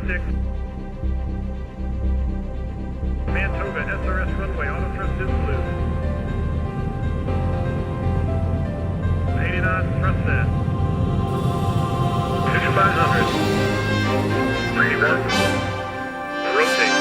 6. Command Toga, SRS runway, auto thrust is loose. 80 knots, thrust set. 5500. 31. Rotate.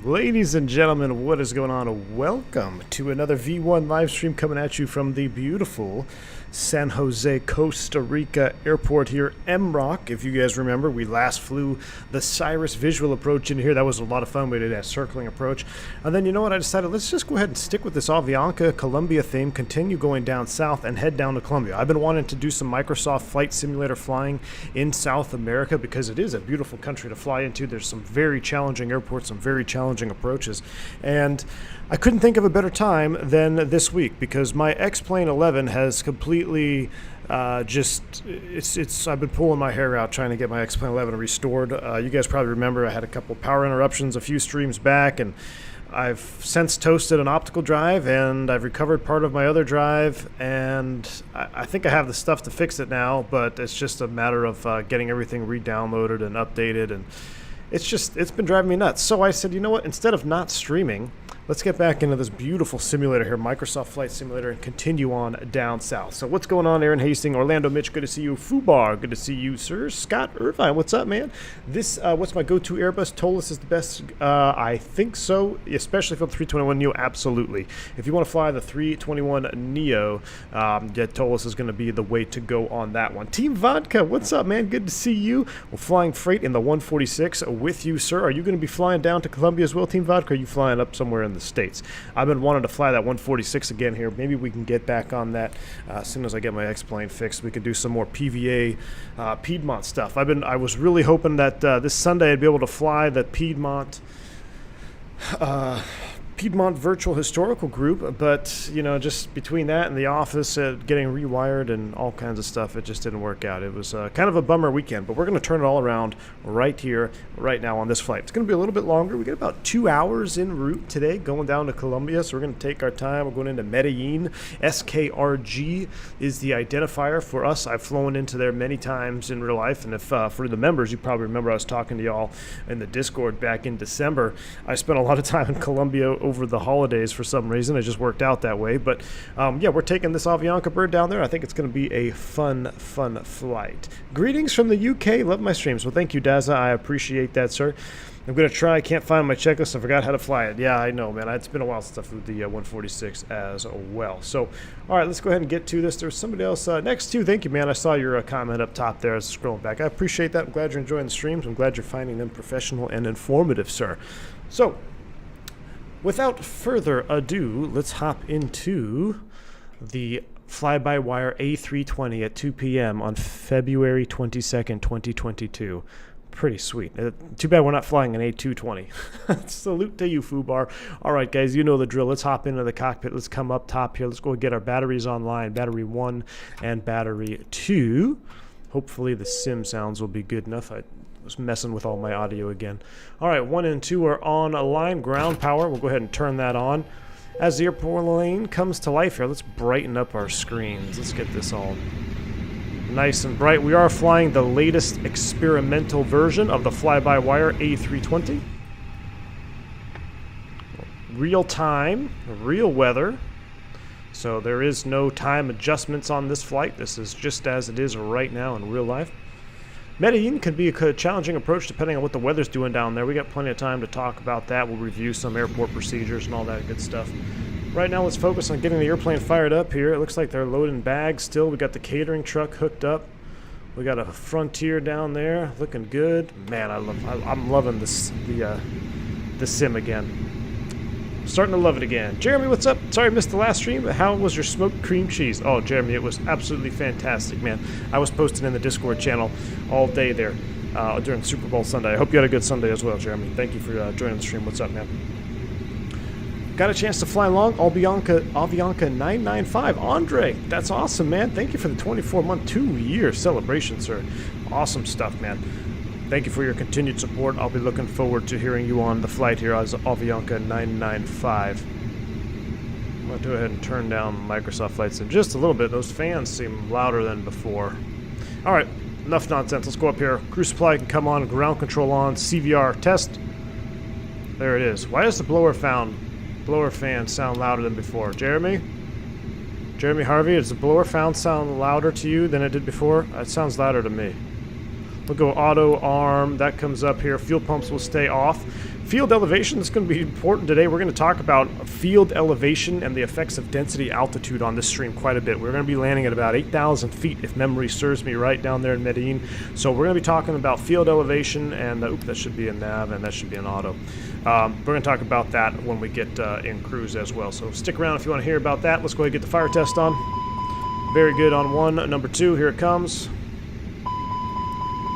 Ladies and gentlemen, what is going on? Welcome to another V1 live stream coming at you from the beautiful San Jose, Costa Rica airport here, MROC. If you guys remember, we last flew the Cirrus visual approach in here. That was a lot of fun. We did that circling approach. And then, you know what, I decided let's just go ahead and stick with this Avianca Colombia theme, continue going down south and head down to Colombia. I've been wanting to do some Microsoft Flight Simulator flying in South America because it is a beautiful country to fly into. There's some very challenging airports, some very challenging approaches. And I couldn't think of a better time than this week because my X-Plane 11 has completely I've been pulling my hair out trying to get my X-Plane 11 restored. You guys probably remember I had a couple power interruptions a few streams back, and I've since toasted an optical drive, and I've recovered part of my other drive, and I think I have the stuff to fix it now, but it's just a matter of getting everything re-downloaded and updated, and it's been driving me nuts. So I said, you know what, instead of not streaming, let's get back into this beautiful simulator here, Microsoft Flight Simulator, and continue on down south. So what's going on, Aaron Hastings, Orlando Mitch, good to see you. Fubar, good to see you, sir. Scott Irvine, what's up, man? This, what's my go-to Airbus? Tolis is the best. I think so, especially for the 321 Neo, absolutely. If you want to fly the 321 Neo, Tolis is going to be the way to go on that one. Team Vodka, what's up, man? Good to see you. We're flying freight in the 146 with you, sir. Are you going to be flying down to Colombia as well, Team Vodka? Or are you flying up somewhere in the States? I've been wanting to fly that 146 again here. Maybe we can get back on that as soon as I get my X-Plane fixed. We could do some more PVA Piedmont stuff. I was really hoping that this Sunday I'd be able to fly that Piedmont Piedmont Virtual Historical Group, but you know, just between that and the office getting rewired and all kinds of stuff, it just didn't work out. It was kind of a bummer weekend, but we're going to turn it all around right here, right now on this flight. It's going to be a little bit longer. We got about 2 hours en route today going down to Colombia, so we're going to take our time. We're going into Medellin. SKRG is the identifier for us. I've flown into there many times in real life, and if for the members, you probably remember I was talking to y'all in the Discord back in December. I spent a lot of time in Colombia over the holidays for some reason. It just worked out that way. But yeah, we're taking this Avianca bird down there. I think it's going to be a fun flight. Greetings from the UK. Love my streams. Well, thank you, Daza. I appreciate that, sir. I'm going to try. I can't find my checklist. I forgot how to fly it. Yeah, I know, man. It's been a while since I flew the 146 as well. So, all right, let's go ahead and get to this. There's somebody else next to. Thank you, man. I saw your comment up top there. I was scrolling back. I appreciate that. I'm glad you're enjoying the streams. I'm glad you're finding them professional and informative, sir. So, without further ado, let's hop into the FlyByWire A320 at 2 p.m. on February 22nd, 2022. Pretty sweet. Too bad we're not flying an A220. Salute to you, Fubar. All right, guys, you know the drill. Let's hop into the cockpit. Let's come up top here. Let's go get our batteries online, battery 1 and battery 2. Hopefully the sim sounds will be good enough. I was messing with all my audio again. All right, 1 and 2 are on a line. Ground power. We'll go ahead and turn that on. As the airport lane comes to life here, let's brighten up our screens. Let's get this all nice and bright. We are flying the latest experimental version of the FlyByWire A320. Real time, real weather. So there is no time adjustments on this flight. This is just as it is right now in real life. Medellin can be a challenging approach depending on what the weather's doing down there. We got plenty of time to talk about that. We'll review some airport procedures and all that good stuff. Right now, let's focus on getting the airplane fired up here. It looks like they're loading bags still. We got the catering truck hooked up. We got a Frontier down there, looking good. Man, I'm loving this the sim again. Starting to love it again. Jeremy, what's up? Sorry I missed the last stream, but how was your smoked cream cheese? Oh, Jeremy, it was absolutely fantastic, man. I was posting in the Discord channel all day there during Super Bowl Sunday. I hope you had a good Sunday as well, Jeremy. Thank you for joining the stream. What's up, man? Got a chance to fly along Avianca 995. Andre, that's awesome, man. Thank you for the 24-month, 2-year celebration, sir. Awesome stuff, man. Thank you for your continued support. I'll be looking forward to hearing you on the flight here as Avianca 995. I'm going to go ahead and turn down Microsoft Flight Sim just a little bit. Those fans seem louder than before. All right, enough nonsense. Let's go up here. Crew supply can come on, ground control on, CVR test. There it is. Why does the blower fan sound louder than before? Jeremy Harvey, does the blower fan sound louder to you than it did before? It sounds louder to me. We'll go auto arm. That comes up here. Fuel pumps will stay off. Field elevation is going to be important today. We're going to talk about field elevation and the effects of density altitude on this stream quite a bit. We're going to be landing at about 8,000 feet, if memory serves me right, down there in Medellin. So we're going to be talking about field elevation, and that should be a nav, and that should be an auto. We're going to talk about that when we get in cruise as well. So stick around if you want to hear about that. Let's go ahead and get the fire test on. Very good on 1. Number 2, here it comes.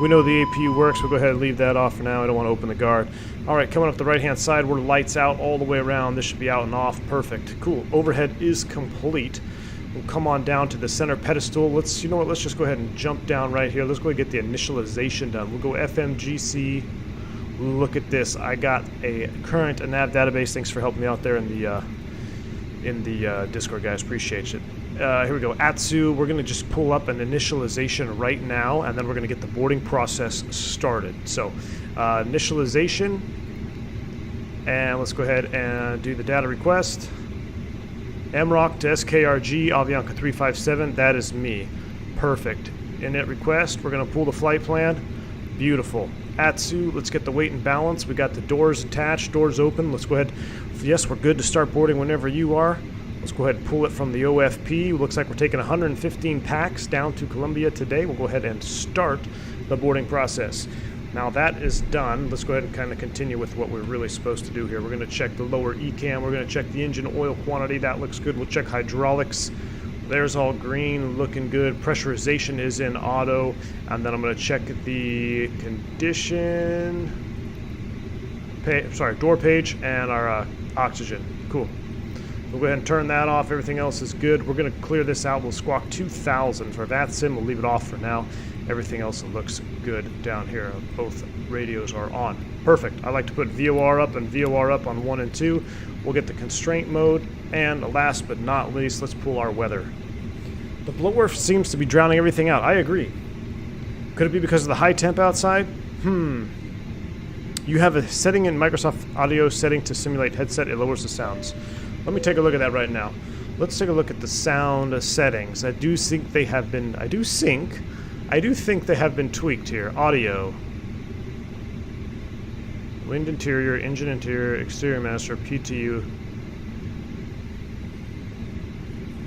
We know the APU works. We'll go ahead and leave that off for now. I don't want to open the guard. All right, coming up the right-hand side, we're lights out all the way around. This should be out and off. Perfect. Cool. Overhead is complete. We'll come on down to the center pedestal. Let's just go ahead and jump down right here. Let's go ahead and get the initialization done. We'll go FMGC. Look at this. I got a current nav database. Thanks for helping me out there in the Discord, guys. Appreciate it. Here we go. ATSU. We're going to just pull up an initialization right now, and then we're going to get the boarding process started. So, initialization, and let's go ahead and do the data request. MROC-SKRG, Avianca 357. That is me. Perfect. Init request. We're going to pull the flight plan. Beautiful. ATSU, let's get the weight and balance. We got the doors attached, doors open. Let's go ahead. Yes, we're good to start boarding whenever you are. Let's go ahead and pull it from the OFP. Looks like we're taking 115 packs down to Colombia today. We'll go ahead and start the boarding process. Now that is done. Let's go ahead and kind of continue with what we're really supposed to do here. We're going to check the lower ECAM. We're going to check the engine oil quantity. That looks good. We'll check hydraulics. There's all green, looking good. Pressurization is in auto. And then I'm going to check the condition. door page, and our oxygen. Cool. We'll go ahead and turn that off. Everything else is good. We're going to clear this out. We'll squawk 2000 for Vatsim. We'll leave it off for now. Everything else looks good down here. Both radios are on. Perfect. I like to put VOR up and VOR up on 1 and 2. We'll get the constraint mode. And last but not least, let's pull our weather. The blower seems to be drowning everything out. I agree. Could it be because of the high temp outside? You have a setting in Microsoft Audio setting to simulate headset. It lowers the sounds. Let me take a look at that right now. Let's take a look at the sound settings. I do think they have been tweaked here. Audio. Wind interior, engine interior, exterior master, PTU.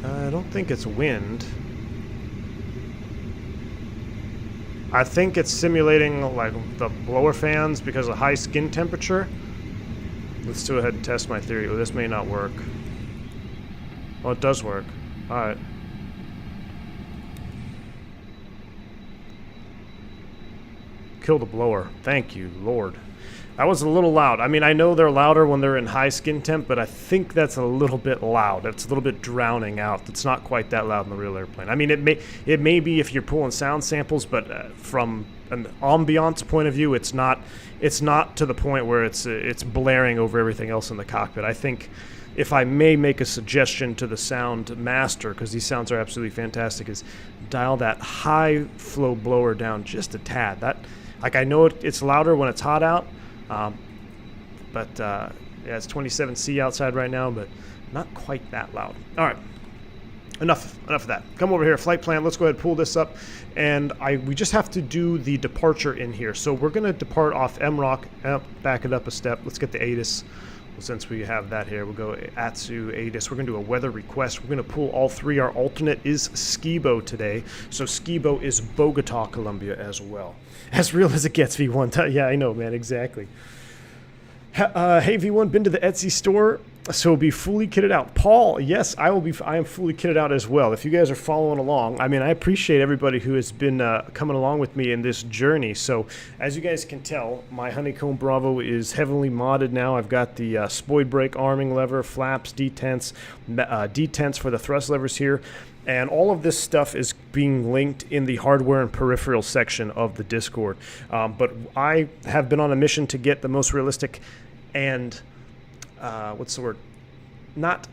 I don't think it's wind. I think it's simulating like the blower fans because of high skin temperature. Let's go ahead and test my theory. Oh, this may not work. Oh, it does work. Alright. Kill the blower. Thank you, Lord. That was a little loud. I mean, I know they're louder when they're in high skin temp, but I think that's a little bit loud. It's a little bit drowning out. It's not quite that loud in the real airplane. I mean, it may be if you're pulling sound samples, but from an ambiance point of view, it's not to the point where it's blaring over everything else in the cockpit. I think, if I may make a suggestion to the sound master, because these sounds are absolutely fantastic, is dial that high flow blower down just a tad. Like, I know it's louder when it's hot out. Yeah, it's 27C outside right now, but not quite that loud. All right, enough of that. Come over here, flight plan. Let's go ahead and pull this up, and we just have to do the departure in here. So we're going to depart off MROC. Back it up a step. Let's get the ATIS. Well, since we have that here, we'll go ATSU, ATIS. We're going to do a weather request. We're going to pull all three. Our alternate is Skibo today. So Skibo is Bogota, Colombia as well. As real as it gets, V1. Yeah, I know, man, exactly. Hey, V1, been to the Etsy store? So be fully kitted out. Paul, yes, I am fully kitted out as well. If you guys are following along, I mean, I appreciate everybody who has been coming along with me in this journey. So as you guys can tell, my Honeycomb Bravo is heavily modded now. I've got the spoid brake arming lever, flaps, detents for the thrust levers here. And all of this stuff is being linked in the hardware and peripheral section of the Discord. But I have been on a mission to get the most realistic and what's the word? Not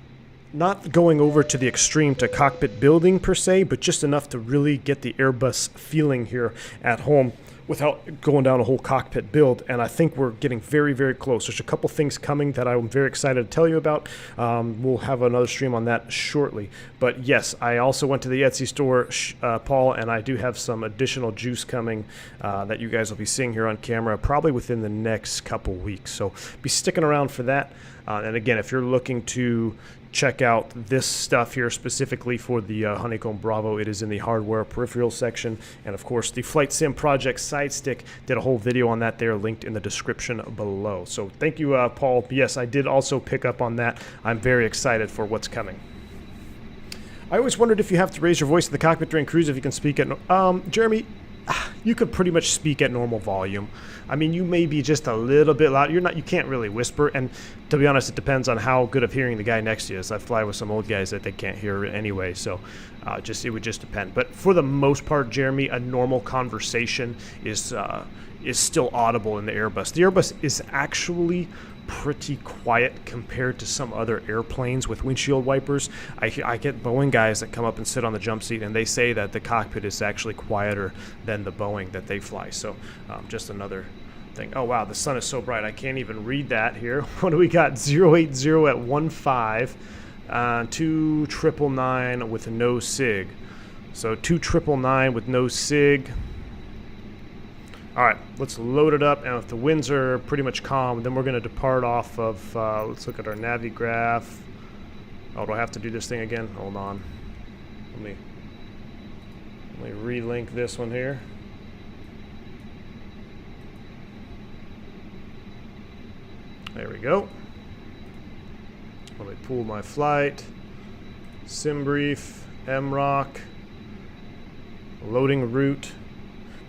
going over to the extreme to cockpit building per se, but just enough to really get the Airbus feeling here at home without going down a whole cockpit build. And I think we're getting very, very close. There's a couple things coming that I'm very excited to tell you about. We'll have another stream on that shortly. But yes, I also went to the Etsy store, Paul, and I do have some additional juice coming that you guys will be seeing here on camera probably within the next couple weeks. So be sticking around for that. And again, if you're looking to check out this stuff here specifically for the Honeycomb Bravo, it is in the hardware peripheral section. And of course, the Flight Sim Project side stick, did a whole video on that there, linked in the description below. So thank you, Paul. Yes, I did also pick up on that. I'm very excited for what's coming. I always wondered if you have to raise your voice in the cockpit during cruise if you can speak at Jeremy, you could pretty much speak at normal volume. I mean, you may be just a little bit loud. You can't really whisper, and to be honest, it depends on how good of hearing the guy next to you is. I fly with some old guys that they can't hear anyway, so it would just depend. But for the most part, Jeremy, a normal conversation is still audible in the Airbus. The Airbus is actually pretty quiet compared to some other airplanes with windshield wipers. I get Boeing guys that come up and sit on the jump seat, and they say that the cockpit is actually quieter than the Boeing that they fly. So just another thing. Oh wow, the sun is so bright I can't even read that here. What do we got? 080 at 15, 2999 with no SIG. So 2999 with no SIG. All right, let's load it up, and if the winds are pretty much calm, then we're going to depart off of, let's look at our Navigraph. Oh, do I have to do this thing again? Hold on. Let me relink this one here. There we go. Let me pull my flight. Sim brief, MROC, loading route.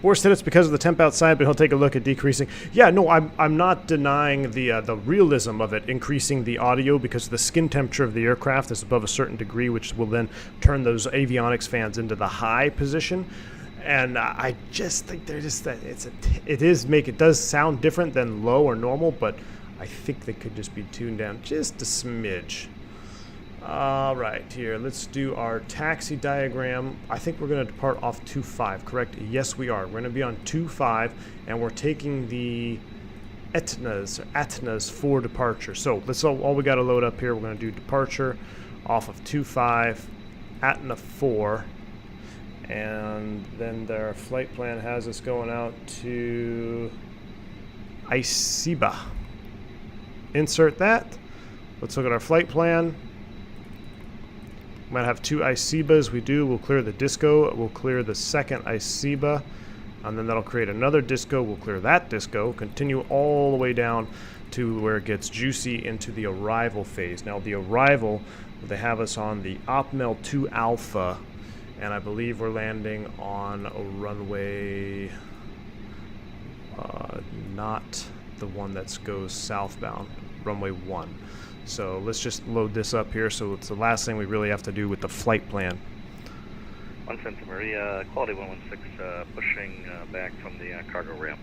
Bohr said it's because of the temp outside, but he'll take a look at decreasing. Yeah, no, I'm not denying the realism of it, increasing the audio, because the skin temperature of the aircraft is above a certain degree, which will then turn those avionics fans into the high position. And I just think they're just that it does sound different than low or normal, but I think they could just be tuned down just a smidge. All right, here, let's do our taxi diagram. I think we're going to depart off 2.5, correct? Yes, we are. We're going to be on 2.5, and we're taking the Atnas for departure. So let's all we got to load up here. We're going to do departure off of 2.5, Atna 4, and then their flight plan has us going out to Aisiba. Insert that. Let's look at our flight plan. Might have 2 Aisibas. We do. We'll clear the disco. We'll clear the second Aisiba, and then that'll create another disco. We'll clear that disco. Continue all the way down to where it gets juicy into the arrival phase. Now, the arrival, they have us on the Opmel 2 Alpha, and I believe we're landing on a runway, not the one that goes southbound, runway 1. So let's just load this up here. So it's the last thing we really have to do with the flight plan. 1 Santa Maria, quality 116, pushing back from the cargo ramp.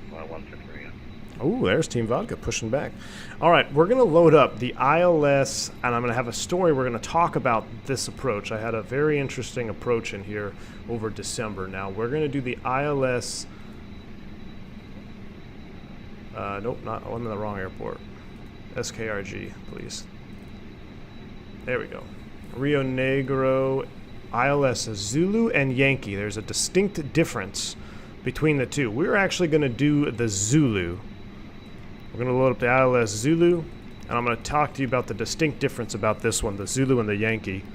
1 Santa Maria. Oh, there's Team Vodka pushing back. All right, we're going to load up the ILS, and I'm going to have a story. We're going to talk about this approach. I had a very interesting approach in here over December. Now, we're going to do the ILS. Nope, I'm in the wrong airport. SKRG, please. There we go. Rio Negro, ILS is Zulu and Yankee. There's a distinct difference between the two. We're actually going to do the Zulu. We're going to load up the ILS Zulu, and I'm going to talk to you about the distinct difference about this one, the Zulu and the Yankee.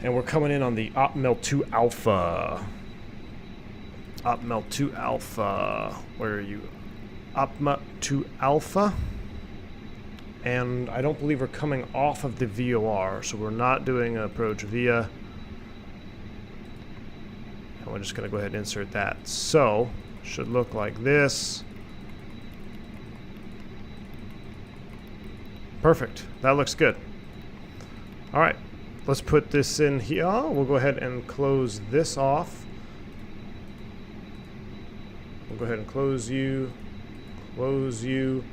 And we're coming in on the Opmel 2 Alpha. Opmel 2 Alpha. Where are you? Opmel 2 Alpha. And I don't believe we're coming off of the VOR, so we're not doing an approach via. And we're just going to go ahead and insert that. So, should look like this. Perfect. That looks good. All right. Let's put this in here. We'll go ahead and close this off. We'll go ahead and close you. Close you.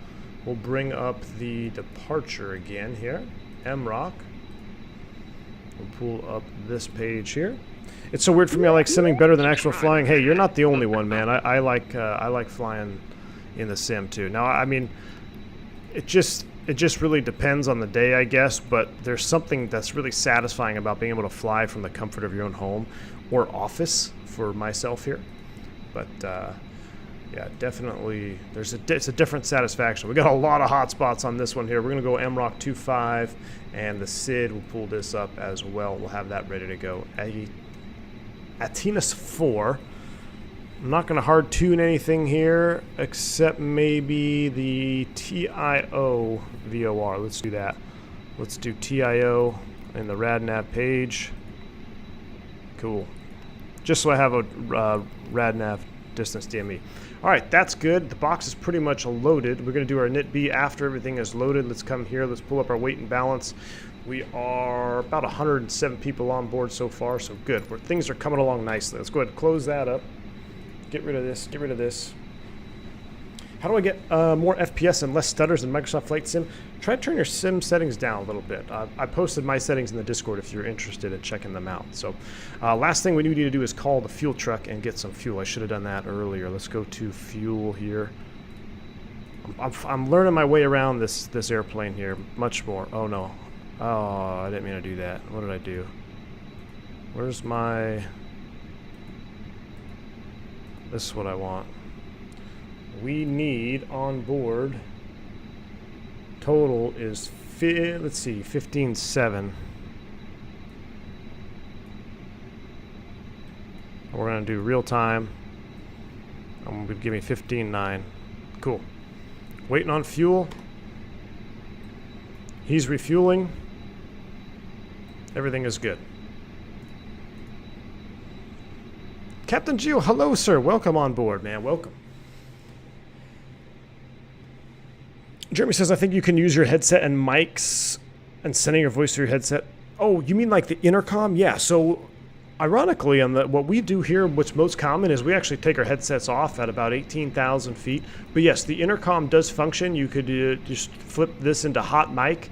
We'll bring up the departure again here, MROC. We'll pull up this page here. It's so weird for me. I like simming better than actual flying. Hey, you're not the only one, man. I like flying in the sim too. Now, I mean, it just really depends on the day, I guess. But there's something that's really satisfying about being able to fly from the comfort of your own home or office for myself here. But yeah, definitely, it's a different satisfaction. We got a lot of hot spots on this one here. We're going to go MROC 2.5, and the SID will pull this up as well. We'll have that ready to go. Atinas 4. I'm not going to hard tune anything here, except maybe the TIO VOR. Let's do that. Let's do TIO in the RadNav page. Cool. Just so I have a RadNav distance DME. All right, that's good. The box is pretty much loaded. We're going to do our NIT-B after everything is loaded. Let's come here. Let's pull up our weight and balance. We are about 107 people on board so far, so good. Things are coming along nicely. Let's go ahead and close that up. Get rid of this. Get rid of this. How do I get more FPS and less stutters in Microsoft Flight Sim? Try to turn your sim settings down a little bit. I posted my settings in the Discord if you're interested in checking them out. So last thing we need to do is call the fuel truck and get some fuel. I should have done that earlier. Let's go to fuel here. I'm learning my way around this airplane here much more. Oh, no. Oh, I didn't mean to do that. What did I do? Where's my... This is what I want. We need on board, total is, let's see, 15.7. We're going to do real time. I'm going to give me 15.9. Cool. Waiting on fuel. He's refueling. Everything is good. Captain Geo, hello, sir. Welcome on board, man. Welcome. Jeremy says, I think you can use your headset and mics and sending your voice through your headset. Oh, you mean like the intercom? Yeah, so ironically, on what we do here, what's most common is we actually take our headsets off at about 18,000 feet. But yes, the intercom does function. You could just flip this into hot mic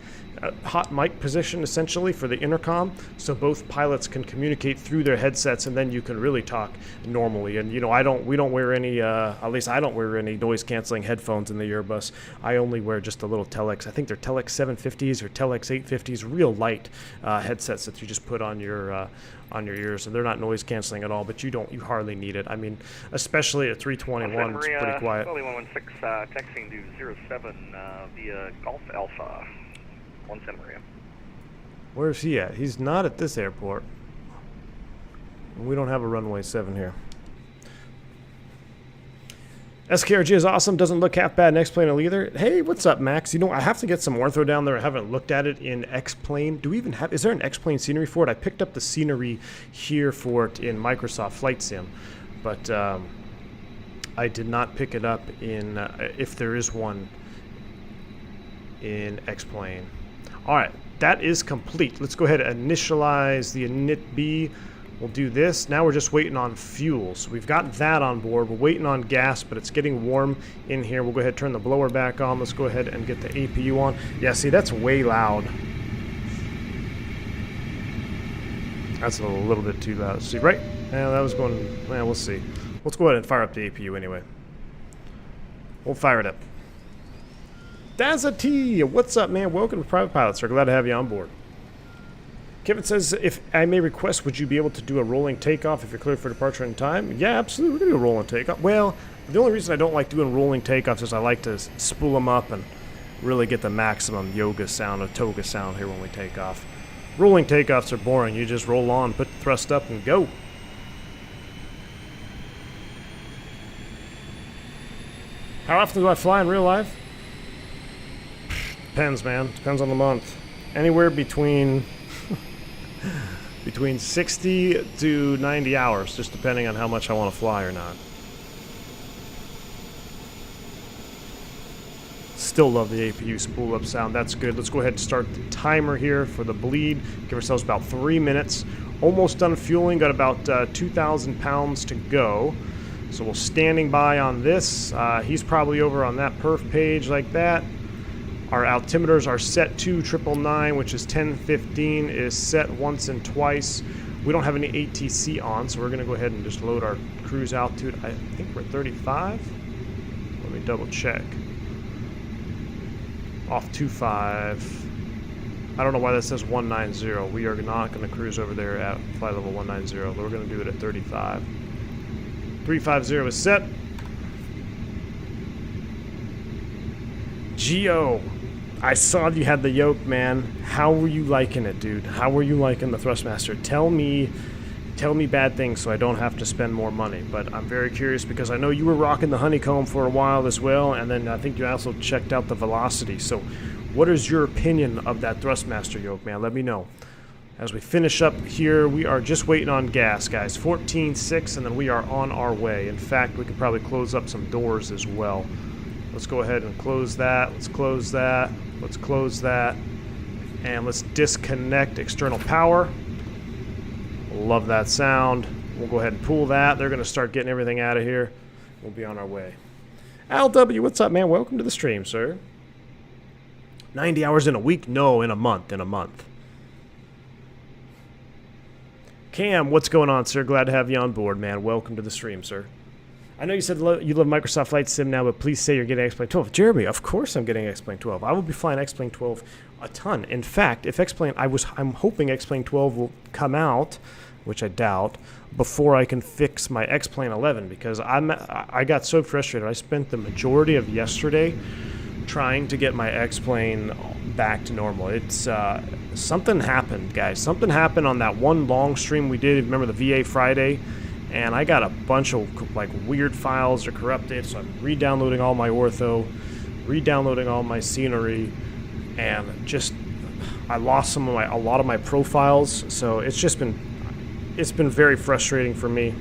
position essentially for the intercom, so both pilots can communicate through their headsets, and then you can really talk normally. And you know, we don't wear any, at least I don't wear any noise canceling headphones in the Airbus. I only wear just a little Telex. I think they're Telex 750s or Telex 850s, real light headsets that you just put on your ears, and they're not noise canceling at all. But you hardly need it. I mean, especially at 321, it's pretty quiet. 116, texting to 07 via Golf Alpha. 1 Santa Maria. Where's he at? He's not at this airport. We don't have a runway 7 here. SKRG is awesome. Doesn't look half bad in X-Plane either. Hey, what's up, Max? You know, I have to get some ortho down there. I haven't looked at it in X-Plane. Do we even have... Is there an X-Plane scenery for it? I picked up the scenery here for it in Microsoft Flight Sim. But I did not pick it up in... if there is one in X-Plane. All right, that is complete. Let's go ahead and initialize the init B. We'll do this. Now we're just waiting on fuel. So we've got that on board. We're waiting on gas, but it's getting warm in here. We'll go ahead and turn the blower back on. Let's go ahead and get the APU on. Yeah, see, that's way loud. That's a little bit too loud. See, right? Yeah, that was going... Well, we'll see. Let's go ahead and fire up the APU anyway. We'll fire it up. Dazza T, what's up, man? Welcome to Private Pilot, sir. Glad to have you on board. Kevin says, if I may request, would you be able to do a rolling takeoff if you're cleared for departure in time? Yeah, absolutely. We're going to do a rolling takeoff. Well, the only reason I don't like doing rolling takeoffs is I like to spool them up and really get the maximum yoga sound or Toga sound here when we take off. Rolling takeoffs are boring. You just roll on, put the thrust up, and go. How often do I fly in real life? Depends, man. Depends on the month. Anywhere between 60 to 90 hours, just depending on how much I want to fly or not. Still love the APU spool up sound. That's good. Let's go ahead and start the timer here for the bleed. Give ourselves about 3 minutes. Almost done fueling. Got about 2,000 pounds to go. So we're standing by on this. He's probably over on that perf page like that. Our altimeters are set to 999, which is 1015, is set once and twice. We don't have any ATC on, so we're going to go ahead and just load our cruise altitude. I think we're 35. Let me double check. Off 25. I don't know why that says 190. We are not going to cruise over there at flight level 190, but we're going to do it at 35. 350 is set. Geo, I saw you had the yoke, man. How were you liking it, dude? How were you liking the Thrustmaster? Tell me bad things so I don't have to spend more money. But I'm very curious because I know you were rocking the honeycomb for a while as well, and then I think you also checked out the velocity. So what is your opinion of that Thrustmaster yoke, man? Let me know. As we finish up here, we are just waiting on gas, guys. 14.6, and then we are on our way. In fact, we could probably close up some doors as well. Let's go ahead and close that. Let's close that. Let's close that. And let's disconnect external power. Love that sound. We'll go ahead and pull that. They're going to start getting everything out of here. We'll be on our way. Al W, what's up, man? Welcome to the stream, sir. 90 hours in a week? No, in a month. In a month. Cam, what's going on, sir? Glad to have you on board, man. Welcome to the stream, sir. I know you said you love Microsoft Flight Sim now, but please say you're getting X-Plane 12. Jeremy, of course I'm getting X-Plane 12. I will be flying X-Plane 12 a ton. In fact, if X-Plane, I'm hoping X-Plane 12 will come out, which I doubt, before I can fix my X-Plane 11, because I got so frustrated. I spent the majority of yesterday trying to get my X-Plane back to normal. It's something happened, guys. Something happened on that one long stream we did. Remember the VA Friday? And I got a bunch of like weird files are corrupted, so I'm re-downloading all my ortho, re-downloading all my scenery, and just I lost a lot of my profiles. So it's been very frustrating for me.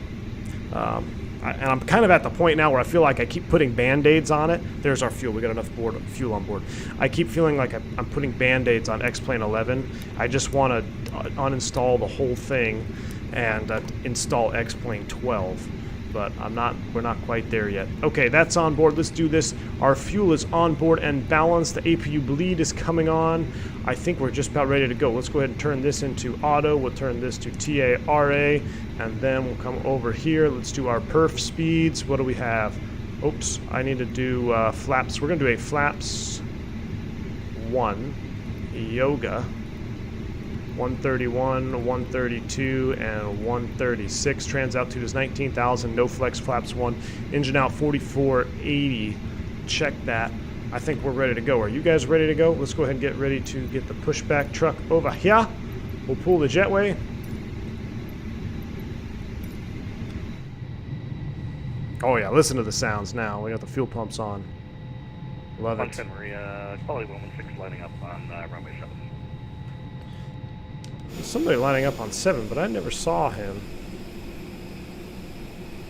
And I'm kind of at the point now where I feel like I keep putting band-aids on it. There's our fuel. We got enough fuel on board. I keep feeling like I'm putting band-aids on X-Plane 11. I just want to uninstall the whole thing and install X-Plane 12. But we're not quite there yet. Okay, that's on board. Let's do this. Our fuel is on board and balanced. The APU bleed is coming on. I think we're just about ready to go. Let's go ahead and turn this into auto. We'll turn this to TARA, and then we'll come over here. Let's do our perf speeds. What do we have? Oops, I need to do flaps. We're going to do a flaps 1, yoga, 131, 132, and 136. Trans altitude is 19,000. No flex, flaps 1. Engine out 4480. Check that. I think we're ready to go. Are you guys ready to go? Let's go ahead and get ready to get the pushback truck over here. We'll pull the jetway. Oh yeah, listen to the sounds now. We got the fuel pumps on. Love it. Santa Maria, quality 116 lining up on runway 7. Somebody lining up on 7, but I never saw him.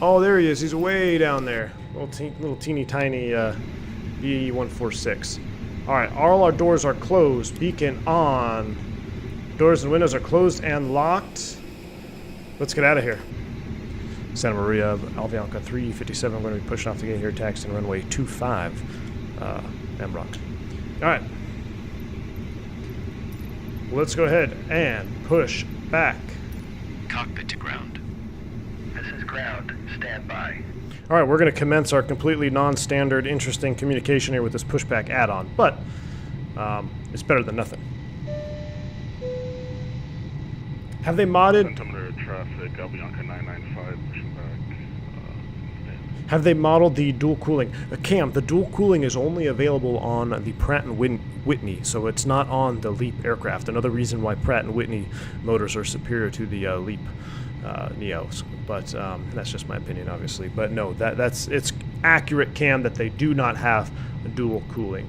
Oh, there he is. He's way down there. Little teeny tiny BE-146. Alright, all our doors are closed. Beacon on. Doors and windows are closed and locked. Let's get out of here. Santa Maria, Avianca 357. I'm going to be pushing off the gate here, taxiing runway 25. MROC. Alright. Let's go ahead and push back. Cockpit to ground. This is ground. Stand by. All right, we're going to commence our completely non-standard, interesting communication here with this pushback add-on, but it's better than nothing. Have they modded? Centimeter traffic, Avianca 995, pushing back. Have they modeled the dual cooling? Cam, the dual cooling is only available on the Pratt & Whitney, so it's not on the LEAP aircraft. Another reason why Pratt & Whitney motors are superior to the LEAP Neos. But that's just my opinion, obviously. But no, it's accurate, Cam, that they do not have dual cooling.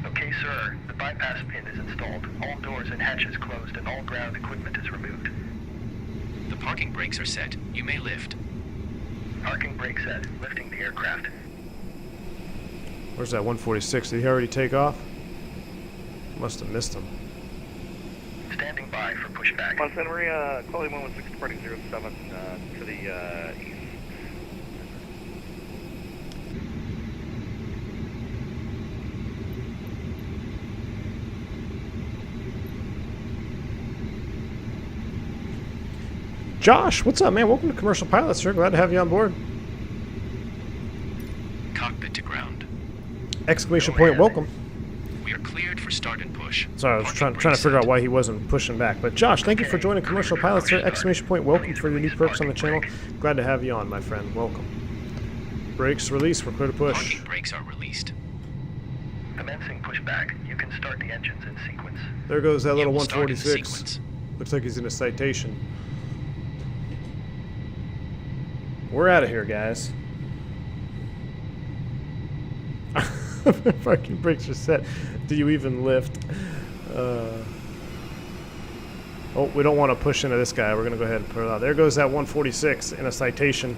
Okay, sir. The bypass pin is installed. All doors and hatches closed, and all ground equipment is removed. The parking brakes are set. You may lift. Parking brake set. Lifting the aircraft. Where's that 146? Did he already take off? Must have missed him. Standing by for pushback. Santa Maria, quality 116, departing 07 to the east. Josh, what's up, man? Welcome to Commercial Pilot, sir. Glad to have you on board. Cockpit to ground. Exclamation point, welcome. We are cleared for start and push. Sorry, I was trying to figure out why he wasn't pushing back. But Josh, thank you for joining Commercial Pilot, sir. Exclamation point, welcome for your new perks on the channel. Glad to have you on, my friend. Welcome. Brakes released. We're clear to push. Parking brakes are released. Commencing pushback. You can start the engines in sequence. There goes that little You will start in 146. sequence. Looks like he's in a citation. We're out of here, guys. Parking brakes are set. Do you even lift? Oh, we don't want to push into this guy. We're going to go ahead and put it out. There goes that 146 in a citation.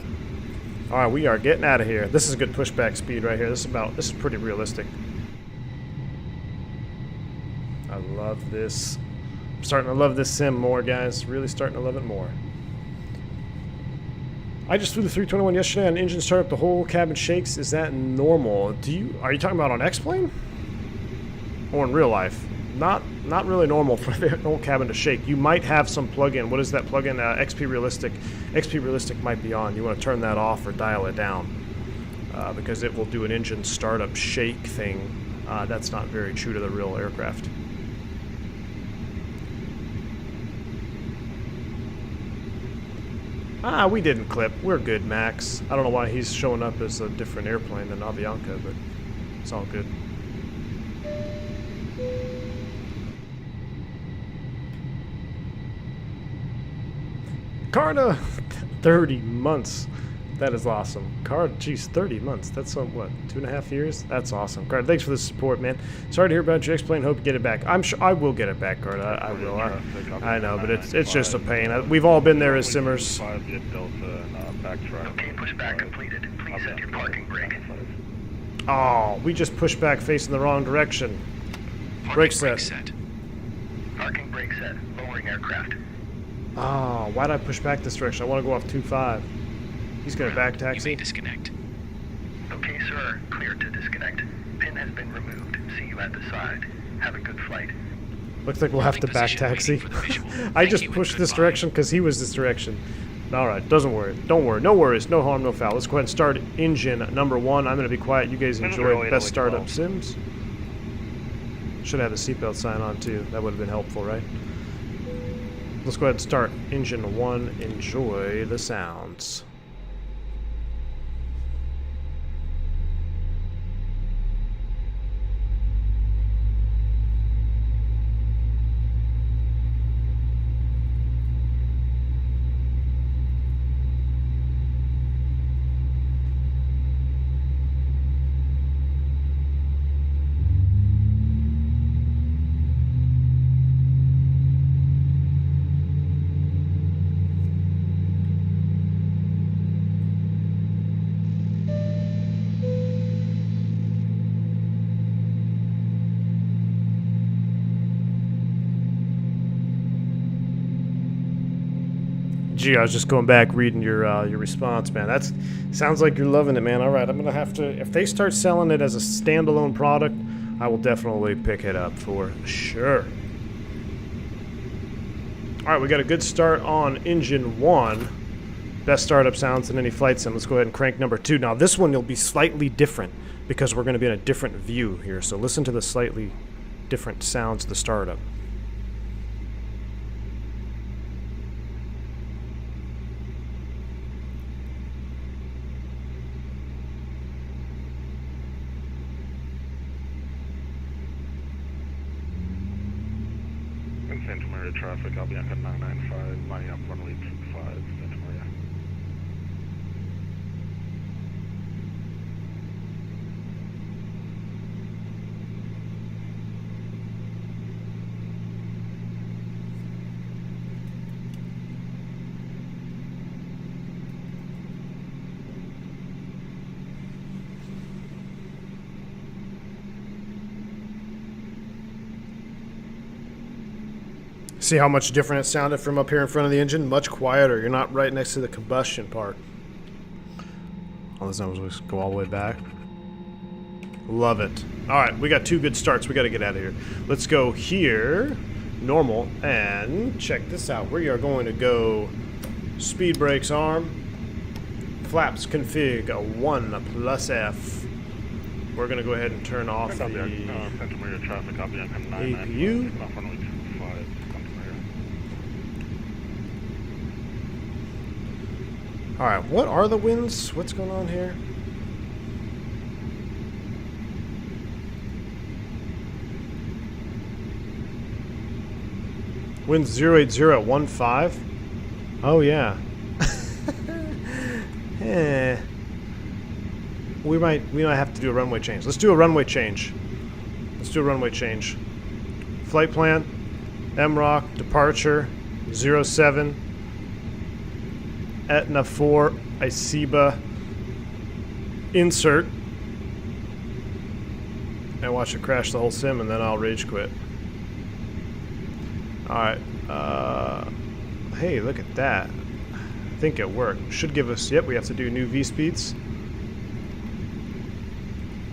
All right, we are getting out of here. This is a good pushback speed right here. This is pretty realistic. I love this. I'm starting to love this sim more, guys. Really starting to love it more. I just flew the 321 yesterday on engine startup. The whole cabin shakes. Is that normal? Are you talking about on X-Plane? Or in real life? Not really normal for the whole cabin to shake. You might have some plug-in. What is that plug-in? XP Realistic. XP Realistic might be on. You want to turn that off or dial it down because it will do an engine startup shake thing. That's not very true to the real aircraft. We didn't clip. We're good, Max. I don't know why he's showing up as a different airplane than Avianca, but it's all good. Carna, 30 months. That is awesome. Card, geez, 30 months. That's what, 2.5 years? That's awesome. Card, thanks for the support, man. Sorry to hear about your X-Plane. Hope you get it back. I'm sure I will get it back, Card. I will. I know, but it's just a pain. We've all been there as simmers. Okay, pushback completed. Please set your parking brake. Oh, we just pushed back facing the wrong direction. Brake set. Parking brake set. Lowering aircraft. Oh, why did I push back this direction? I want to go off 2-5. He's got a back You taxi. may disconnect. Okay, sir. Clear to disconnect. Pin has been removed. See you at the side. Have a good flight. Looks like we'll have to back taxi. I just pushed this direction because he was this direction. Alright, doesn't worry. Don't worry. No worries. No harm, no foul. Let's go ahead and start engine number 1. I'm going to be quiet. You guys enjoy best startup sims. Should have the seatbelt sign on too. That would have been helpful, right? Let's go ahead and start engine 1. Enjoy the sounds. Gee, I was just going back reading your response, man. That's sounds like you're loving it, man. All right, I'm gonna have to. If they start selling it as a standalone product, I will definitely pick it up for sure. All right, we got a good start on engine 1. Best startup sounds in any flight sim. Let's go ahead and crank number 2. Now this one will be slightly different because we're going to be in a different view here. So listen to the slightly different sounds of the startup. Santa Maria traffic, Avianca 995, lining up runway 25, Santa Maria. See how much different it sounded from up here in front of the engine? Much quieter. You're not right next to the combustion part. All those numbers go all the way back. Love it. All right, we got 2 good starts. We got to get out of here. Let's go here, normal, and check this out. We are going to go speed brakes arm, flaps config 1+F. We're going to go ahead and turn off the Santa Maria traffic, Avianca 995, APU. runway 25, Santa Maria. Alright, what are the winds? What's going on here? Wind 080 at 15. Oh yeah. We might have to do a runway change. Let's do a runway change. Flight plan, MROC, departure, 07. Etna 4, Isiba, insert, and watch it crash the whole sim, and then I'll rage quit. Alright, hey, look at that. I think it worked. Should give us, yep, we have to do new V-speeds.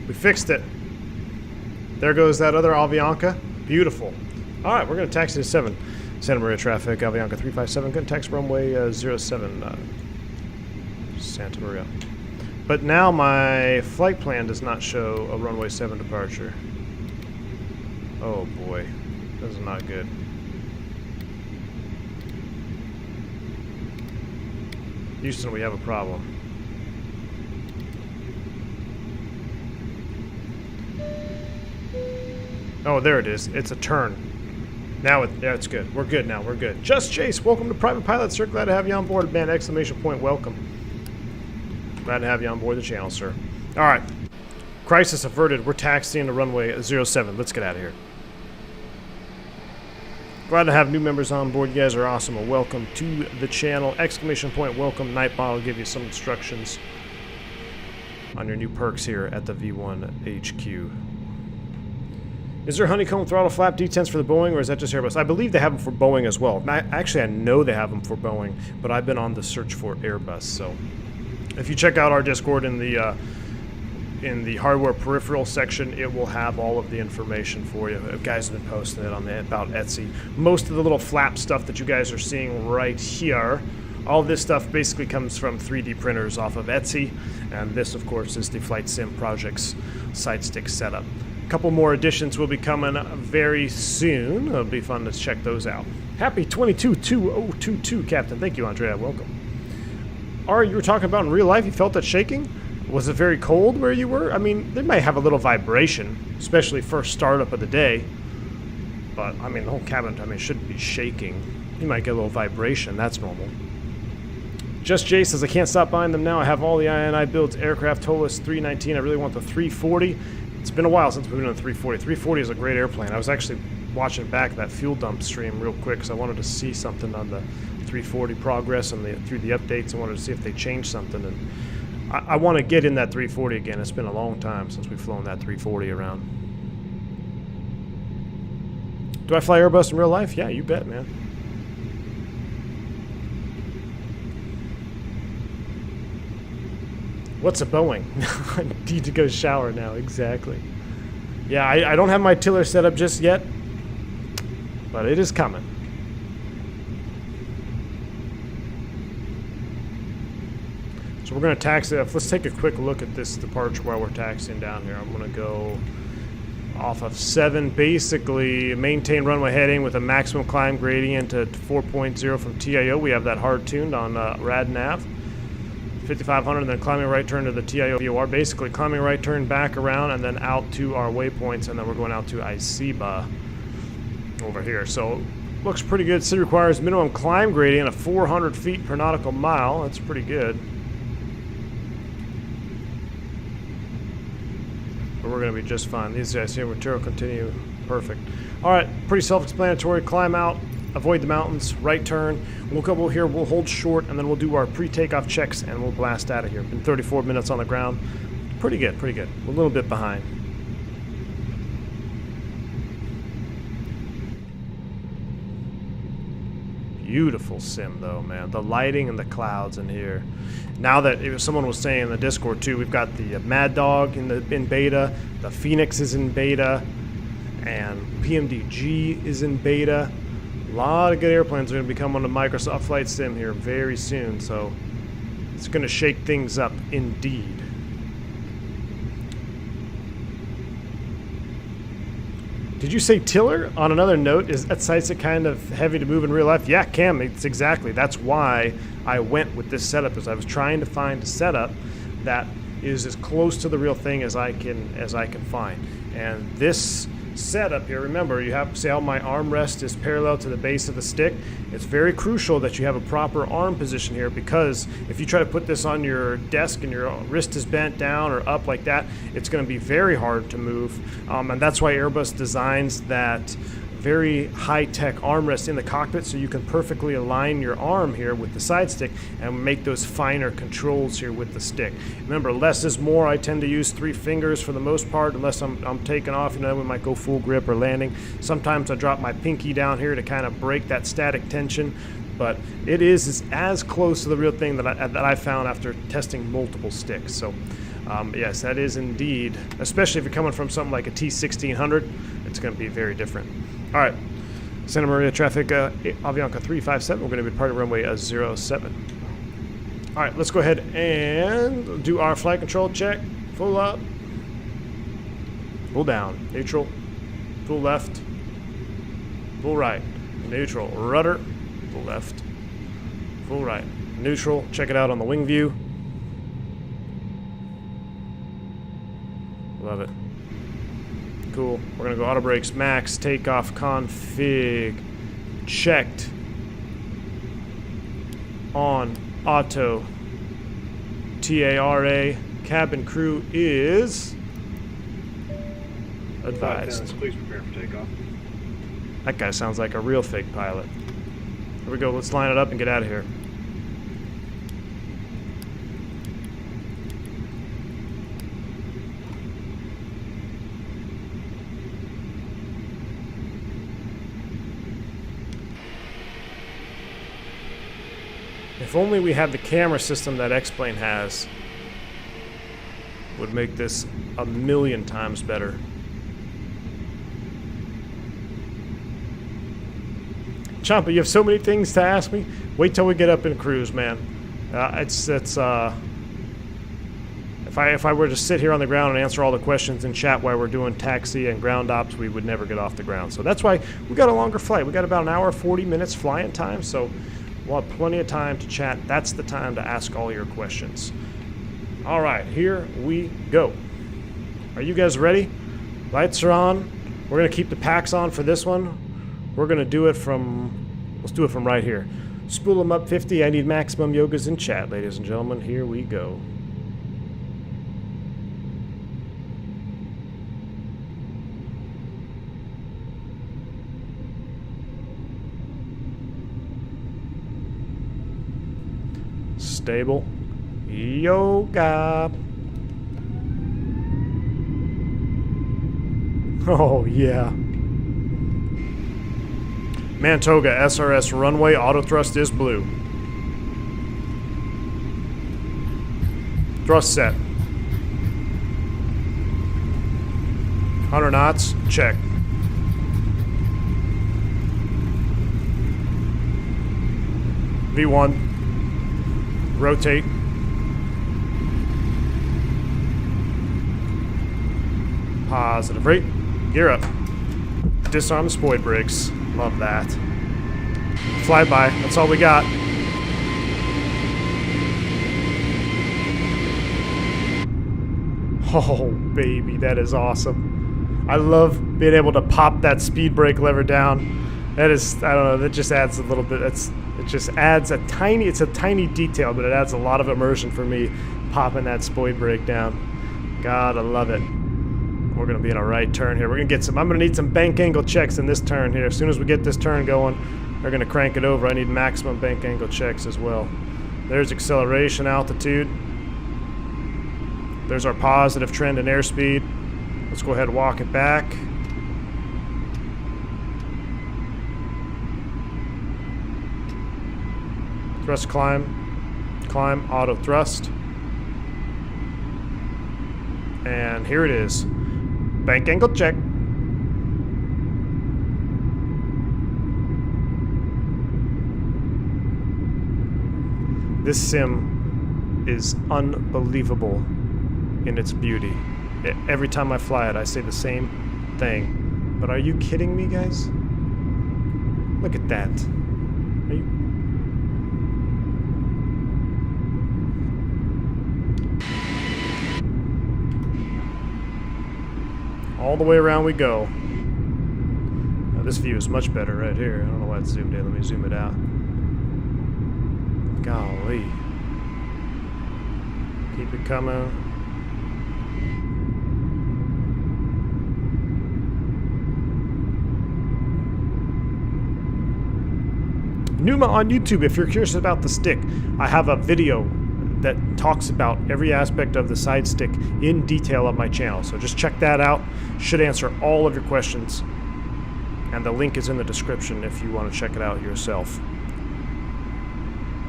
We fixed it. There goes that other Avianca. Beautiful. Alright, we're going to taxi to 7. Santa Maria traffic, Avianca 357, good taxi runway 07, Santa Maria. But now my flight plan does not show a runway 7 departure. Oh boy, this is not good. Houston, we have a problem. Oh, there it is. It's a turn. Now it's good. We're good now. We're good. Just Chase, welcome to Private Pilot, sir. Glad to have you on board, man. Exclamation point, welcome. Glad to have you on board the channel, sir. All right. Crisis averted. We're taxiing to runway 07. Let's get out of here. Glad to have new members on board. You guys are awesome. And welcome to the channel. Exclamation point welcome. Nightbot will give you some instructions on your new perks here at the V1 HQ. Is there honeycomb throttle flap detents for the Boeing, or is that just Airbus? I believe they have them for Boeing as well. Actually, I know they have them for Boeing, but I've been on the search for Airbus. So if you check out our Discord in the hardware peripheral section, it will have all of the information for you. Guys have been posting it on about Etsy. Most of the little flap stuff that you guys are seeing right here, all this stuff basically comes from 3D printers off of Etsy, and this, of course, is the Flight Sim Projects side stick setup. A couple more additions will be coming very soon. It'll be fun to check those out. Happy 22-2022, Captain. Thank you, Andrea. Welcome. Ari, you were talking about in real life, you felt that shaking? Was it very cold where you were? I mean, they might have a little vibration, especially first startup of the day. But, I mean, the whole cabin, shouldn't be shaking. You might get a little vibration. That's normal. Just Jay says, I can't stop buying them now. I have all the INI builds, aircraft, TOLAS 319. I really want the 340. It's been a while since we've been on the 340. 340 is a great airplane. I was actually watching back that fuel dump stream real quick because I wanted to see something on the 340 progress and through the updates. I wanted to see if they changed something. And I want to get in that 340 again. It's been a long time since we've flown that 340 around. Do I fly Airbus in real life? Yeah, you bet, man. What's a Boeing? I need to go shower now, exactly. Yeah, I don't have my tiller set up just yet, but it is coming. So we're going to taxi. Let's take a quick look at this departure while we're taxiing down here. I'm going to go off of 7, basically maintain runway heading with a maximum climb gradient at 4.0 from TIO. We have that hard tuned on RadNav. 5500, and then climbing right turn to the TIO VOR. Basically climbing right turn back around and then out to our waypoints, and then we're going out to Isiba over here. So looks pretty good. City requires minimum climb gradient of 400 feet per nautical mile. That's pretty good. But we're going to be just fine. These guys here, material continue. Perfect. All right, pretty self-explanatory. Climb out. Avoid the mountains, right turn. We'll come over here, we'll hold short, and then we'll do our pre-takeoff checks, and we'll blast out of here. Been 34 minutes on the ground. Pretty good, pretty good. A little bit behind. Beautiful sim, though, man. The lighting and the clouds in here. Now that someone was saying in the Discord, too, we've got the Mad Dog in beta, the Phoenix is in beta, and PMDG is in beta. A lot of good airplanes are going to be coming on the Microsoft Flight Sim here very soon, so it's going to shake things up indeed. Did you say tiller? On another note, is that site's kind of heavy to move in real life? Yeah, Cam, it's exactly. That's why I went with this setup, is I was trying to find a setup that is as close to the real thing as I can find. And this setup here, remember, you have to see how my armrest is parallel to the base of the stick. It's very crucial that you have a proper arm position here, because if you try to put this on your desk and your wrist is bent down or up like that, it's going to be very hard to move. And that's why Airbus designs that very high-tech armrest in the cockpit, so you can perfectly align your arm here with the side stick and make those finer controls here with the stick. Remember, less is more. I tend to use 3 fingers for the most part, unless I'm taking off. You know, we might go full grip or landing. Sometimes I drop my pinky down here to kind of break that static tension, but it is as close to the real thing that I found after testing multiple sticks. So yes, that is indeed, especially if you're coming from something like a T1600, it's going to be very different. All right, Santa Maria traffic, Avianca 357. We're going to be departing runway 07. All right, let's go ahead and do our flight control check. Full up, full down, neutral, full left, full right, neutral, rudder, full left, full right, neutral. Check it out on the wing view. Love it. Cool. We're going to go auto brakes, max, takeoff, config, checked, on, auto, TARA. Cabin crew is advised. Please prepare for takeoff. That guy sounds like a real fake pilot. Here we go. Let's line it up and get out of here. If only we had the camera system that X-Plane has, would make this a million times better. Champa, you have so many things to ask me. Wait till we get up in cruise, man. If I were to sit here on the ground and answer all the questions in chat while we're doing taxi and ground ops, we would never get off the ground. So that's why we got a longer flight. We got about an hour, 40 minutes flying time. So we'll have plenty of time to chat. That's the time to ask all your questions. All right, here we go. Are you guys ready? Lights are on. We're going to keep the packs on for this one. We're going to do it from, let's do it from right here. Spool them up 50. I need maximum yogas in chat, ladies and gentlemen. Here we go. Stable. Yoga. Oh, yeah. Toga, SRS runway, auto thrust is blue. Thrust set. 100 knots, check. V1. Rotate. Positive rate. Gear up. Disarm the spoid brakes. Love that. Flyby. That's all we got. Oh, baby. That is awesome. I love being able to pop that speed brake lever down. That is, I don't know, that just adds a little bit. It just adds a tiny, it's a tiny detail, but it adds a lot of immersion for me popping that spoid brake down. God, I love it. We're going to be in a right turn here. We're going to get some, I'm going to need some bank angle checks in this turn here. As soon as we get this turn going, we're going to crank it over. I need maximum bank angle checks as well. There's acceleration altitude. There's our positive trend in airspeed. Let's go ahead and walk it back. Thrust climb. Climb, auto thrust. And here it is. Bank angle check. This sim is unbelievable in its beauty. Every time I fly it, I say the same thing. But are you kidding me, guys? Look at that. Are you? All the way around we go. Now this view is much better right here. I don't know why it's zoomed in. Let me zoom it out. Golly. Keep it coming. Numa on YouTube, if you're curious about the stick, I have a video that talks about every aspect of the side stick in detail on my channel. So just check that out. Should answer all of your questions. And the link is in the description if you want to check it out yourself.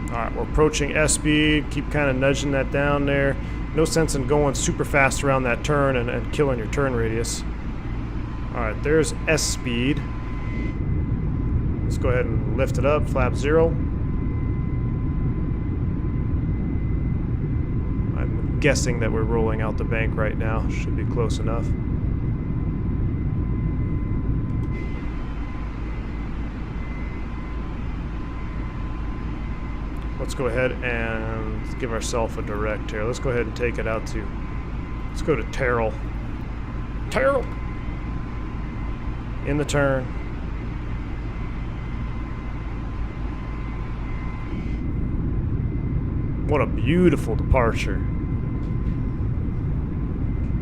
Alright, we're approaching S speed. Keep kind of nudging that down there. No sense in going super fast around that turn and killing your turn radius. Alright, there's S speed. Let's go ahead and lift it up. Flap 0. I'm guessing that we're rolling out the bank right now. Should be close enough. Let's go ahead and give ourselves a direct here. Let's go ahead and take it out to, let's go to Terrell. Terrell! In the turn. What a beautiful departure.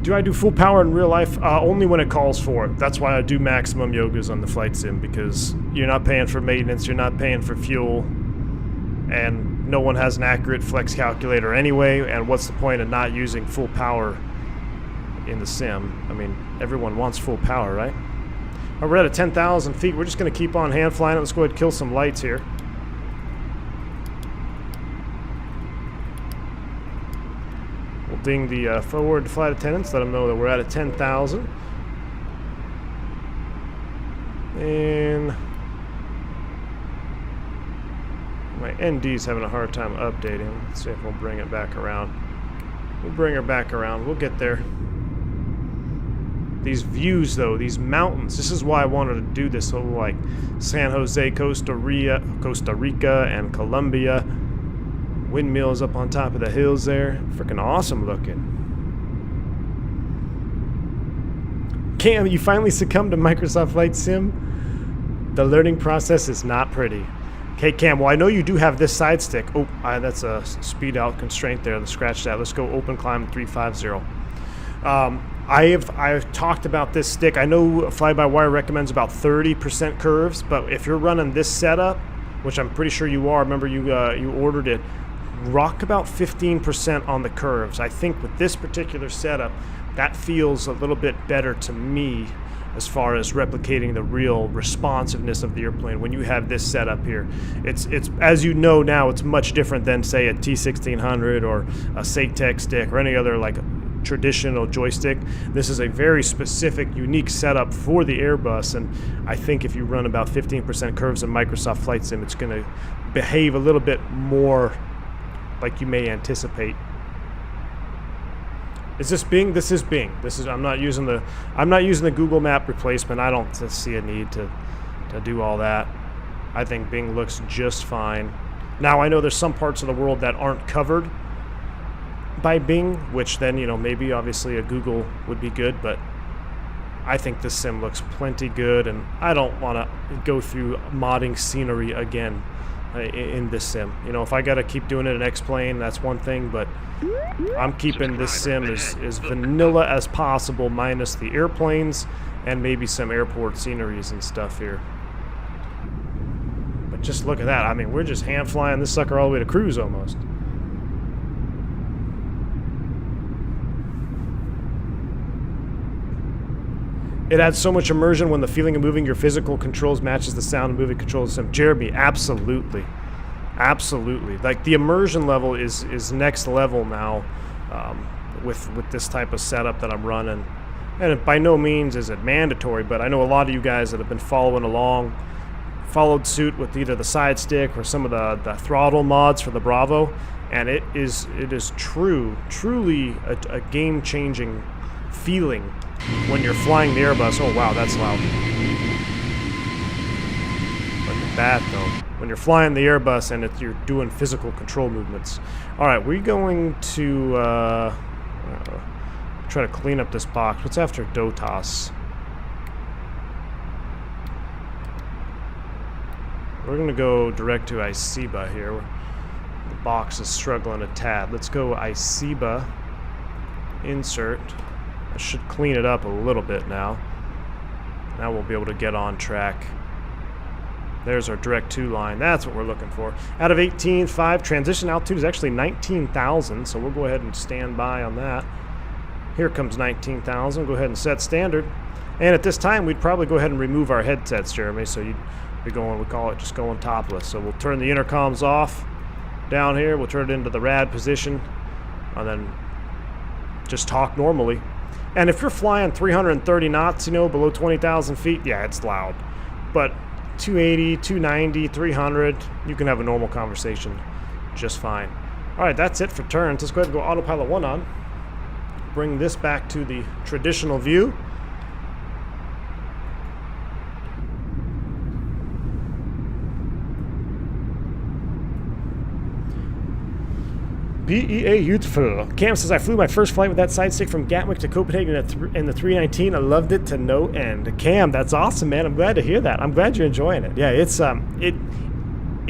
Do I do full power in real life? Only when it calls for it. That's why I do maximum yogas on the flight sim, because you're not paying for maintenance, you're not paying for fuel, and no one has an accurate flex calculator anyway, and what's the point of not using full power in the sim? I mean, everyone wants full power, right? All right, we're at 10,000 feet. We're just going to keep on hand flying it. Let's go ahead and kill some lights here. We'll ding the forward flight attendants, let them know that we're at 10,000. And my ND's having a hard time updating. Let's see if we'll bring it back around. We'll bring her back around. We'll get there. These views, though, these mountains. This is why I wanted to do this whole, like, San Jose, Costa Rica, and Colombia. Windmills up on top of the hills there. Freaking awesome looking. Cam, you finally succumbed to Microsoft Flight Sim? The learning process is not pretty. Okay, Cam, well, I know you do have this side stick. Oh, that's a speed out constraint there. Let's scratch that. Let's go open climb 350. I've talked about this stick. I know FlyByWire recommends about 30% curves, but if you're running this setup, which I'm pretty sure you are, remember you ordered it, rock about 15% on the curves. I think with this particular setup, that feels a little bit better to me as far as replicating the real responsiveness of the airplane when you have this setup here. It's as you know now, it's much different than, say, a T1600 or a SATEC stick or any other like traditional joystick. This is a very specific, unique setup for the Airbus, and I think if you run about 15% curves in Microsoft Flight Sim, it's going to behave a little bit more like you may anticipate. Is this Bing? This is Bing. I'm not using the Google Map replacement. I don't see a need to do all that. I think Bing looks just fine. Now I know there's some parts of the world that aren't covered by Bing, which then, you know, maybe obviously a Google would be good, but I think this sim looks plenty good, and I don't want to go through modding scenery again in this sim. You know, if I got to keep doing it in X-Plane, that's one thing, but I'm keeping this sim as vanilla as possible, minus the airplanes and maybe some airport sceneries and stuff here. But just look at that. I mean, we're just hand flying this sucker all the way to cruise almost. It adds so much immersion when the feeling of moving your physical controls matches the sound of moving controls. Jeremy, absolutely. Absolutely. Like, the immersion level is next level now with this type of setup that I'm running. And by no means is it mandatory, but I know a lot of you guys that have been following along, followed suit with either the side stick or some of the throttle mods for the Bravo, and it is truly a game-changing feeling when you're flying the Airbus. Oh wow, that's loud. Look at that though. When you're flying the Airbus and you're doing physical control movements. All right, we're going to try to clean up this box. What's after DOTAS? We're going to go direct to ICEBA here. The box is struggling a tad. Let's go ICEBA, insert. I should clean it up a little bit now. Now we'll be able to get on track. There's our direct 2 line. That's what we're looking for. Out of 18.5, transition altitude is actually 19,000, so we'll go ahead and stand by on that. Here comes 19,000. Go ahead and set standard. And at this time, we'd probably go ahead and remove our headsets, Jeremy, so you'd be going, we call it just going topless. So we'll turn the intercoms off down here. We'll turn it into the rad position, and then just talk normally. And if you're flying 330 knots, you know, below 20,000 feet, yeah, it's loud. But 280, 290, 300, you can have a normal conversation just fine. All right, that's it for turns. Let's go ahead and go autopilot 1 on. Bring this back to the traditional view. BEA Youthful. Cam says, I flew my first flight with that side stick from Gatwick to Copenhagen in the 319. I loved it to no end. Cam, that's awesome, man. I'm glad to hear that. I'm glad you're enjoying it. Yeah, it's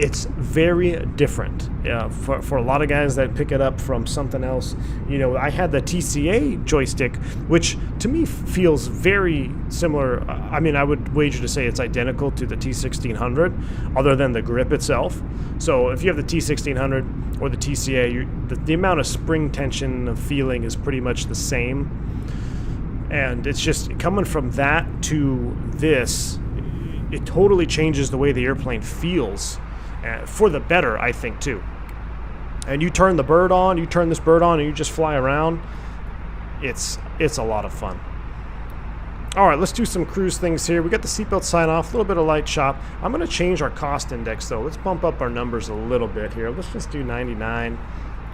it's very different. For a lot of guys that pick it up from something else, you know, I had the TCA joystick, which to me feels very similar. I mean, I would wager to say it's identical to the T1600, other than the grip itself. So if you have the T1600 or the TCA, the amount of spring tension feeling is pretty much the same. And it's just coming from that to this, it totally changes the way the airplane feels, for the better, I think, too. And you turn the bird on, you turn this bird on, and you just fly around. It's a lot of fun. All right, let's do some cruise things here. We got the seatbelt sign off, a little bit of light shop. I'm going to change our cost index, though. Let's bump up our numbers a little bit here. Let's just do 99.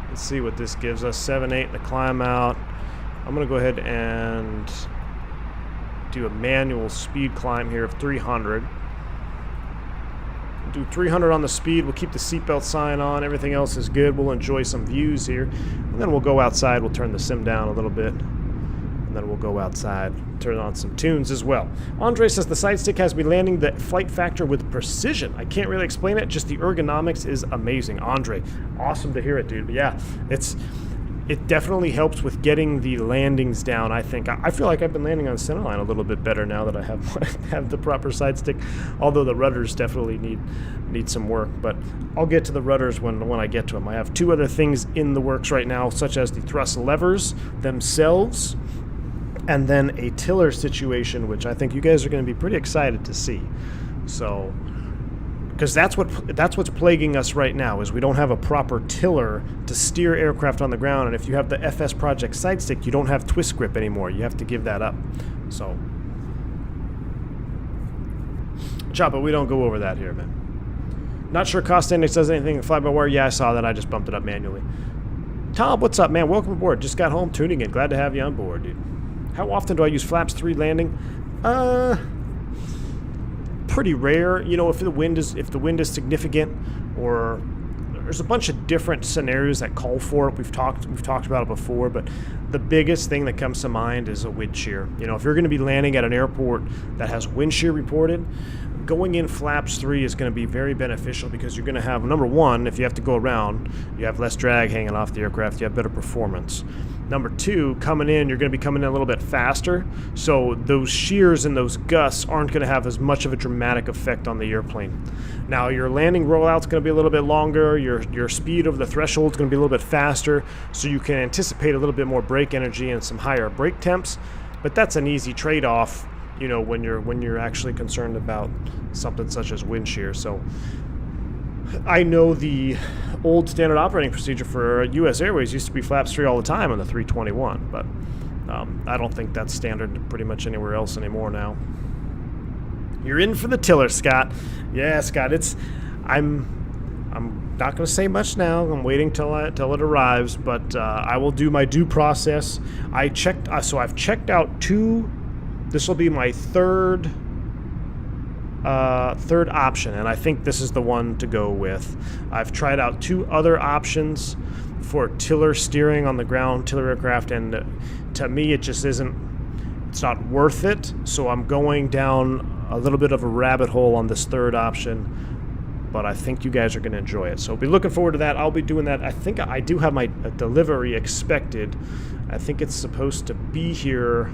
Let's see what this gives us. 7.8 the climb out. I'm going to go ahead and do a manual speed climb here of 300. Do 300 on the speed. We'll keep the seatbelt sign on. Everything else is good. We'll enjoy some views here. And then we'll go outside. We'll turn the sim down a little bit. And then we'll go outside, turn on some tunes as well. Andre says the side stick has me landing the flight factor with precision. I can't really explain it. Just the ergonomics is amazing. Andre, awesome to hear it, dude. But yeah, it definitely helps with getting the landings down, I think. I feel like I've been landing on centerline a little bit better now that I have the proper side stick, although the rudders definitely need some work. But I'll get to the rudders when I get to them. I have 2 other things in the works right now, such as the thrust levers themselves, and then a tiller situation, which I think you guys are going to be pretty excited to see. So, because that's what's plaguing us right now, is we don't have a proper tiller to steer aircraft on the ground. And if you have the FSprojects side stick, you don't have twist grip anymore. You have to give that up. So, Choppa, we don't go over that here, man. Not sure cost index does anything in fly-by-wire. Yeah, I saw that. I just bumped it up manually. Tom, what's up, man? Welcome aboard. Just got home tuning in. Glad to have you on board, dude. How often do I use flaps 3 landing? Pretty rare. You know, if the wind is significant, or there's a bunch of different scenarios that call for it. We've talked about it before, but the biggest thing that comes to mind is a wind shear. You know, if you're going to be landing at an airport that has wind shear reported, going in flaps 3 is going to be very beneficial, because you're going to have, number one, if you have to go around, you have less drag hanging off the aircraft, you have better performance. Number 2, coming in, you're going to be coming in a little bit faster, so those shears and those gusts aren't going to have as much of a dramatic effect on the airplane. Now, your landing rollout's going to be a little bit longer, your speed over the threshold is going to be a little bit faster, so you can anticipate a little bit more brake energy and some higher brake temps, but that's an easy trade-off, you know, when you're actually concerned about something such as wind shear. So I know the old standard operating procedure for U.S. Airways used to be flaps 3 all the time on the 321, but I don't think that's standard pretty much anywhere else anymore now. You're in for the tiller, Scott. Yeah, Scott. I'm not going to say much now. I'm waiting till it arrives, but I will do my due process. I checked. So I've checked out 2. This will be my third option, and I think this is the one to go with. I've tried out 2 other options for tiller steering on the ground, tiller aircraft, and to me it just isn't, it's not worth it, so I'm going down a little bit of a rabbit hole on this third option, but I think you guys are going to enjoy it. So be looking forward to that. I'll be doing that. I think I do have my delivery expected. I think it's supposed to be here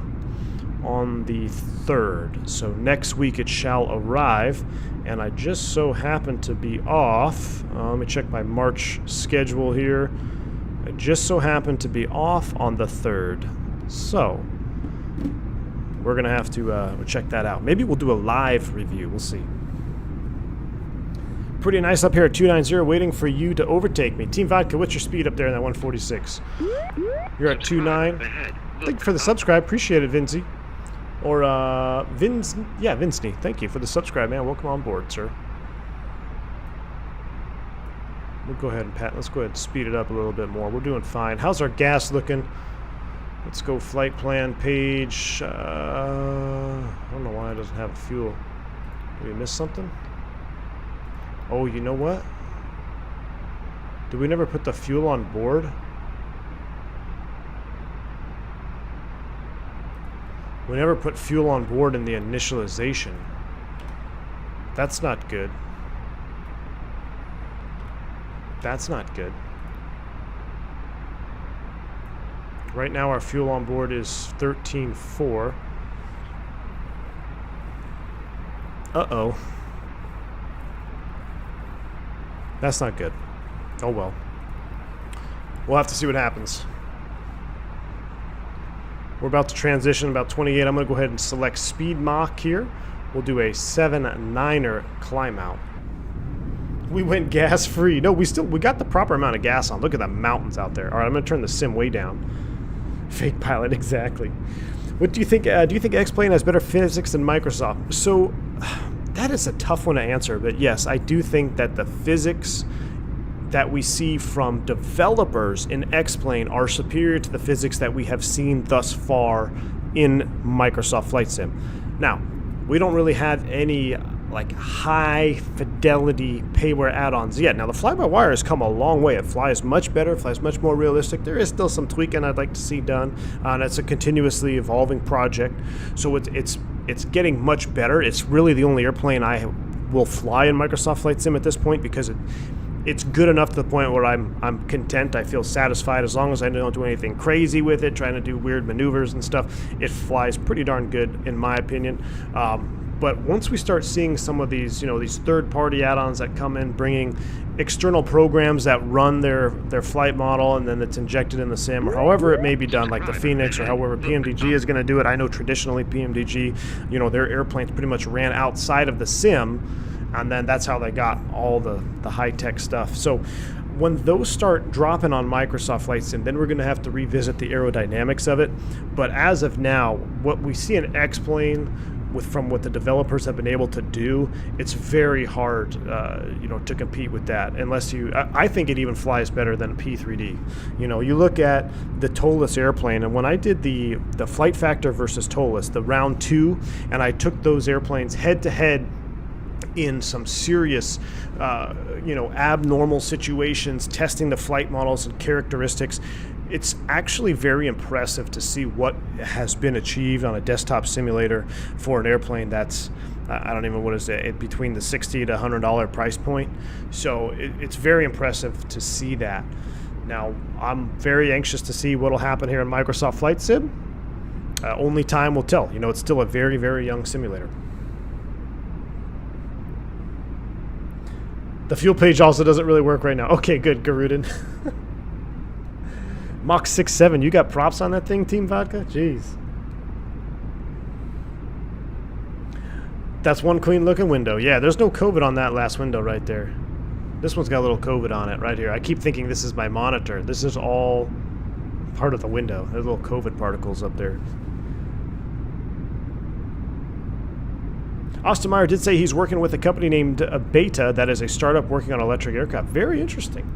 on the 3rd, so next week it shall arrive, and I just so happen to be off. Let me check my March schedule here. I just so happen to be off on the 3rd, so we're gonna have to check that out. Maybe we'll do a live review. We'll see. Pretty nice up here at 290, waiting for you to overtake me. Team Vodka, what's your speed up there in that 146? You're at 29. Thank you for the subscribe. Appreciate it, Vinci. Or, Vincey. Thank you for the subscribe, man. Welcome on board, sir. We'll go ahead and let's go ahead and speed it up a little bit more. We're doing fine. How's our gas looking? Let's go flight plan page. I don't know why it doesn't have a fuel. Did we miss something? Oh, you know what? Did we never put the fuel on board? We never put fuel on board in the initialization. That's not good. That's not good. Right now our fuel on board is 13.4. Uh-oh. That's not good. Oh well. We'll have to see what happens. We're about to transition about 28. I'm going to go ahead and select Speed Mach here. We'll do a 7.9er climb out. We went gas free. No, we got the proper amount of gas on. Look at the mountains out there. All right, I'm going to turn the sim way down. Fake pilot, exactly. What do you think? Do you think X-Plane has better physics than Microsoft? So that is a tough one to answer, but yes, I do think that the physics that we see from developers in X-Plane are superior to the physics that we have seen thus far in Microsoft Flight Sim. Now, we don't really have any like high fidelity payware add-ons yet. Now the fly-by-wire has come a long way. It flies much better, flies much more realistic. There is still some tweaking I'd like to see done, and it's a continuously evolving project. So it's getting much better. It's really the only airplane I will fly in Microsoft Flight Sim at this point because it's good enough to the point where I'm content. I feel satisfied as long as I don't do anything crazy with it, trying to do weird maneuvers and stuff. It flies pretty darn good in my opinion. But once we start seeing some of these, these third-party add-ons that come in, bringing external programs that run their flight model and then it's injected in the sim, or however it may be done, like the Phoenix or however PMDG is going to do it. I know traditionally PMDG, their airplanes pretty much ran outside of the sim, and then that's how they got all the high-tech stuff. So when those start dropping on Microsoft Flight Sim, then we're going to have to revisit the aerodynamics of it. But as of now, what we see in X-Plane, from what the developers have been able to do, it's very hard, to compete with that. Unless I think it even flies better than a P3D. You look at the TOLUS airplane, and when I did the flight factor versus TOLUS, the round 2, and I took those airplanes head to head in some serious, abnormal situations, testing the flight models and characteristics. It's actually very impressive to see what has been achieved on a desktop simulator for an airplane that's, I don't even know what is it, between the $60 to $100 price point. So it's very impressive to see that. Now, I'm very anxious to see what will happen here in Microsoft Flight Sim. Only time will tell. It's still a very, very young simulator. The fuel page also doesn't really work right now. Okay, good, Garudin. Mach 6.7, you got props on that thing, Team Vodka? Jeez. That's one clean looking window. Yeah, there's no COVID on that last window right there. This one's got a little COVID on it right here. I keep thinking this is my monitor. This is all part of the window. There's little COVID particles up there. Austin Meyer did say he's working with a company named Beta that is a startup working on electric aircraft. Very interesting.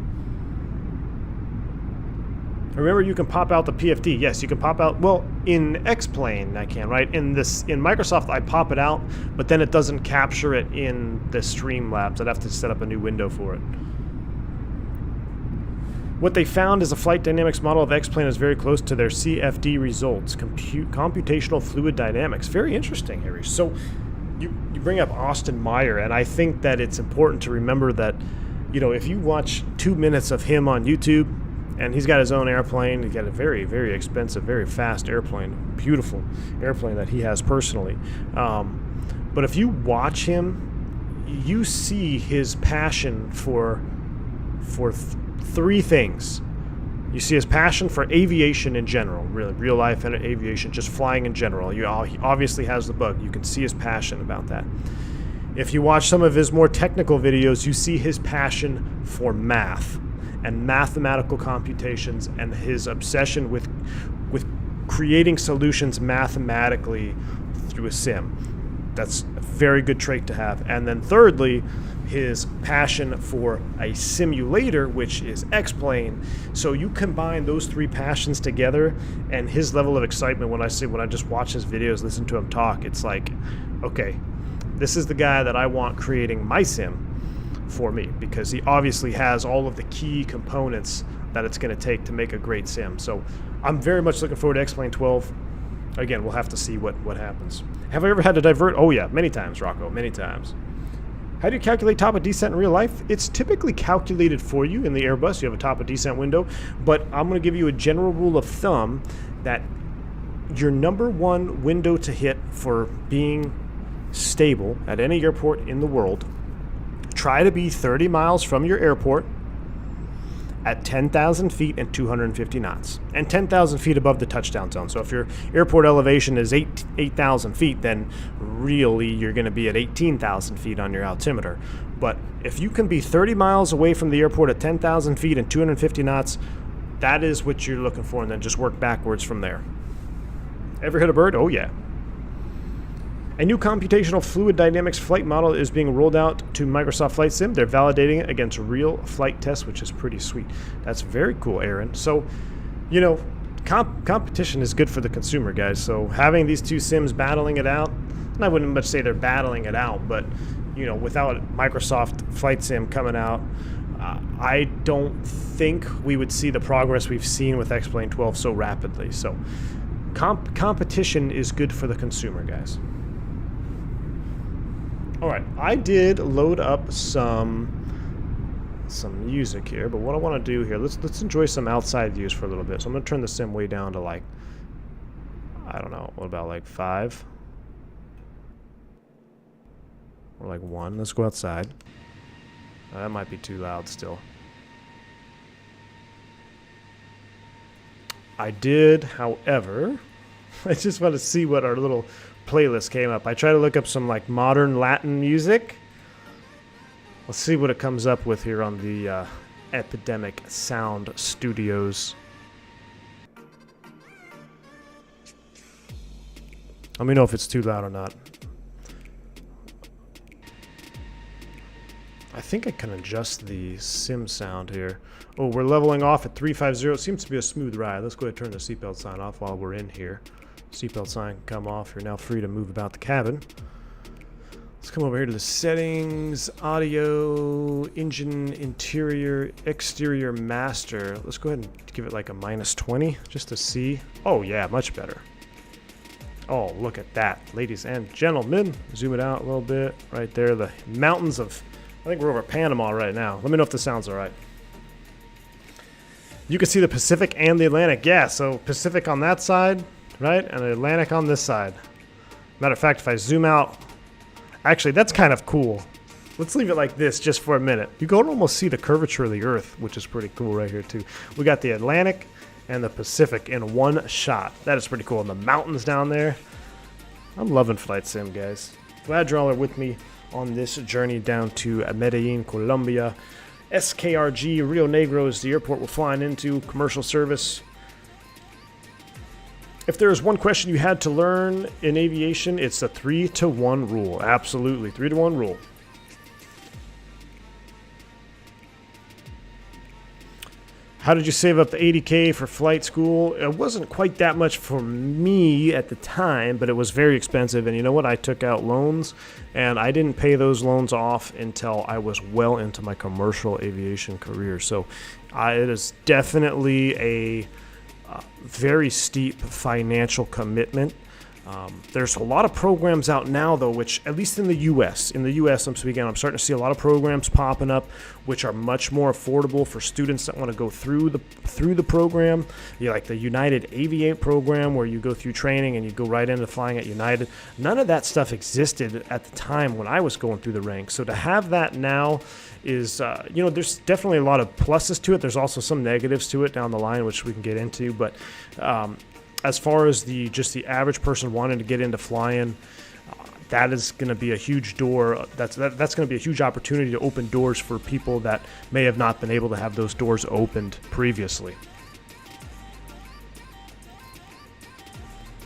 Remember, you can pop out the PFD. Yes, you can pop out. Well, in X-Plane, I can, right? In Microsoft, I pop it out, but then it doesn't capture it in the Streamlabs. I'd have to set up a new window for it. What they found is a flight dynamics model of X-Plane is very close to their CFD results, computational fluid dynamics. Very interesting, Harry. So you bring up Austin Meyer, and I think that it's important to remember that, if you watch 2 minutes of him on YouTube, and he's got his own airplane. He's got a very, very expensive, very fast airplane. Beautiful airplane that he has personally. But if you watch him, you see his passion for three things. You see his passion for aviation in general, really, real life and aviation, just flying in general. He obviously has the bug. You can see his passion about that. If you watch some of his more technical videos, you see his passion for math and mathematical computations and his obsession with creating solutions mathematically through a sim. That's a very good trait to have. And then thirdly, his passion for a simulator, which is X-Plane. So you combine those three passions together, and his level of excitement when I just watch his videos, listen to him talk, it's like, okay, this is the guy that I want creating my sim for me, because he obviously has all of the key components that it's going to take to make a great sim. So I'm very much looking forward to X-Plane 12. Again, we'll have to see what happens. Have I ever had to divert? Oh yeah, many times, Rocco, many times. How do you calculate top of descent in real life? It's typically calculated for you in the Airbus. You have a top of descent window, but I'm going to give you a general rule of thumb that your number one window to hit for being stable at any airport in the world, try to be 30 miles from your airport at 10,000 feet and 250 knots, and 10,000 feet above the touchdown zone. So if your airport elevation is 8,000 feet, then really you're going to be at 18,000 feet on your altimeter. But if you can be 30 miles away from the airport at 10,000 feet and 250 knots, that is what you're looking for, and then just work backwards from there. Ever hit a bird? Oh yeah. A new computational fluid dynamics flight model is being rolled out to Microsoft Flight Sim. They're validating it against real flight tests, which is pretty sweet. That's very cool, Aaron. So, you know, competition is good for the consumer, guys. So having these two sims battling it out, and I wouldn't much say they're battling it out, but, you know, without Microsoft Flight Sim coming out, I don't think we would see the progress we've seen with X-Plane 12 so rapidly. So competition is good for the consumer, guys. All right, I did load up some music here, but what I want to do here, let's enjoy some outside views for a little bit. So I'm going to turn the sim way down to, like, I don't know, what about like 5? Or like 1. Let's go outside. That might be too loud still. I did, however, I just want to see what our little playlist came up. I try to look up some like modern Latin music. Let's see what it comes up with here on the Epidemic Sound Studios. Let me know if it's too loud or not. I think I can adjust the sim sound here. Oh, we're leveling off at 350. It seems to be a smooth ride. Let's go ahead and turn the seatbelt sign off while we're in here. Seatbelt sign can come off. You're now free to move about the cabin. Let's come over here to the settings, audio, engine, interior, exterior master. Let's go ahead and give it like a -20 just to see. Oh yeah, much better. Oh, look at that, ladies and gentlemen. Zoom it out a little bit. Right there, the mountains of, I think we're over Panama right now. Let me know if this sounds all right. You can see the Pacific and the Atlantic. Yeah, so Pacific on that side, right? And the Atlantic on this side. Matter of fact, if I zoom out, actually, that's kind of cool. Let's leave it like this just for a minute. You can almost see the curvature of the Earth, which is pretty cool right here, too. We got the Atlantic and the Pacific in one shot. That is pretty cool. And the mountains down there. I'm loving Flight Sim, guys. Glad you all are with me on this journey down to Medellin, Colombia. SKRG, Rio Negro is the airport we're flying into, commercial service. If there is one question you had to learn in aviation, it's the 3-to-1 rule. Absolutely, 3-to-1 rule. How did you save up the $80K for flight school? It wasn't quite that much for me at the time, but it was very expensive. And you know what? I took out loans, and I didn't pay those loans off until I was well into my commercial aviation career. So it is definitely a very steep financial commitment. There's a lot of programs out now, though, which, at least in the U.S., I'm starting to see a lot of programs popping up, which are much more affordable for students that want to go through the program. You like the United Aviate program, where you go through training and you go right into flying at United. None of that stuff existed at the time when I was going through the ranks. So to have that now is, there's definitely a lot of pluses to it. There's also some negatives to it down the line, which we can get into, but as far as the average person wanting to get into flying, that is going to be a huge door. That's going to be a huge opportunity to open doors for people that may have not been able to have those doors opened previously.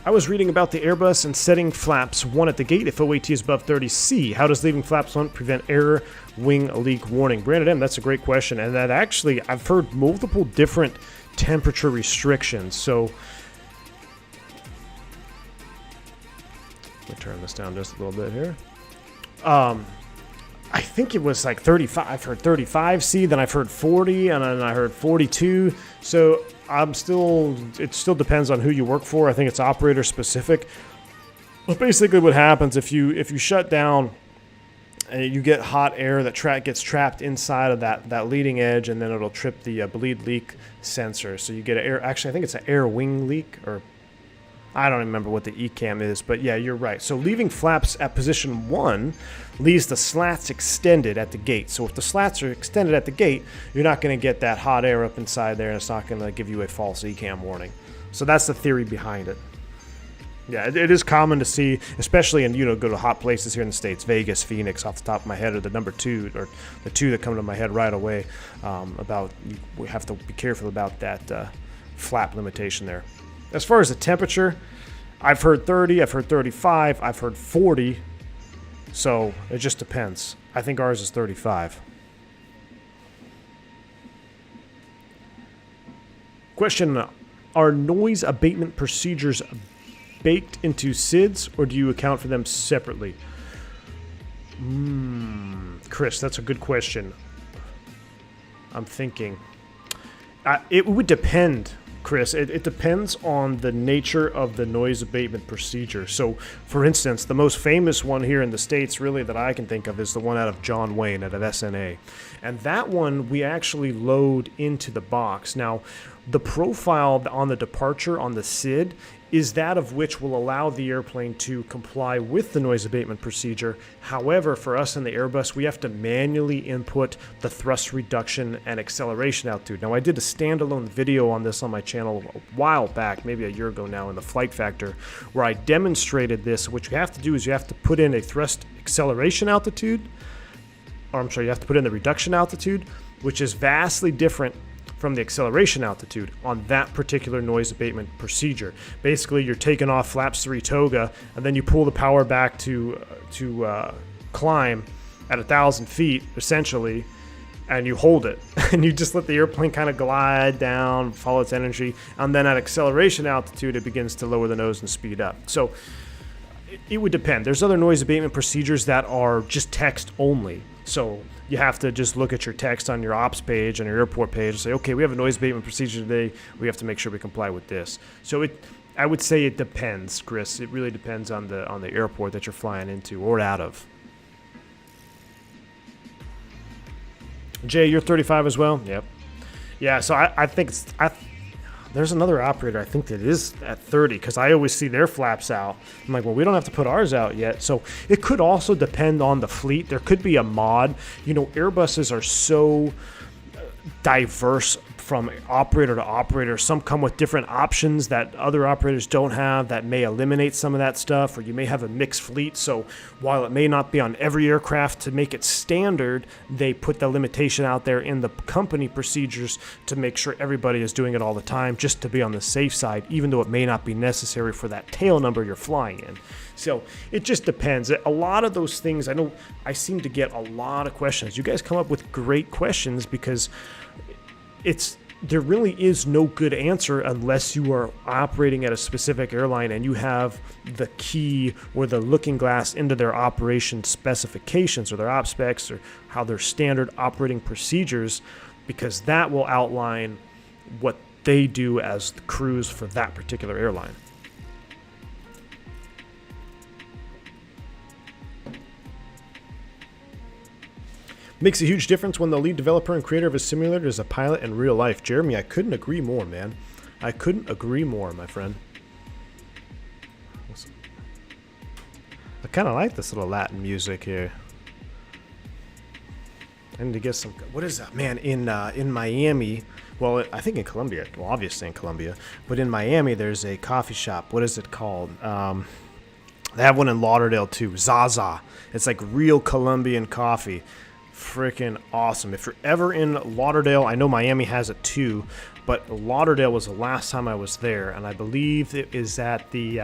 I was reading about the Airbus and setting flaps 1 at the gate if OAT is above 30C. How does leaving flaps 1 prevent error, wing leak warning? Brandon M., that's a great question. And that actually, I've heard multiple different temperature restrictions. So let me turn this down just a little bit here. I think it was like 35. I've heard 35C, then I've heard 40, and then I heard 42. So it still depends on who you work for. I think it's operator specific. But basically what happens if you shut down and you get hot air that gets trapped inside of that leading edge, and then it'll trip the bleed leak sensor. So you get an air. Actually, I think it's an air wing leak, or I don't remember what the ECAM is, but yeah, you're right. So leaving flaps at position 1 leaves the slats extended at the gate. So if the slats are extended at the gate, you're not going to get that hot air up inside there, and it's not going to give you a false ECAM warning. So that's the theory behind it. Yeah, it is common to see, especially in, go to hot places here in the States, Vegas, Phoenix, off the top of my head, or the number 2, or the 2 that come to my head right away, we have to be careful about that flap limitation there. As far as the temperature, I've heard 30, I've heard 35, I've heard 40, so it just depends. I think ours is 35. Question, are noise abatement procedures baked into SIDS, or do you account for them separately? Chris, that's a good question. I'm thinking. It would depend, Chris. It depends on the nature of the noise abatement procedure. So, for instance, the most famous one here in the States, really, that I can think of is the one out of John Wayne out of SNA. And that one we actually load into the box. Now, the profile on the departure on the SID is that of which will allow the airplane to comply with the noise abatement procedure. However, for us in the Airbus, we have to manually input the thrust reduction and acceleration altitude. Now, I did a standalone video on this on my channel a while back, maybe a year ago now, in the Flight Factor, where I demonstrated this. What you have to do is you have to put in a thrust acceleration altitude, or I'm sorry, you have to put in the reduction altitude, which is vastly different from the acceleration altitude on that particular noise abatement procedure. Basically, you're taking off flaps 3 Toga, and then you pull the power back to climb at 1,000 feet, essentially, and you hold it. And you just let the airplane kind of glide down, follow its energy, and then at acceleration altitude, it begins to lower the nose and speed up. So it would depend. There's other noise abatement procedures that are just text only. So you have to just look at your text on your ops page, on your airport page, and say, okay, we have a noise abatement procedure today. We have to make sure we comply with this. So I would say it depends, Chris. It really depends on the airport that you're flying into or out of. Jay, you're 35 as well? Yep. Yeah, so I think there's another operator, I think, that is at 30, because I always see their flaps out. I'm like, well, we don't have to put ours out yet. So it could also depend on the fleet. There could be a mod. Airbuses are so diverse from operator to operator. Some come with different options that other operators don't have that may eliminate some of that stuff, or you may have a mixed fleet. So while it may not be on every aircraft to make it standard, they put the limitation out there in the company procedures to make sure everybody is doing it all the time, just to be on the safe side, even though it may not be necessary for that tail number you're flying in. So it just depends. A lot of those things, I know I seem to get a lot of questions. You guys come up with great questions, because there really is no good answer unless you are operating at a specific airline and you have the key or the looking glass into their operation specifications or their op specs or how their standard operating procedures, because that will outline what they do as the crews for that particular airline. Makes a huge difference when the lead developer and creator of a simulator is a pilot in real life. Jeremy, I couldn't agree more, man. I couldn't agree more, my friend. I kind of like this little Latin music here. I need to get some... What is that? Man, in Miami... Well, I think in Colombia. Well, obviously in Colombia. But in Miami, there's a coffee shop. What is it called? They have one in Lauderdale, too. Zaza. It's like real Colombian coffee. Freaking awesome. If you're ever in Lauderdale, I know Miami has it too, but Lauderdale was the last time I was there, and I believe it is at the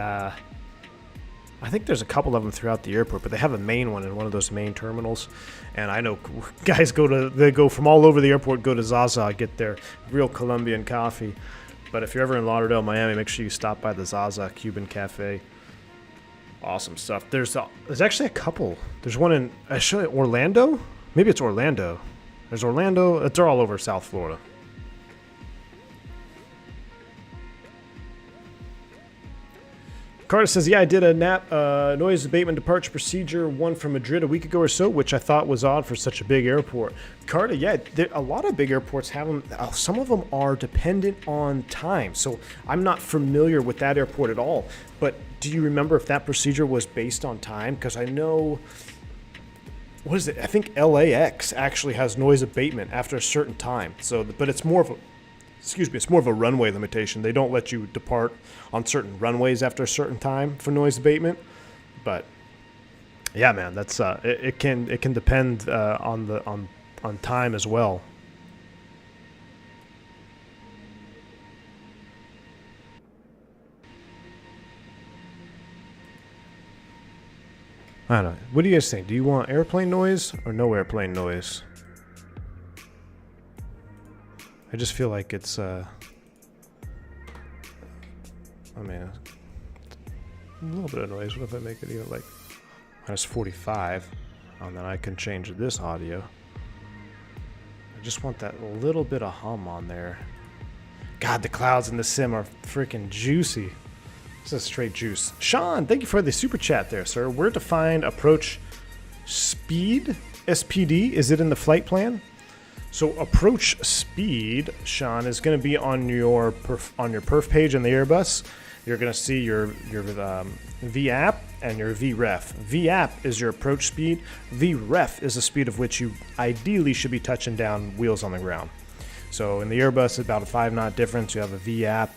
I think there's a couple of them throughout the airport, but they have a main one in one of those main terminals. And I know guys they go from all over the airport, go to Zaza, get their real Colombian coffee. But if you're ever in Lauderdale, Miami, make sure you stop by the Zaza Cuban Cafe. Awesome stuff. There's actually a couple. There's one in actually Orlando. Maybe it's Orlando. There's Orlando. They're all over South Florida. Carter says, yeah, I did a noise abatement departure procedure, one from Madrid a week ago or so, which I thought was odd for such a big airport. Carter, yeah, a lot of big airports have them. Some of them are dependent on time, so I'm not familiar with that airport at all. But do you remember if that procedure was based on time? Because I know, what is it? I think LAX actually has noise abatement after a certain time. So, but it's more of a, it's more of a runway limitation. They don't let you depart on certain runways after a certain time for noise abatement. But yeah, man, that's it can depend on time as well. I don't know. What do you guys think? Do you want airplane noise or no airplane noise? I just feel like it's, I mean, a little bit of noise. What if I make it even like minus 45? And then I can change this audio. I just want that little bit of hum on there. God, the clouds in the sim are freaking juicy. This is straight juice. Sean, thank you for the super chat there, sir. Where to find approach speed? SPD? Is it in the flight plan? So approach speed, Sean, is going to be on your perf page in the Airbus. You're going to see your VAP and your VREF. VAP is your approach speed. VREF is the speed of which you ideally should be touching down wheels on the ground. So in the Airbus, it's about a 5-knot difference. You have a VAP,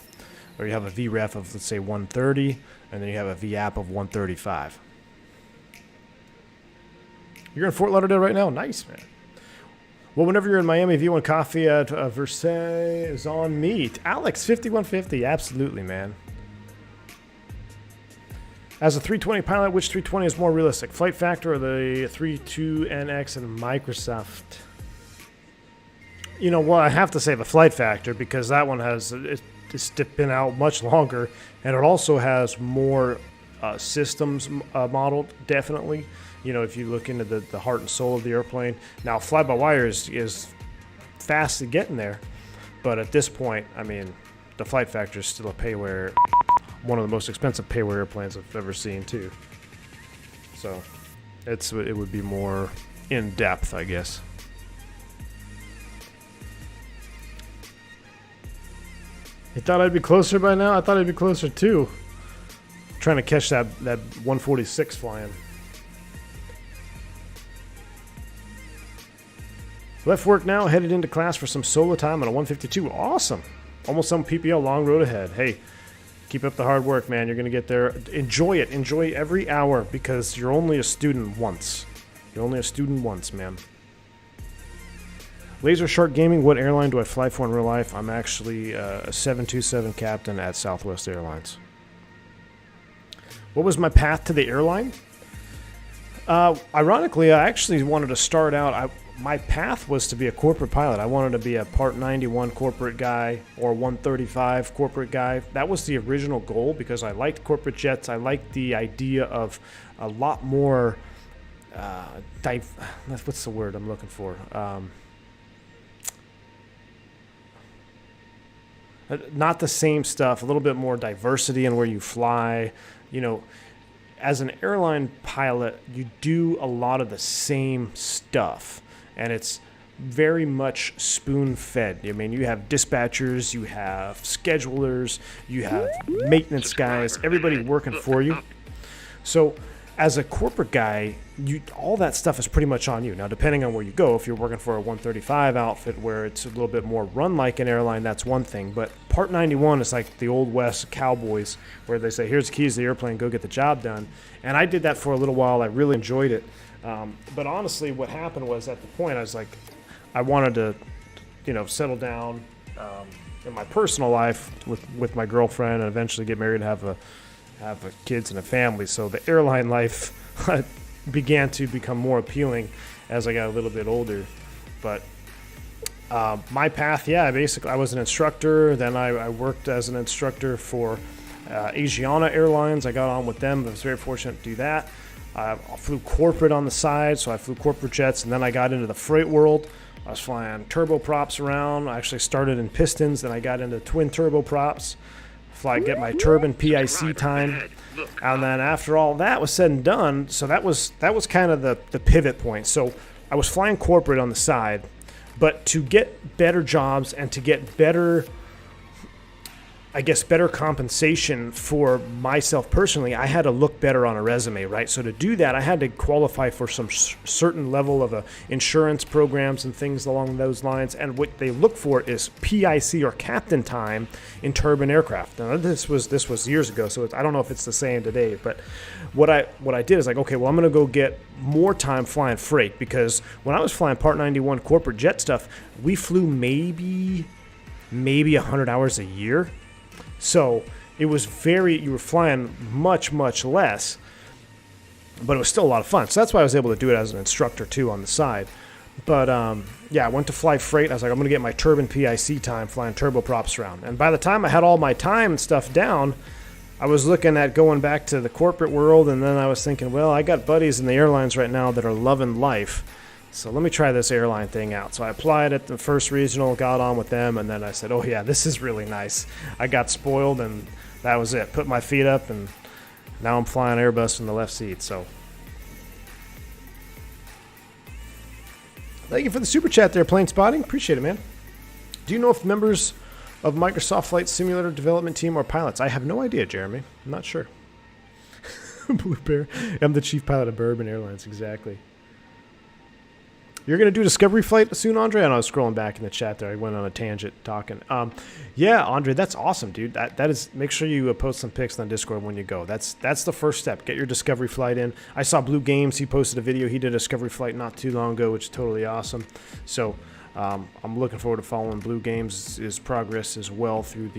or you have a VREF of, let's say, 130, and then you have a VAP of 135. You're in Fort Lauderdale right now? Nice, man. Well, whenever you're in Miami, if you want coffee at Versailles is on me. Alex, 5150. Absolutely, man. As a 320 pilot, which 320 is more realistic? Flight Factor or the 32NX and Microsoft? You know, well, I have to say the Flight Factor because that one has it's been out much longer, and it also has more systems modeled, definitely. You know, if you look into the heart and soul of the airplane. Now, fly-by-wire is fast to getting there, but at this point, I mean, the Flight Factor is still a payware, one of the most expensive payware airplanes I've ever seen, too. So, it would be more in-depth, I guess. You thought I'd be closer by now? I thought I'd be closer, too. Trying to catch that 146 flying. Left work now, headed into class for some solo time on a 152. Awesome. Almost some PPL, long road ahead. Hey, keep up the hard work, man. You're going to get there. Enjoy it. Enjoy every hour because you're only a student once. You're only a student once, man. Laser Shark Gaming, what airline do I fly for in real life? I'm actually a 727 captain at Southwest Airlines. What was my path to the airline? Ironically, I actually wanted to start out... My path was to be a corporate pilot. I wanted to be a Part 91 corporate guy or 135 corporate guy. That was the original goal because I liked corporate jets. I liked the idea of a lot more... what's the word I'm looking for? Not the same stuff, a little bit more diversity in where you fly. You know, as an airline pilot, you do a lot of the same stuff. And it's very much spoon-fed. I mean, you have dispatchers, you have schedulers, you have maintenance guys, everybody working for you. So as a corporate guy, all that stuff is pretty much on you. Now, depending on where you go, if you're working for a 135 outfit where it's a little bit more run like an airline, that's one thing. But Part 91 is like the Old West cowboys where they say, here's the keys to the airplane, go get the job done. And I did that for a little while. I really enjoyed it. But honestly, what happened was at the point I was like, I wanted to, settle down in my personal life with my girlfriend and eventually get married and have a kids and a family. So the airline life began to become more appealing as I got a little bit older. But my path, basically I was an instructor. Then I worked as an instructor for Asiana Airlines. I got on with them. I was very fortunate to do that. I flew corporate on the side, so I flew corporate jets, and then I got into the freight world. I was flying turboprops around. I actually started in pistons, then I got into twin turboprops. get my turbine PIC time. And then after all that was said and done, so that was kind of the pivot point. So I was flying corporate on the side, but to get better jobs and to get better, I guess, better compensation for myself personally, I had to look better on a resume, right? So to do that, I had to qualify for some certain level of insurance programs and things along those lines. And what they look for is PIC or captain time in turbine aircraft. Now, this was years ago, so I don't know if it's the same today. But what I did is like, okay, well, I'm going to go get more time flying freight, because when I was flying Part 91 corporate jet stuff, we flew maybe 100 hours a year. So it was you were flying much, much less, but it was still a lot of fun. So that's why I was able to do it as an instructor too on the side. But yeah, I went to fly freight. I was like, I'm going to get my turbine PIC time flying turboprops around. And by the time I had all my time and stuff down, I was looking at going back to the corporate world. And then I was thinking, well, I got buddies in the airlines right now that are loving life. So let me try this airline thing out. So I applied at the first regional, got on with them, and then I said, oh yeah, this is really nice. I got spoiled, and that was it. Put my feet up, and now I'm flying Airbus in the left seat. So thank you for the super chat there, Plane Spotting. Appreciate it, man. Do you know if members of Microsoft Flight Simulator development team are pilots? I have no idea, Jeremy. I'm not sure. Blue Bear. I'm the chief pilot of Bourbon Airlines, exactly. You're going to do Discovery Flight soon, Andre? I know I was scrolling back in the chat there. I went on a tangent talking. Yeah, Andre, that's awesome, dude. That is. Make sure you post some pics on Discord when you go. That's the first step. Get your Discovery Flight in. I saw Blue Games. He posted a video. He did a Discovery Flight not too long ago, which is totally awesome. So I'm looking forward to following Blue Games' progress as well through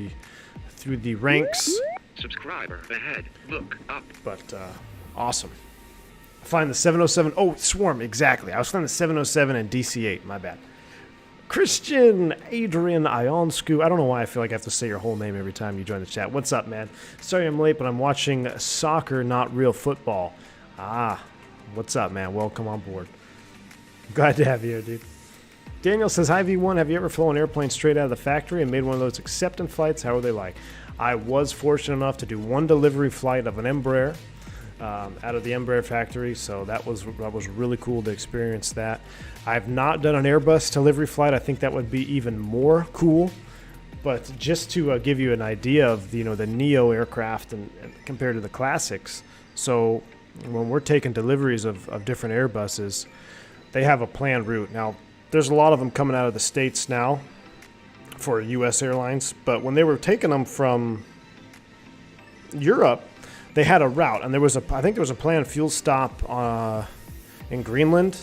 the ranks. Subscriber ahead. Look up. But awesome. Flying the 707. Oh, Swarm, exactly. I was flying the 707 and DC-8. My bad. Christian Adrian Ionscu. I don't know why I feel like I have to say your whole name every time you join the chat. What's up, man? Sorry I'm late, but I'm watching soccer, not real football. Ah, what's up, man? Welcome on board. Glad to have you here, dude. Daniel says, hi, V1. Have you ever flown an airplane straight out of the factory and made one of those acceptance flights? How are they like? I was fortunate enough to do one delivery flight of an Embraer. Out of the Embraer factory, so that was really cool to experience that. I've not done an Airbus delivery flight. I think that would be even more cool. But just to give you an idea of the Neo aircraft and compared to the classics, so when we're taking deliveries of different Airbuses, they have a planned route. Now, there's a lot of them coming out of the States now for U.S. airlines, but when they were taking them from Europe, they had a route, and I think there was a planned fuel stop in Greenland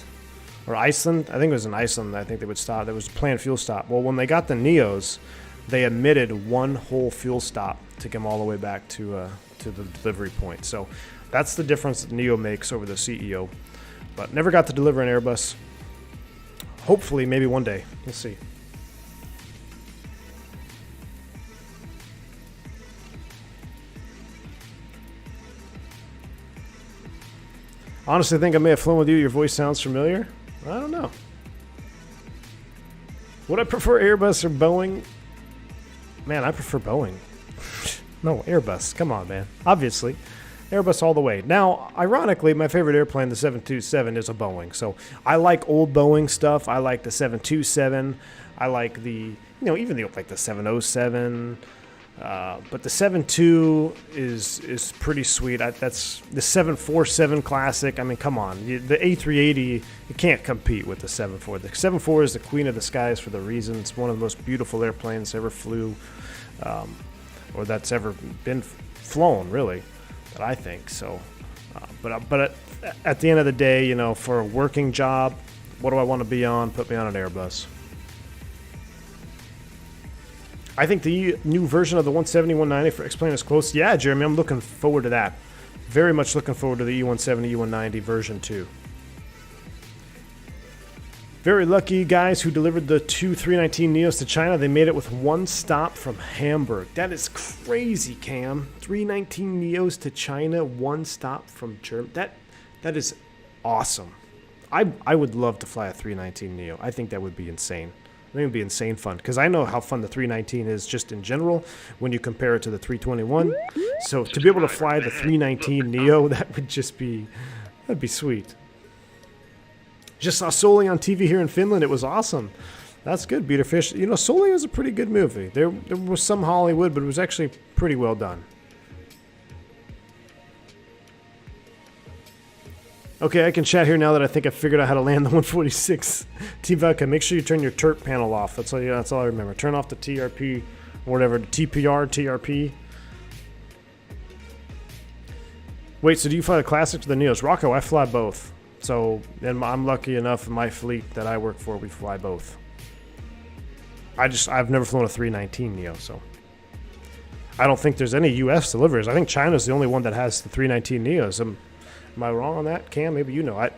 or Iceland. I think it was in Iceland. I think they would stop. There was a planned fuel stop. Well, when they got the Neos, they omitted one whole fuel stop to get them all the way back to the delivery point. So that's the difference that Neo makes over the CEO. But never got to deliver an Airbus. Hopefully, maybe one day. We'll see. Honestly, I think I may have flown with you. Your voice sounds familiar. I don't know. Would I prefer Airbus or Boeing? Man, I prefer Boeing. No, Airbus. Come on, man. Obviously. Airbus all the way. Now, ironically, my favorite airplane, the 727, is a Boeing. So I like old Boeing stuff. I like the 727. I like the, even the 707. But the 7.2 is pretty sweet. That's the 747 Classic. I mean, come on. The A380, you can't compete with the 7.4. The 7.4 is the queen of the skies for the reason. It's one of the most beautiful airplanes ever flew, or that's ever been flown, really, that I think. So, but at the end of the day, for a working job, what do I want to be on? Put me on an Airbus. I think the new version of the 170, 190 for X-Plane is close. Yeah, Jeremy, I'm looking forward to that. Very much looking forward to the E170, E190 version 2. Very lucky guys who delivered the two 319 Neos to China. They made it with one stop from Hamburg. That is crazy, Cam. 319 Neos to China, one stop from Germany. That is awesome. I would love to fly a 319 Neo. I think that would be insane. I think it'd be insane fun, because I know how fun the 319 is just in general when you compare it to the 321. So to be able to fly the 319 Neo, that would just be, that'd be sweet. Just saw Soling on TV here in Finland. It was awesome. That's good, Peter Fish. You know, Soling was a pretty good movie. There was some Hollywood, but it was actually pretty well done. Okay, I can chat here now that I think I figured out how to land the 146. T-Vodka, make sure you turn your turp panel off. That's all I remember. Turn off the TRP, or whatever, the TPR, TRP. Wait, so do you fly the Classic to the Neos? Rocco, I fly both. So, and I'm lucky enough in my fleet that I work for, we fly both. I've never flown a 319 Neo, so. I don't think there's any U.S. deliveries. I think China's the only one that has the 319 Neos. Am I wrong on that, Cam? Maybe you know. I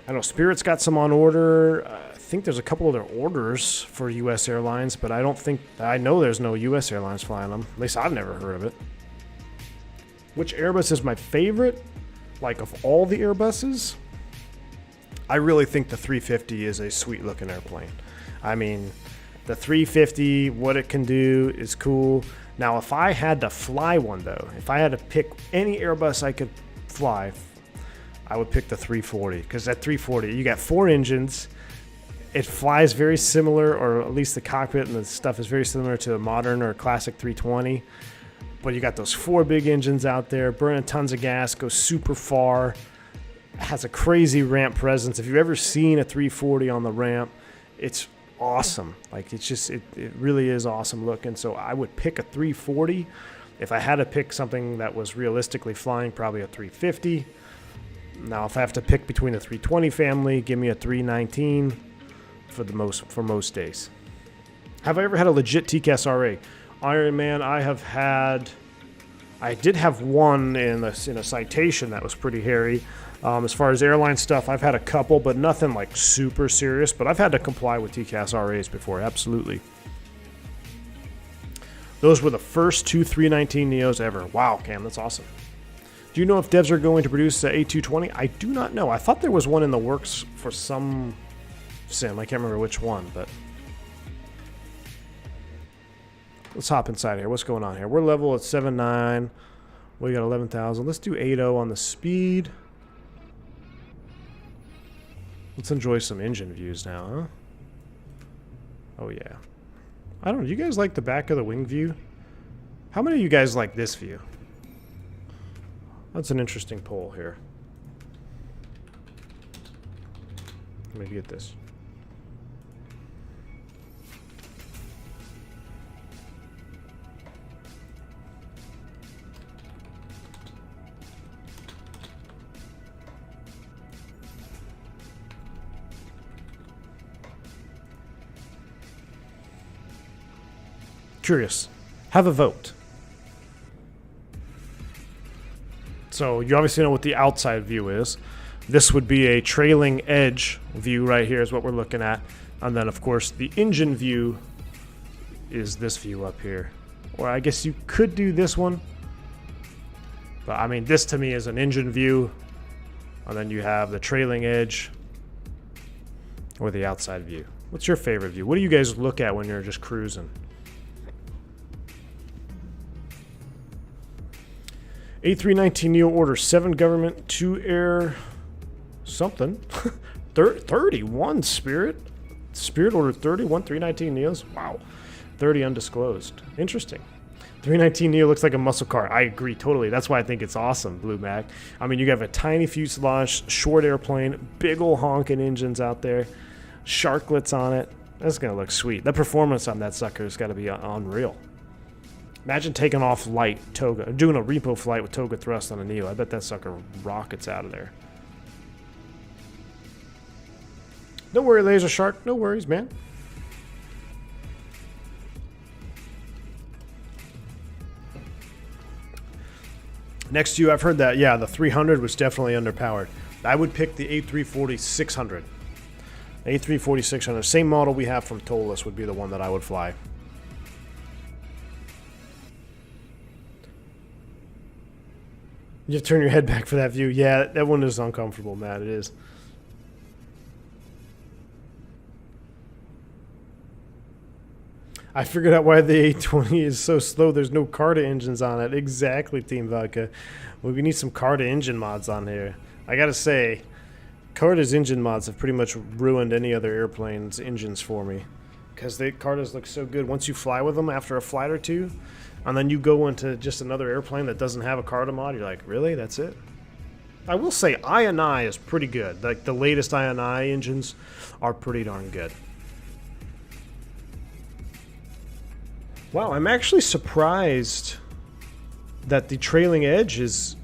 know Spirit's got some on order. I think there's a couple other orders for U.S. airlines, but I know there's no U.S. airlines flying them. At least I've never heard of it. Which Airbus is my favorite? Like, of all the Airbuses? I really think the 350 is a sweet-looking airplane. I mean, the 350, what it can do is cool. Now, if I had to fly one, though, if I had to pick any Airbus I could fly, I would pick the 340, because that 340, you got 4 engines. It flies very similar, or at least the cockpit and the stuff is very similar to a modern or classic 320. But you got those 4 big engines out there, burning tons of gas, goes super far, has a crazy ramp presence. If you've ever seen a 340 on the ramp, it's awesome. Like, it's just, it really is awesome looking. So I would pick a 340. If I had to pick something that was realistically flying, probably a 350. Now, if I have to pick between the 320 family, give me a 319 for most days. Have I ever had a legit TCAS RA? Iron Man, I did have one in a citation that was pretty hairy. As far as airline stuff, I've had a couple, but nothing like super serious. But I've had to comply with TCAS RAs before, absolutely. Those were the first 2 319 Neos ever. Wow, Cam, that's awesome. Do you know if devs are going to produce the A220? I do not know. I thought there was one in the works for some sim. I can't remember which one, but let's hop inside here. What's going on here? We're level at 7.9. We got 11,000. Let's do 8.0 on the speed. Let's enjoy some engine views now, huh? Oh, yeah. I don't know. You guys like the back of the wing view? How many of you guys like this view? That's an interesting poll here. Let me get this. Curious. Have a vote. So you obviously know what the outside view is. This would be a trailing edge view right here is what we're looking at. And then, of course, the engine view is this view up here. Or I guess you could do this one. But, I mean, this to me is an engine view. And then you have the trailing edge or the outside view. What's your favorite view? What do you guys look at when you're just cruising? A319 Neo order 7 government, 2 air, something. 31 Spirit. Spirit ordered 31 319 Neos. Wow. 30 undisclosed. Interesting. 319 Neo looks like a muscle car. I agree totally. That's why I think it's awesome, Blue Mac. I mean, you have a tiny fuselage, short airplane, big ol' honking engines out there, sharklets on it. That's going to look sweet. The performance on that sucker has got to be unreal. Imagine taking off light Toga, doing a repo flight with Toga thrust on a Neo. I bet that sucker rockets out of there. Don't worry, Laser Shark. No worries, man. Next to you, I've heard that, yeah, the 300 was definitely underpowered. I would pick the A340-600. A340-600, same model we have from Tolus would be the one that I would fly. You have to turn your head back for that view. Yeah, that one is uncomfortable, Matt. It is. I figured out why the A320 is so slow. There's no Carta engines on it. Exactly, Team Vodka. Well, we need some Carta engine mods on here. I gotta say, Carta's engine mods have pretty much ruined any other airplane's engines for me. Because Cartas look so good. Once you fly with them after a flight or two, and then you go into just another airplane that doesn't have a Carta mod, you're like, really? That's it? I will say I&I is pretty good. Like, the latest I&I engines are pretty darn good. Wow, I'm actually surprised that the trailing edge is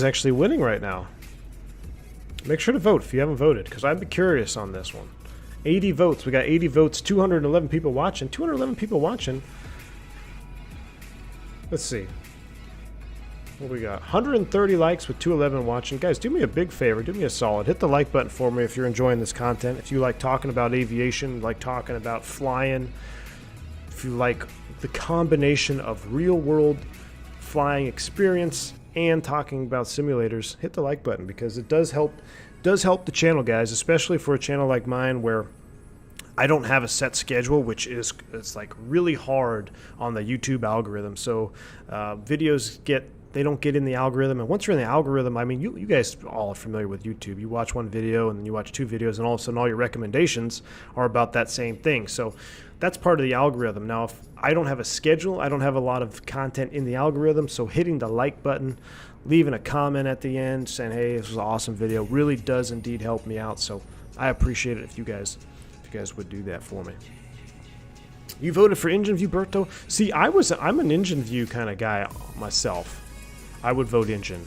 actually winning right now. Make sure to vote if you haven't voted, because I'd be curious on this one. 80 votes. We got 80 votes, 211 people watching. 211 people watching. Let's see. What we got? 130 likes with 211 watching. Guys, do me a big favor. Do me a solid. Hit the like button for me if you're enjoying this content. If you like talking about aviation, like talking about flying, if you like the combination of real-world flying experience and talking about simulators, hit the like button because it does help the channel, guys, especially for a channel like mine where I don't have a set schedule, which is it's like really hard on the YouTube algorithm. So videos they don't get in the algorithm, and once you're in the algorithm, I mean, you guys all are familiar with YouTube. You watch one video and then you watch two videos, and all of a sudden all your recommendations are about that same thing. So that's part of the algorithm. Now, if I don't have a schedule, I don't have a lot of content in the algorithm, so hitting the like button, leaving a comment at the end saying, hey, this was an awesome video, really does indeed help me out. So I appreciate it if you guys would do that for me. You voted for Engine View, Berto? See, I'm an Engine View kind of guy myself. I would vote Engine.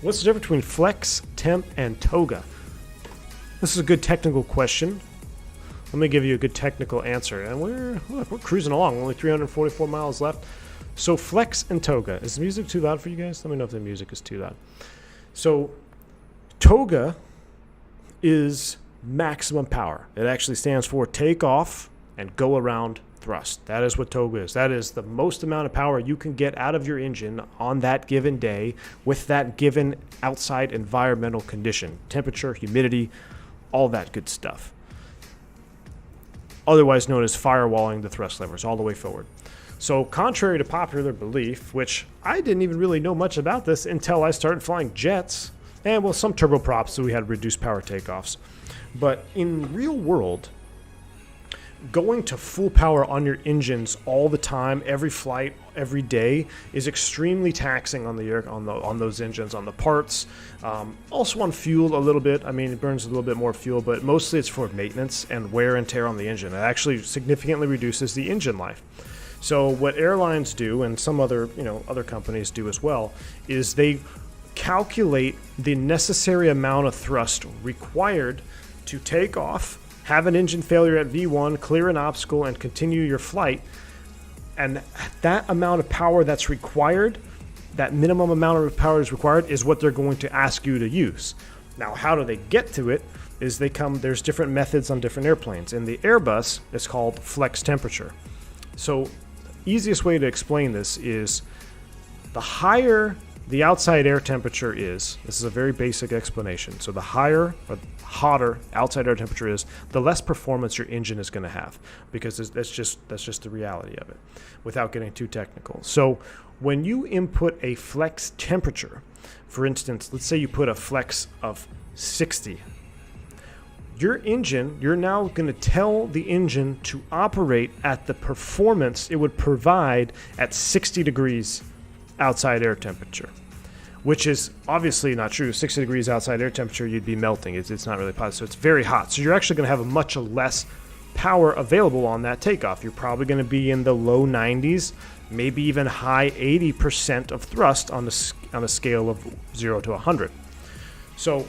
What's the difference between Flex, Temp, and Toga? This is a good technical question. Let me give you a good technical answer. And we're cruising along. Only 344 miles left. So Flex and Toga. Is the music too loud for you guys? Let me know if the music is too loud. So Toga is maximum power. It actually stands for takeoff and go around thrust. That is what Toga is. That is the most amount of power you can get out of your engine on that given day with that given outside environmental condition. Temperature, humidity, all that good stuff. Otherwise known as firewalling the thrust levers all the way forward. So contrary to popular belief, which I didn't even really know much about this until I started flying jets, and well, some turboprops, so we had reduced power takeoffs. But in real world, going to full power on your engines all the time, every flight, every day, is extremely taxing on on those engines, on the parts. Also on fuel a little bit. I mean, it burns a little bit more fuel, but mostly it's for maintenance and wear and tear on the engine. It actually significantly reduces the engine life. So what airlines do, and some other companies do as well, is they calculate the necessary amount of thrust required to take off, have an engine failure at V1, clear an obstacle, and continue your flight. And that amount of power that's required, that minimum amount of power is required, is what they're going to ask you to use. Now, how do they get to it? There's different methods on different airplanes. In the Airbus, it's called flex temperature. So, easiest way to explain this is the higher the outside air temperature is, this is a very basic explanation. So the higher or hotter outside air temperature is, the less performance your engine is going to have, because that's just the reality of it, without getting too technical. So when you input a flex temperature, for instance, let's say you put a flex of 60, your engine, you're now going to tell the engine to operate at the performance it would provide at 60 degrees outside air temperature, which is obviously not true. 60 degrees outside air temperature, you'd be melting. It's not really possible. So it's very hot. So you're actually going to have a much less power available on that takeoff. You're probably going to be in the low 90s, maybe even high 80% of thrust on a scale of 0 to 100. So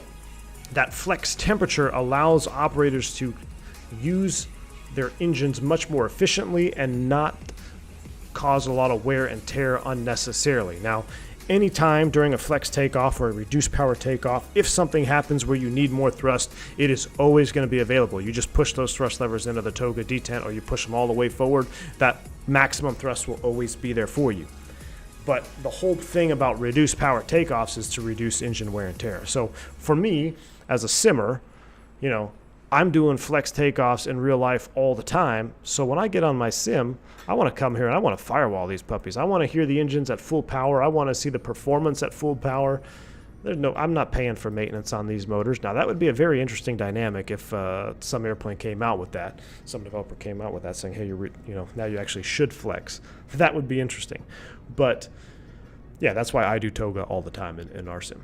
that flex temperature allows operators to use their engines much more efficiently and not cause a lot of wear and tear unnecessarily. Now, anytime during a flex takeoff or a reduced power takeoff, if something happens where you need more thrust, it is always going to be available. You just push those thrust levers into the Toga detent, or you push them all the way forward. That maximum thrust will always be there for you. But the whole thing about reduced power takeoffs is to reduce engine wear and tear. So for me, as a simmer, you know, I'm doing flex takeoffs in real life all the time. So when I get on my sim, I want to come here and I want to firewall these puppies. I want to hear the engines at full power. I want to see the performance at full power. I'm not paying for maintenance on these motors. Now, that would be a very interesting dynamic if some airplane came out with that. Some developer came out with that saying, hey, now you actually should flex. That would be interesting. But, yeah, that's why I do Toga all the time in our sim.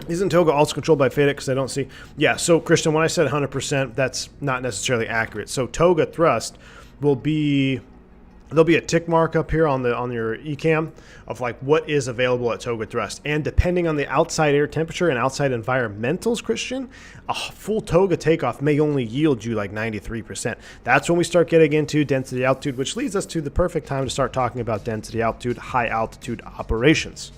Isn't Toga also controlled by FADEC? Because I don't see. Yeah, so, Christian, when I said 100%, that's not necessarily accurate. So, Toga thrust will be... There'll be a tick mark up here on your ECAM of like what is available at Toga thrust. And depending on the outside air temperature and outside environmentals, Christian, a full Toga takeoff may only yield you like 93%. That's when we start getting into density altitude, which leads us to the perfect time to start talking about density altitude, high altitude operations.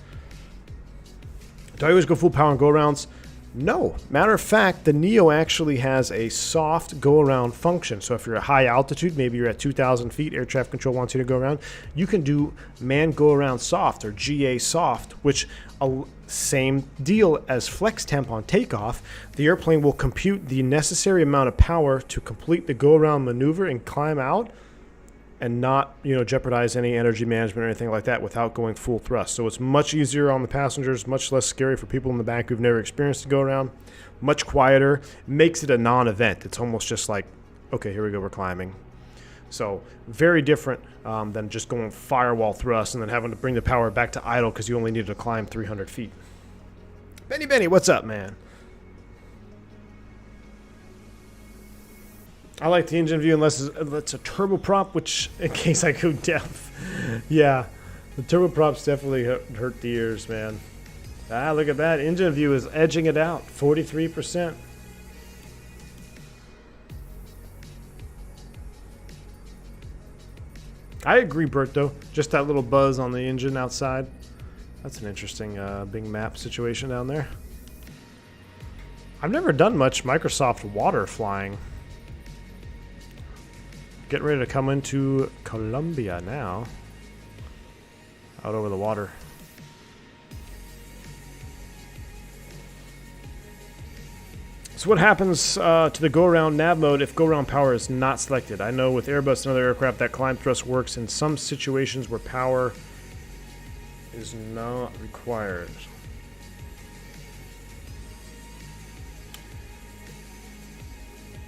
Do I always go full power and go arounds? No. Matter of fact, the Neo actually has a soft go-around function. So if you're at high altitude, maybe you're at 2,000 feet, air traffic control wants you to go around, you can do man go-around soft or GA soft, which same deal as flex temp on takeoff. The airplane will compute the necessary amount of power to complete the go-around maneuver and climb out and not, jeopardize any energy management or anything like that without going full thrust. So it's much easier on the passengers, much less scary for people in the back who've never experienced to go around, much quieter, makes it a non-event. It's almost just like, okay, here we go, we're climbing. So very different than just going firewall thrust and then having to bring the power back to idle because you only needed to climb 300 feet. Benny, what's up, man? I like the engine view unless it's a turboprop, which in case I go deaf. Yeah, the turboprops definitely hurt the ears, man. Ah, look at that. Engine view is edging it out, 43%. I agree, Berto. Just that little buzz on the engine outside. That's an interesting big map situation down there. I've never done much Microsoft water flying. Getting ready to come into Colombia now. Out over the water. So what happens to the go-around nav mode if go-around power is not selected? I know with Airbus and other aircraft that climb thrust works in some situations where power is not required.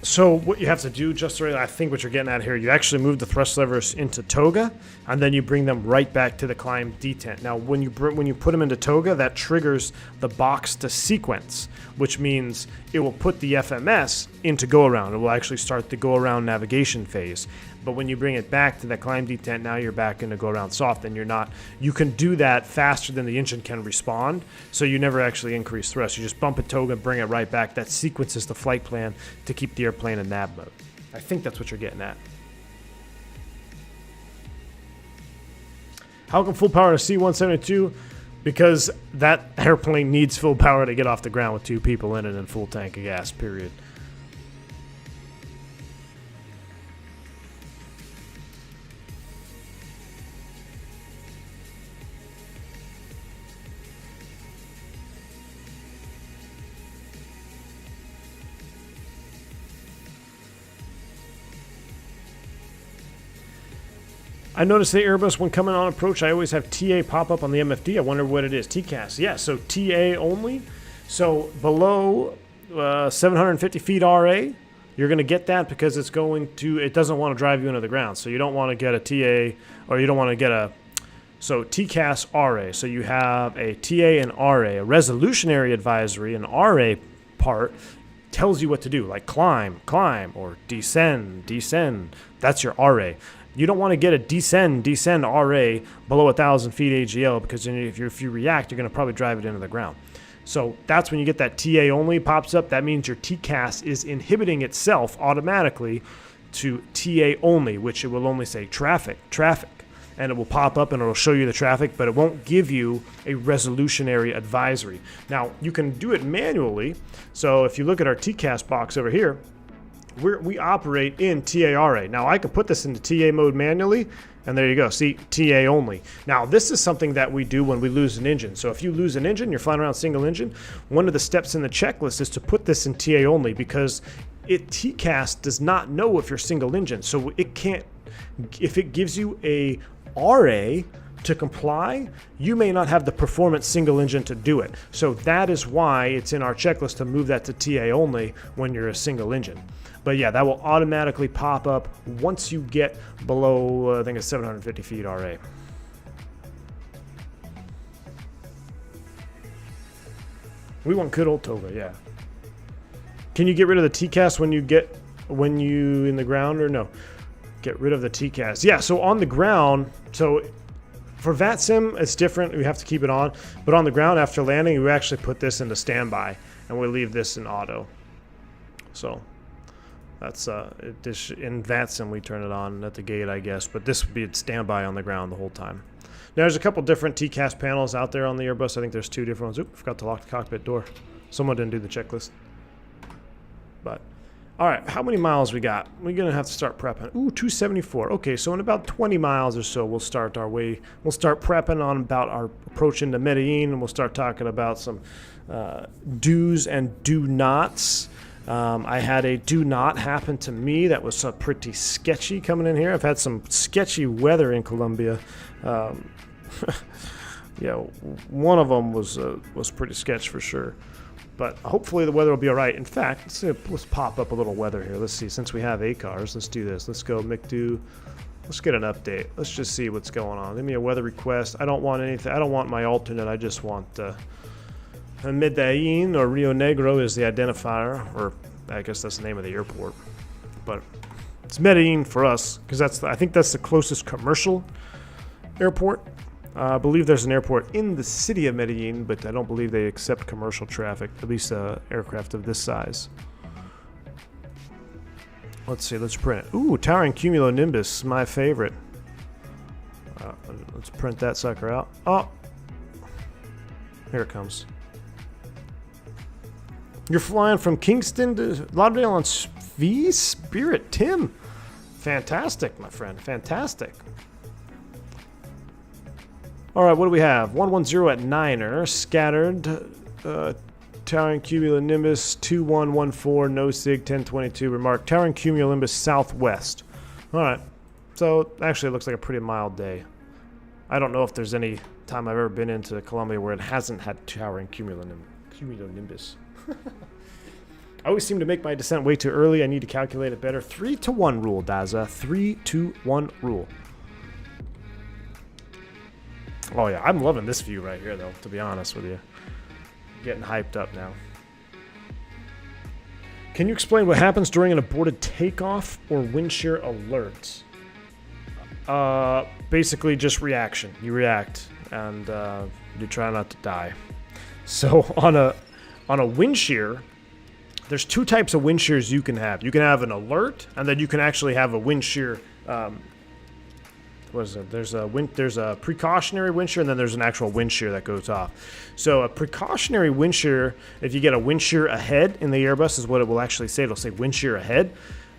So what you have to do, just right, I think what you're getting at here, you actually move the thrust levers into Toga, and then you bring them right back to the climb detent. Now, when you put them into Toga, that triggers the box to sequence, which means it will put the FMS into go-around. It will actually start the go-around navigation phase. But when you bring it back to that climb detent, now you're back into go-around soft, and you can do that faster than the engine can respond, so you never actually increase thrust. You just bump it Toga, bring it right back. That sequences the flight plan to keep the airplane in nav mode. I think that's what you're getting at. How come full power to C-172? Because that airplane needs full power to get off the ground with 2 people in it and full tank of gas, period. I noticed the Airbus, when coming on approach, I always have TA pop up on the MFD. I wonder what it is. TCAS. Yeah, so TA only. So below 750 feet RA, you're going to get that because it doesn't want to drive you into the ground. So you don't want to get a TA, or you don't want to get a, so TCAS RA. So you have a TA and RA. A resolutionary advisory, an RA part, tells you what to do, like climb, or descend. That's your RA. You don't want to get a descend RA below 1,000 feet AGL because if you react, you're going to probably drive it into the ground. So that's when you get that TA only pops up. That means your TCAS is inhibiting itself automatically to TA only, which it will only say traffic. And it will pop up and it will show you the traffic, but it won't give you a resolutionary advisory. Now, you can do it manually. So if you look at our TCAS box over here, we operate in TARA. Now, I can put this into TA mode manually, and there you go. See, TA only. Now, this is something that we do when we lose an engine. So if you lose an engine, you're flying around single engine, one of the steps in the checklist is to put this in TA only, because TCAS does not know if you're single engine. So it can't, if it gives you a RA to comply, you may not have the performance single engine to do it. So that is why it's in our checklist to move that to TA only when you're a single engine. But yeah, that will automatically pop up once you get below, I think it's 750 feet RA. We want good old Toga, yeah. Can you get rid of the TCAS when you in the ground, or no? Get rid of the TCAS. Yeah, so on the ground, so for Vatsim, it's different. We have to keep it on. But on the ground after landing, we actually put this into standby, and we leave this in auto. So that's in Vatsim, we turn it on at the gate, I guess. But this would be at standby on the ground the whole time. Now, there's a couple different TCAS panels out there on the Airbus. I think there's 2 different ones. Oop, forgot to lock the cockpit door. Someone didn't do the checklist. But all right, how many miles we got? We're gonna have to start prepping. Ooh, 274. Okay, so in about 20 miles or so, we'll start our way. We'll start prepping on about our approach into Medellin, and we'll start talking about some do's and do nots. I had a do not happen to me that was pretty sketchy coming in here. I've had some sketchy weather in Colombia. Yeah, one of them was pretty sketch for sure. But hopefully the weather will be all right. In fact, let's pop up a little weather here. Let's see. Since we have ACARs, let's do this. Let's go McDo. Let's get an update. Let's just see what's going on. Give me a weather request. I don't want anything. I don't want my alternate. I just want Medellin, or Rio Negro is the identifier, or I guess that's the name of the airport. But it's Medellin for us, because I think that's the closest commercial airport. I believe there's an airport in the city of Medellin, but I don't believe they accept commercial traffic, at least aircraft of this size. Let's see, let's print it. Ooh, towering cumulonimbus, my favorite. Let's print that sucker out. Oh, here it comes. You're flying from Kingston to Lauderdale on Spirit, Tim. Fantastic, my friend, fantastic. All right, what do we have? 110 at Niner, scattered, towering cumulonimbus, 2114, no sig, 1022, remark, towering cumulonimbus southwest. All right, so actually it looks like a pretty mild day. I don't know if there's any time I've ever been into Colombia where it hasn't had towering cumulonimbus. I always seem to make my descent way too early. I need to calculate it better. 3-to-1 rule, Daza, 3-to-1 rule. Oh yeah, I'm loving this view right here though, to be honest with you. Getting hyped up now. Can you explain what happens during an aborted takeoff or wind shear alert? Basically just reaction. You react and you try not to die. So on a wind shear, there's 2 types of wind shears you can have. You can have an alert, and then you can actually have a wind shear. What is it? There's a precautionary wind shear, and then there's an actual wind shear that goes off. So a precautionary wind shear, if you get a wind shear ahead in the Airbus, is what it will actually say. It'll say wind shear ahead.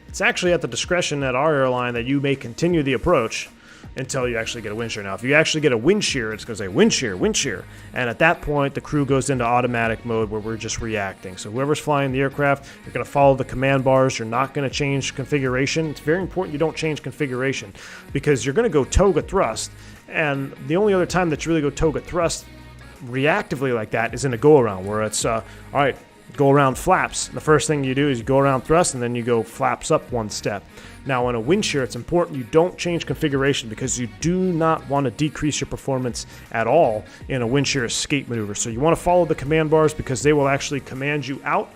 It's actually at the discretion at our airline that you may continue the approach until you actually get a wind shear. Now, if you actually get a wind shear, it's going to say wind shear, wind shear. And at that point, the crew goes into automatic mode where we're just reacting. So whoever's flying the aircraft, you're going to follow the command bars. You're not going to change configuration. It's very important you don't change configuration because you're going to go Toga thrust. And the only other time that you really go Toga thrust reactively like that is in a go-around where it's, all right, go around flaps. The first thing you do is you go around thrust and then you go flaps up 1 step. Now on a wind shear, it's important you don't change configuration because you do not want to decrease your performance at all in a wind shear escape maneuver. So you want to follow the command bars because they will actually command you out.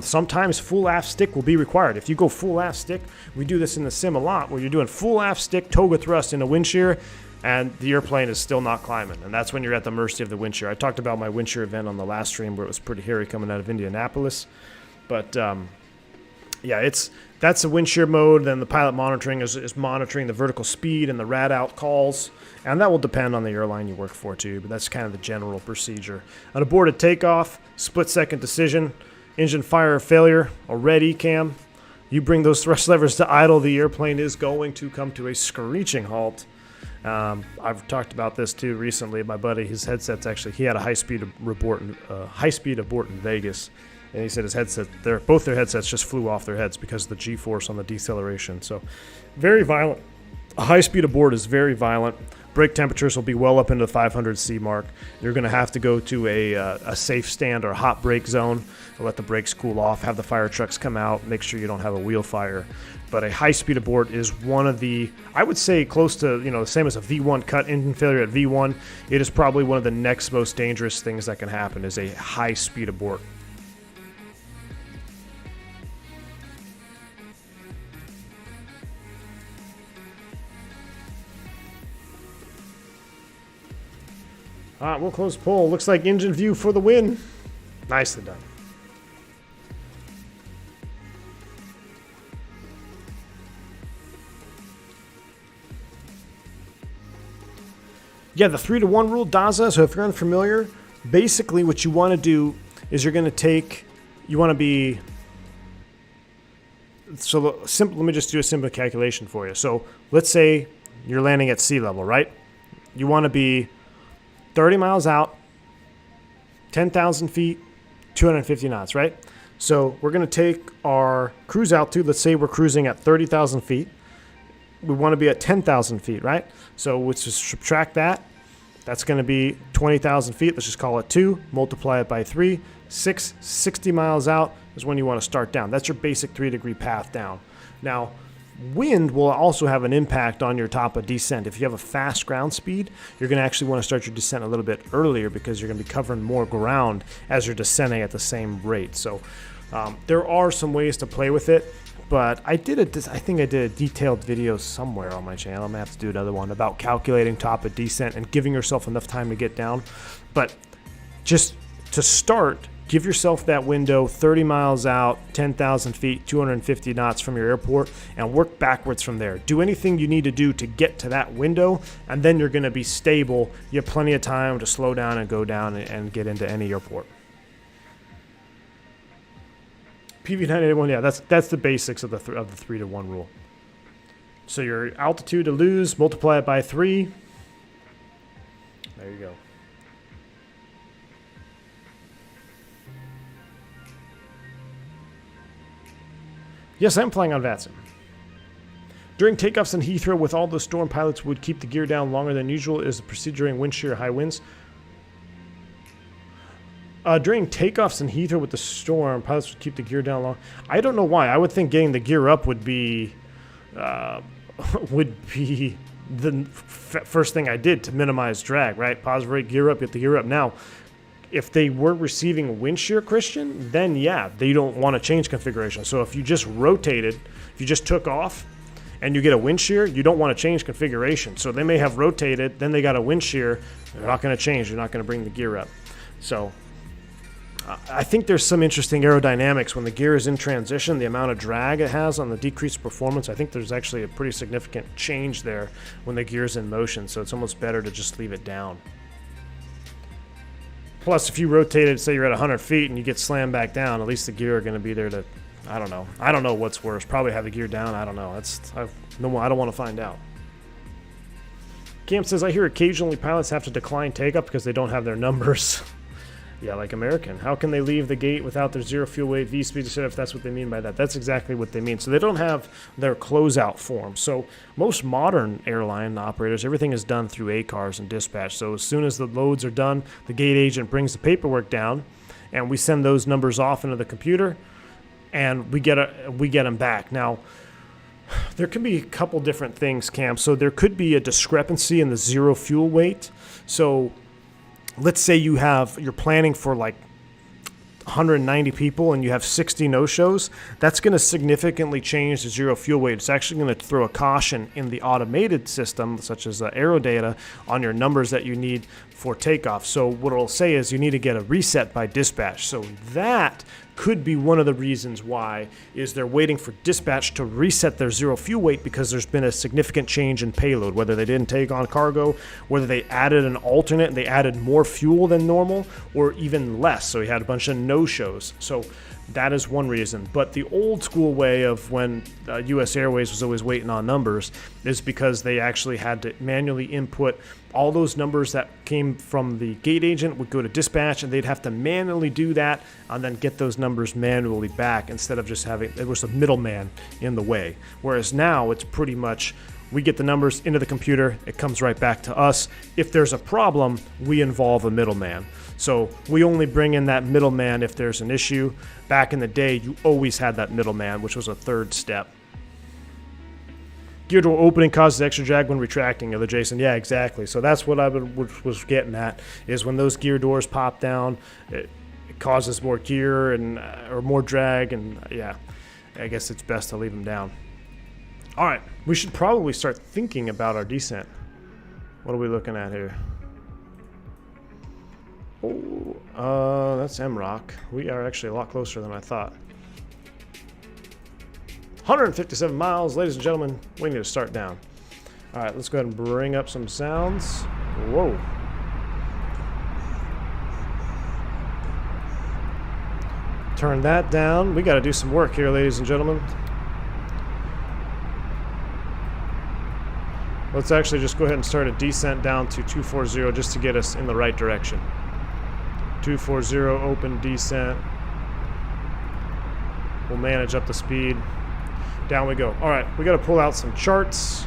Sometimes full aft stick will be required. If you go full aft stick, we do this in the sim a lot where you're doing full aft stick Toga thrust in a wind shear and the airplane is still not climbing. And that's when you're at the mercy of the wind shear. I talked about my wind shear event on the last stream where it was pretty hairy coming out of Indianapolis. But yeah, that's the wind shear mode. Then the pilot monitoring is monitoring the vertical speed and the rad out calls. And that will depend on the airline you work for too, but that's kind of the general procedure. An aborted takeoff, split-second decision, engine fire or failure, already cam. you bring those thrust levers to idle, the airplane is going to come to a screeching halt. I've talked about this too recently. My buddy, his headsets actually, he had a high-speed abort in Vegas, and he said his headset, both their headsets just flew off their heads because of the G-force on the deceleration. So, very violent. A high-speed abort is very violent. Brake temperatures will be well up into the 500 C mark. You're going to have to go to a safe stand or a hot brake zone to let the brakes cool off, have the fire trucks come out, make sure you don't have a wheel fire. But a high-speed abort is one of the, I would say close to, the same as a V1 cut engine failure at V1. It is probably one of the next most dangerous things that can happen is a high-speed abort. All right, we'll close poll. Looks like engine view for the win. Nicely done. Yeah, the 3-to-1 rule, Daza. So if you're unfamiliar, basically what you want to do is you're going to take, you want to be, so simple. Let me just do a simple calculation for you. So let's say you're landing at sea level, right? You want to be 30 miles out, 10,000 feet, 250 knots, right? So we're going to take our cruise altitude. Let's say we're cruising at 30,000 feet. We want to be at 10,000 feet, right? So let's just subtract that. That's going to be 20,000 feet. Let's just call it 2. Multiply it by 3. 60 miles out is when you want to start down. That's your basic 3-degree path down. Now, wind will also have an impact on your top of descent. If you have a fast ground speed, you're going to actually want to start your descent a little bit earlier because you're going to be covering more ground as you're descending at the same rate. So there are some ways to play with it, but I think I did a detailed video somewhere on my channel. I'm going to have to do another one about calculating top of descent and giving yourself enough time to get down. But just to start, give yourself that window, 30 miles out, 10,000 feet, 250 knots from your airport, and work backwards from there. Do anything you need to do to get to that window, and then you're going to be stable. You have plenty of time to slow down and go down and get into any airport. PV981, yeah, that's the basics of the 3-to-1 rule. So your altitude to lose, multiply it by 3. There you go. Yes, I'm flying on Vatsim. During takeoffs in Heathrow with all the storm, pilots would keep the gear down longer than usual. Is the procedure during wind shear or high winds? During takeoffs in Heathrow with the storm, pilots would keep the gear down long. I don't know why. I would think getting the gear up would be the first thing I did to minimize drag, right? Pause, brake, gear up, get the gear up. Now, if they were receiving a wind shear, Christian, then yeah, they don't want to change configuration. So if you just rotated, if you just took off and you get a wind shear, you don't want to change configuration. So they may have rotated, then they got a wind shear, they're not going to change, they're not going to bring the gear up. So I think there's some interesting aerodynamics when the gear is in transition, the amount of drag it has on the decreased performance. I think there's actually a pretty significant change there when the gear's in motion, so it's almost better to just leave it down. Plus, if you rotated, say you're at 100 feet and you get slammed back down, at least the gear are going to be there to, I don't know. I don't know what's worse. Probably have the gear down. I don't know. I don't want to find out. Cam says, I hear occasionally pilots have to decline takeoff because they don't have their numbers. Yeah, like American. How can they leave the gate without their zero fuel weight V-speed to set if that's what they mean by that? That's exactly what they mean. So they don't have their closeout form. So most modern airline operators, everything is done through ACARs and dispatch. So as soon as the loads are done, the gate agent brings the paperwork down, and we send those numbers off into the computer, and we get them back. Now, there can be a couple different things, Cam. So there could be a discrepancy in the zero fuel weight. So let's say you're planning for like 190 people and you have 60 no-shows. That's going to significantly change the zero fuel weight. It's actually going to throw a caution in the automated system, such as Aerodata, on your numbers that you need for takeoff. So what it'll say is you need to get a reset by dispatch. So that could be one of the reasons why is they're waiting for dispatch to reset their zero fuel weight because there's been a significant change in payload, whether they didn't take on cargo, whether they added an alternate and they added more fuel than normal, or even less. So you had a bunch of no-shows. So That is one reason. But the old school way of when US Airways was always waiting on numbers is because they actually had to manually input all those numbers that came from the gate agent would go to dispatch, and they'd have to manually do that and then get those numbers manually back instead of just having, there was a middleman in the way. Whereas now it's pretty much, we get the numbers into the computer, it comes right back to us. If there's a problem, we involve a middleman. So we only bring in that middleman if there's an issue. Back in the day, you always had that middleman, which was a third step. Gear door opening causes extra drag when retracting, other Jason. Yeah, exactly. So that's what I was getting at, is when those gear doors pop down, it causes more gear and or more drag, and yeah, I guess it's best to leave them down. All right, we should probably start thinking about our descent. What are we looking at here? Oh, that's MROC. We are actually a lot closer than I thought. 157 miles, ladies and gentlemen. We need to start down. All right, let's go ahead and bring up some sounds. Whoa. Turn that down. We got to do some work here, ladies and gentlemen. Let's actually just go ahead and start a descent down to 240 just to get us in the right direction. 240, open descent. We'll manage up the speed. Down we go. All right, we got to pull out some charts,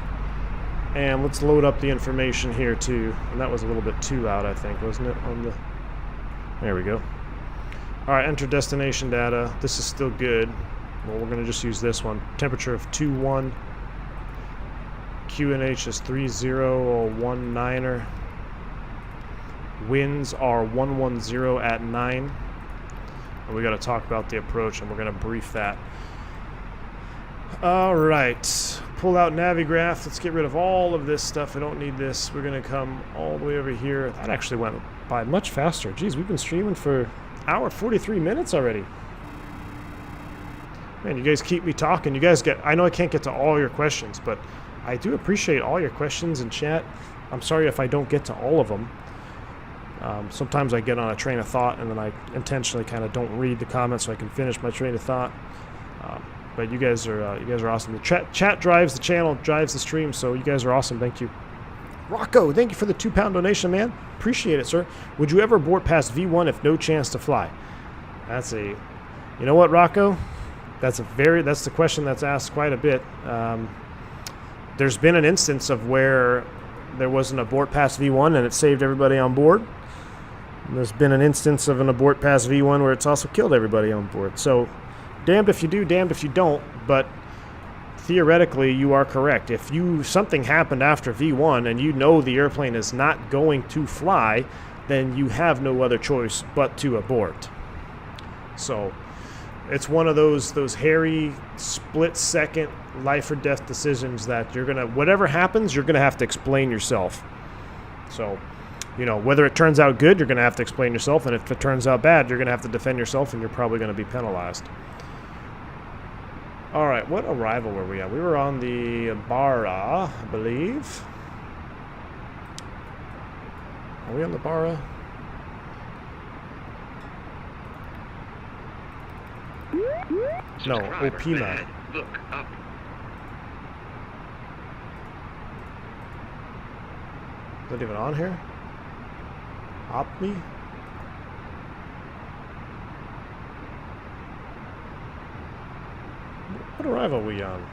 and let's load up the information here too. And that was a little bit too loud, I think, wasn't it? On the, there we go. All right, enter destination data. This is still good. Well, we're going to just use this one. Temperature of 21. QNH is 3019er. Winds are 110 at 9. And we got to talk about the approach, and we're going to brief that. All right, pull out Navigraph. Let's get rid of all of this stuff. I don't need this. We're going to come all the way over here. That actually went by much faster. Geez, we've been streaming for an hour 43 minutes already. Man, you guys keep me talking. You guys get, I know I can't get to all your questions, but I do appreciate all your questions in chat. I'm sorry if I don't get to all of them. Sometimes I get on a train of thought and then I intentionally kind of don't read the comments so I can finish my train of thought. But you guys are awesome. The chat drives the channel, drives the stream, so you guys are awesome. Thank you. Rocco, thank you for the £2 donation, man. Appreciate it, sir. Would you ever abort past V1 if no chance to fly? That's a, you know what, Rocco? That's the question that's asked quite a bit. There's been an instance of where there was an abort past V1 and it saved everybody on board. And there's been an instance of an abort past V1 where it's also killed everybody on board. So damned if you do, damned if you don't, but theoretically you are correct. If something happened after V1 and you know the airplane is not going to fly, then you have no other choice but to abort. So it's one of those hairy split-second life or death decisions that you're gonna, whatever happens, you're gonna have to explain yourself. So, you know, whether it turns out good, you're gonna have to explain yourself, and if it turns out bad, you're gonna have to defend yourself, and you're probably gonna be penalized. All right, what arrival were we at? We were on the Barra, I believe. Are we on the Barra? No, Opima. Look up. Is that even on here? Opmi? What arrival are we on?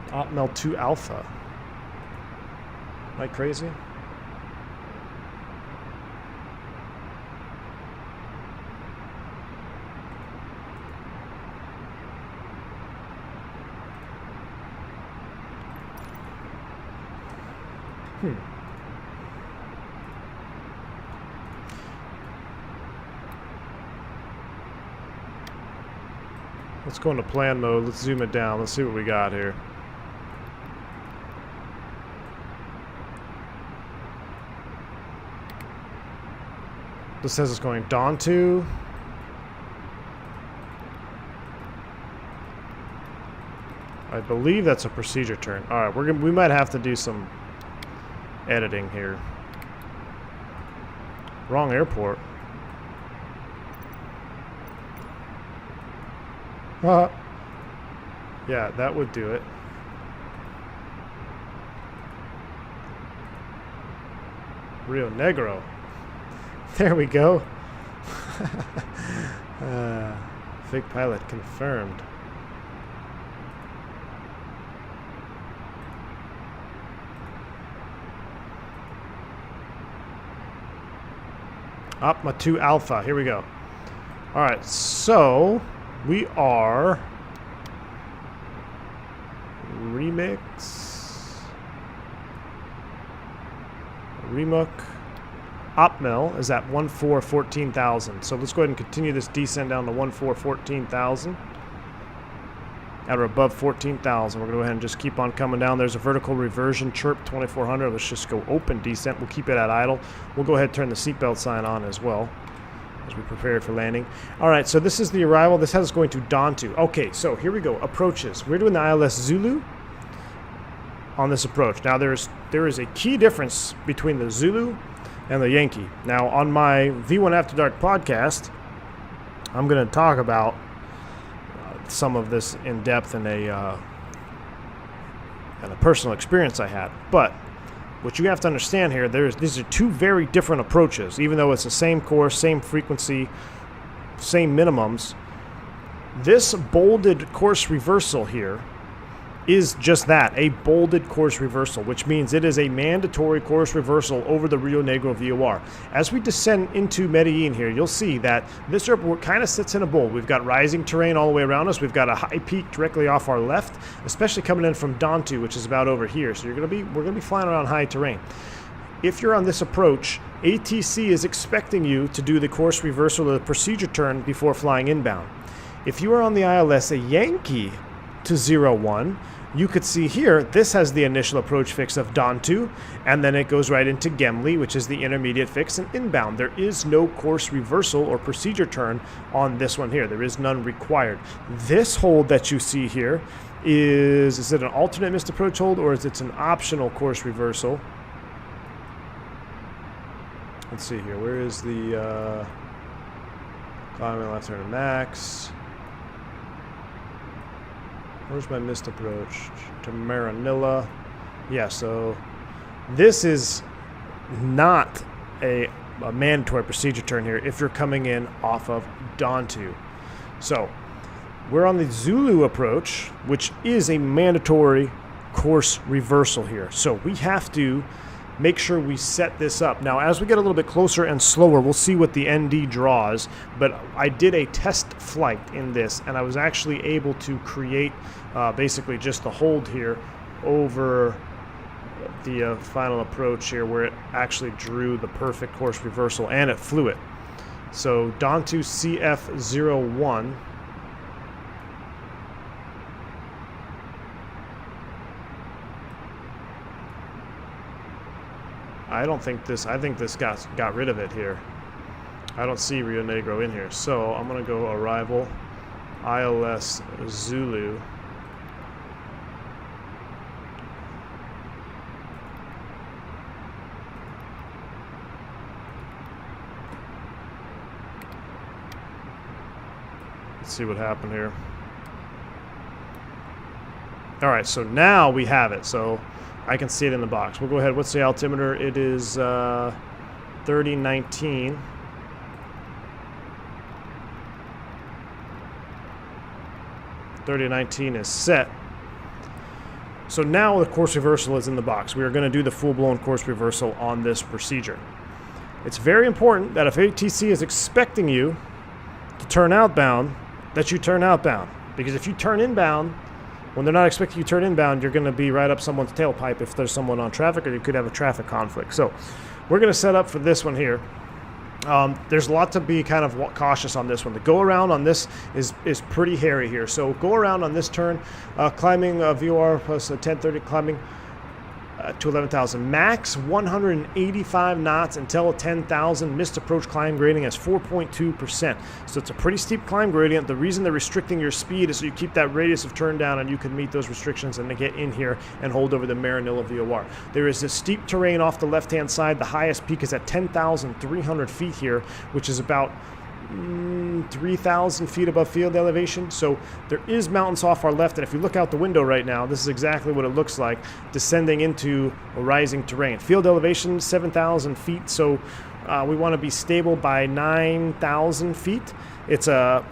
Opmel 2 Alpha. Am I crazy? Let's go into plan mode. Let's zoom it down. Let's see what we got here. This says it's going Dawn 2. I believe that's a procedure turn. All right, we might have to do some editing here. Wrong airport. Yeah, that would do it. Rio Negro. There we go. Fake pilot confirmed. My 2 Alpha. Here we go. All right, so we are Remuk Opmel is at 14,000. So let's go ahead and continue this descent down to 14,000. At or above 14,000. We're going to go ahead and just keep on coming down. There's a vertical reversion chirp 2400. Let's just go open descent. We'll keep it at idle. We'll go ahead and turn the seatbelt sign on as well as we prepare for landing. All right, so this is the arrival. This has us going to Dontu. Okay, so here we go. Approaches. We're doing the ILS Zulu on this approach. Now there is a key difference between the Zulu and the Yankee. Now on my V1 After Dark podcast, I'm going to talk about some of this in depth in a personal experience I had. But what you have to understand here, these are 2 very different approaches. Even though it's the same course, same frequency, same minimums, this bolded course reversal here is just that, a bolded course reversal, which means it is a mandatory course reversal over the Rio Negro VOR. As we descend into Medellin here, you'll see that this airport kind of sits in a bowl. We've got rising terrain all the way around us. We've got a high peak directly off our left, especially coming in from Dontu, which is about over here. So we're going to be flying around high terrain. If you're on this approach, ATC is expecting you to do the course reversal or the procedure turn before flying inbound. If you are on the ILS a Yankee to 01, you could see here, this has the initial approach fix of Dontu, and then it goes right into Gemli, which is the intermediate fix and inbound. There is no course reversal or procedure turn on this one here. There is none required. This hold that you see here is it an alternate missed approach hold or is it an optional course reversal? Let's see here. Where is the climbing left turn to max? Where's my missed approach? To Maranilla. Yeah, so this is not a mandatory procedure turn here if you're coming in off of Dontu. So we're on the Zulu approach, which is a mandatory course reversal here. So we have to make sure we set this up. Now, as we get a little bit closer and slower, we'll see what the ND draws, but I did a test flight in this, and I was actually able to create basically just the hold here over the final approach here, where it actually drew the perfect course reversal, and it flew it. So, Dontu CF01. I think this got rid of it here. I don't see Rio Negro in here. So I'm going to go arrival, ILS Zulu. Let's see what happened here. All right, so now we have it. So I can see it in the box. We'll go ahead. What's the altimeter? It is 3019. Is set. So now the course reversal is in the box. We are going to do the full-blown course reversal on this procedure. It's very important that if ATC is expecting you to turn outbound, that you turn outbound. Because if you turn inbound, when they're not expecting you to turn inbound, you're going to be right up someone's tailpipe if there's someone on traffic, or you could have a traffic conflict. So we're going to set up for this one here. There's a lot to be kind of cautious on this one. The go around on this is pretty hairy here. So go around on this turn, climbing VOR plus 1030 climbing. to 11,000. Max 185 knots until 10,000. Missed approach climb gradient as 4.2%. So it's a pretty steep climb gradient. The reason they're restricting your speed is so you keep that radius of turn down and you can meet those restrictions and get in here and hold over the Maranello VOR. There is this steep terrain off the left-hand side. The highest peak is at 10,300 feet here, which is about 3,000 feet above field elevation. So there is mountains off our left, and if you look out the window right now, this is exactly what it looks like descending into a rising terrain. Field elevation 7,000 feet, so we want to be stable by 9,000 feet. It's a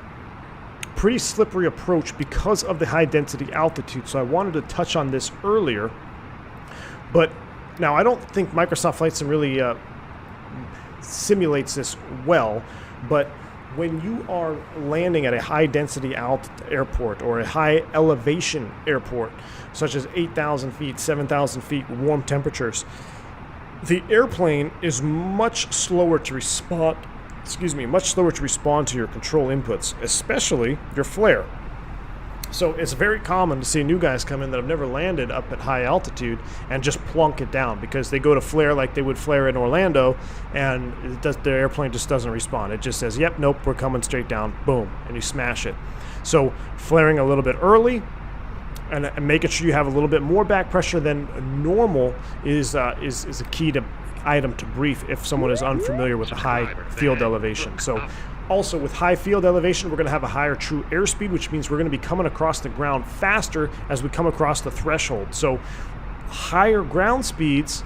pretty slippery approach because of the high density altitude, so I wanted to touch on this earlier. But now I don't think Microsoft Flight Sim really simulates this well, but when you are landing at a high density airport or a high elevation airport, such as 8,000 feet, 7,000 feet, warm temperatures, the airplane is much slower to respond, to your control inputs, especially your flare. So it's very common to see new guys come in that have never landed up at high altitude and just plunk it down because they go to flare like they would flare in Orlando, and the airplane just doesn't respond. It just says, yep, nope, we're coming straight down, boom, and you smash it. So flaring a little bit early and making sure you have a little bit more back pressure than normal is a key item to brief if someone is unfamiliar with the high field elevation. So also, with high field elevation, we're going to have a higher true airspeed, which means we're going to be coming across the ground faster as we come across the threshold. So higher ground speeds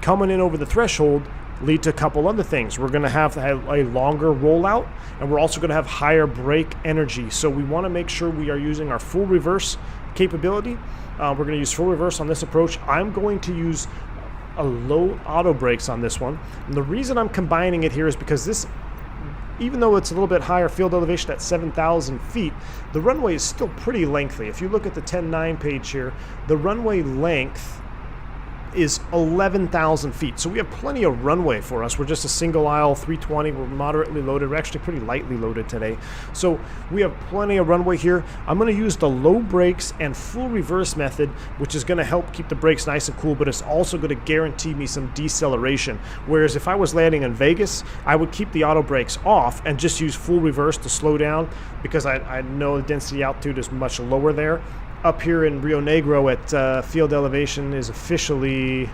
coming in over the threshold lead to a couple other things. We're going to have a longer rollout, and we're also going to have higher brake energy. So we want to make sure we are using our full reverse capability. We're going to use full reverse on this approach. I'm going to use a low auto brakes on this one. And the reason I'm combining it here is because this, even though it's a little bit higher field elevation at 7,000 feet, the runway is still pretty lengthy. If you look at the 10.9 page here, the runway length is 11,000 feet. So we have plenty of runway for us. We're just a single aisle 320. We're moderately loaded. We're actually pretty lightly loaded today. So we have plenty of runway here. I'm going to use the low brakes and full reverse method, which is going to help keep the brakes nice and cool, but it's also going to guarantee me some deceleration. Whereas if I was landing in Vegas, I would keep the auto brakes off and just use full reverse to slow down because I know the density altitude is much lower there. Up here in Rio Negro at field elevation is officially,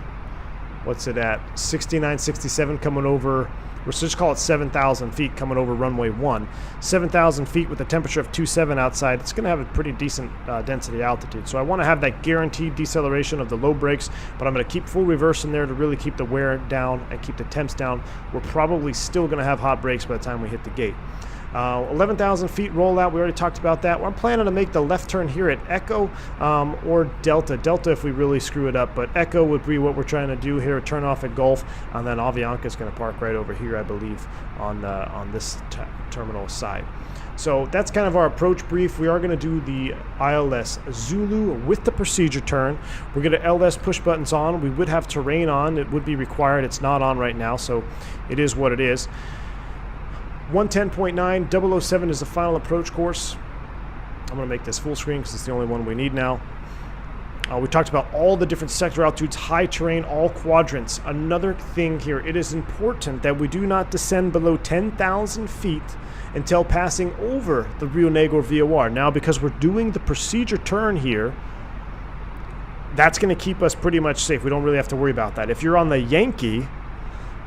what's it at, 69, 67 coming over, let's just call it 7,000 feet coming over runway 1. 7,000 feet with a temperature of 27 outside, it's going to have a pretty decent density altitude. So I want to have that guaranteed deceleration of the low brakes, but I'm going to keep full reverse in there to really keep the wear down and keep the temps down. We're probably still going to have hot brakes by the time we hit the gate. 11,000 feet rollout, we already talked about that. I'm planning to make the left turn here at Echo or Delta. Delta if we really screw it up, but Echo would be what we're trying to do here, turn off at Gulf, and then Avianca is going to park right over here, I believe, on this terminal side. So that's kind of our approach brief. We are going to do the ILS Zulu with the procedure turn. We're going to LS push buttons on. We would have terrain on. It would be required. It's not on right now, so it is what it is. 110.9, 007 is the final approach course. I'm going to make this full screen because it's the only one we need now. We talked about all the different sector altitudes, high terrain, all quadrants. Another thing here, it is important that we do not descend below 10,000 feet until passing over the Rio Negro VOR. Now, because we're doing the procedure turn here, that's going to keep us pretty much safe. We don't really have to worry about that. If you're on the Yankee,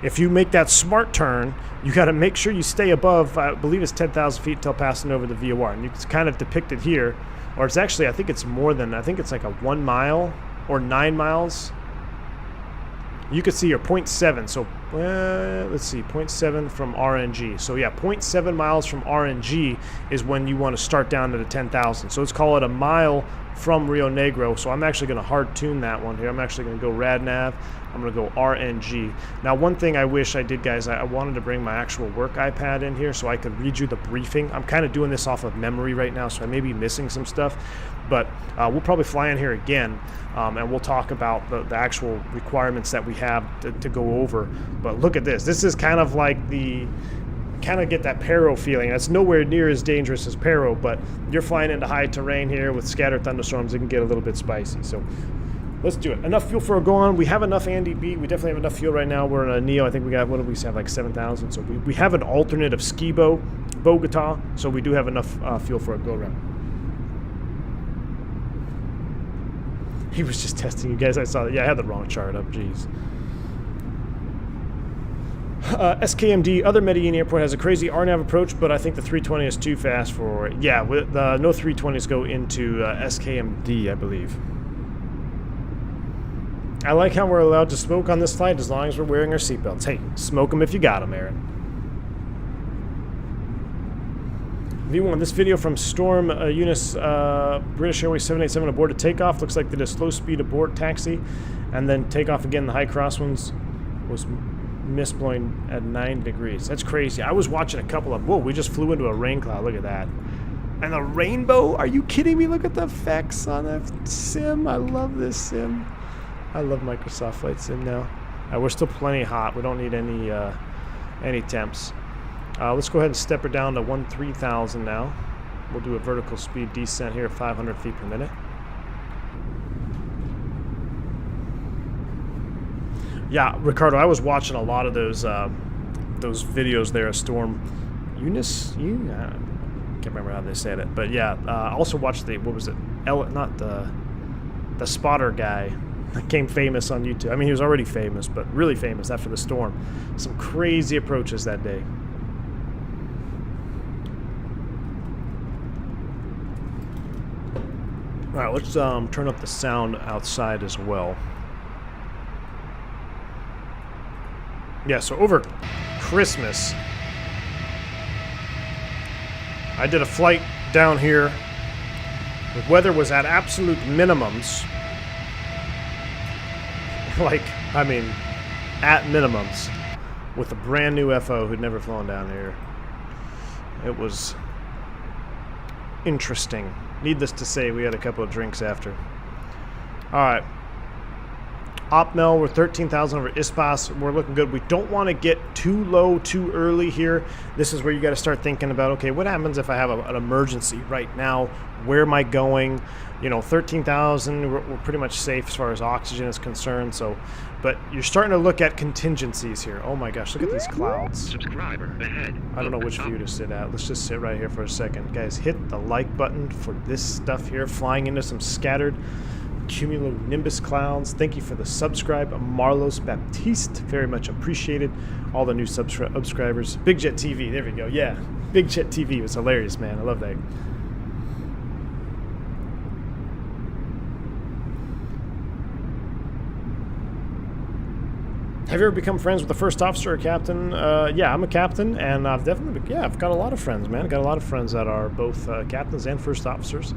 if you make that smart turn, you got to make sure you stay above, I believe it's 10,000 feet until passing over the VOR. And it's kind of depicted here, or it's actually, I think it's more than, I think it's like a 1 mile or 9 miles. You could see here 0.7, so let's see, 0.7 from RNG. So yeah, 0.7 miles from RNG is when you want to start down to the 10,000. So let's call it a mile from Rio Negro. So I'm actually going to hard tune that one here. I'm actually going to go RadNav. I'm going to go RNG. Now, one thing I wish I did, guys, I wanted to bring my actual work iPad in here so I could read you the briefing. I'm kind of doing this off of memory right now, so I may be missing some stuff. But we'll probably fly in here again, and we'll talk about the actual requirements that we have to go over. But look at this. This is kind of like kind of get that Pero feeling. That's nowhere near as dangerous as Pero, but you're flying into high terrain here with scattered thunderstorms. It can get a little bit spicy. So Let's do it. Enough fuel for a go on. We have enough Andy B. We definitely have enough fuel right now. We're in a Neo. I think we got, what do we have, like 7,000. So we have an alternate of Skibo, Bogota. So we do have enough fuel for a go round. He was just testing you guys. I saw that. Yeah, I had the wrong chart up. Jeez. SKMD, other Medellin airport has a crazy RNAV approach, but I think the 320 is too fast for it. Yeah, no 320s go into SKMD, I believe. I like how we're allowed to smoke on this flight as long as we're wearing our seatbelts. Hey, smoke them if you got them, Aaron. V1, this video from Storm Eunice, British Airways 787 aboard to takeoff. Looks like they did a slow speed abort taxi and then take off again. The high crosswinds was mist blowing at 9 degrees. That's crazy. I was watching a couple of, whoa, we just flew into a rain cloud. Look at that. And the rainbow, are you kidding me? Look at the effects on that sim. I love this sim. I love Microsoft Flight Sim now. We're still plenty hot. We don't need any temps. Let's go ahead and step her down to 13,000 now. We'll do a vertical speed descent here at 500 feet per minute. Yeah, Ricardo, I was watching a lot of those videos there of Storm Eunice. I can't remember how they said it, but yeah. I also watched the, what was it? Not the spotter guy. Became famous on YouTube. I mean, he was already famous, but really famous after the storm. Some crazy approaches that day. All right, let's turn up the sound outside as well. Yeah, so over Christmas, I did a flight down here. The weather was at absolute minimums. Like, I mean, at minimums, with a brand new FO who'd never flown down here. It was interesting. Needless to say, we had a couple of drinks after. All right. Opmel, we're 13,000 over Ispas. We're looking good. We don't want to get too low too early here. This is where you got to start thinking about, okay, what happens if I have an emergency right now? Where am I going? You know, 13,000, we're pretty much safe as far as oxygen is concerned. So, but you're starting to look at contingencies here. Oh my gosh, look at these clouds. Subscriber ahead. I don't know which view to sit at. Let's just sit right here for a second. Guys, hit the like button for this stuff here, flying into some scattered cumulonimbus clouds. Thank you for the subscribe, Marlos Baptiste. Very much appreciated. All the new subscribers. Big Jet TV, there we go. Yeah, Big Jet TV was hilarious, man. I love that. Have you ever become friends with the first officer or captain? Yeah, I'm a captain, and I've definitely, I've got a lot of friends, man. I've got a lot of friends that are both captains and first officers.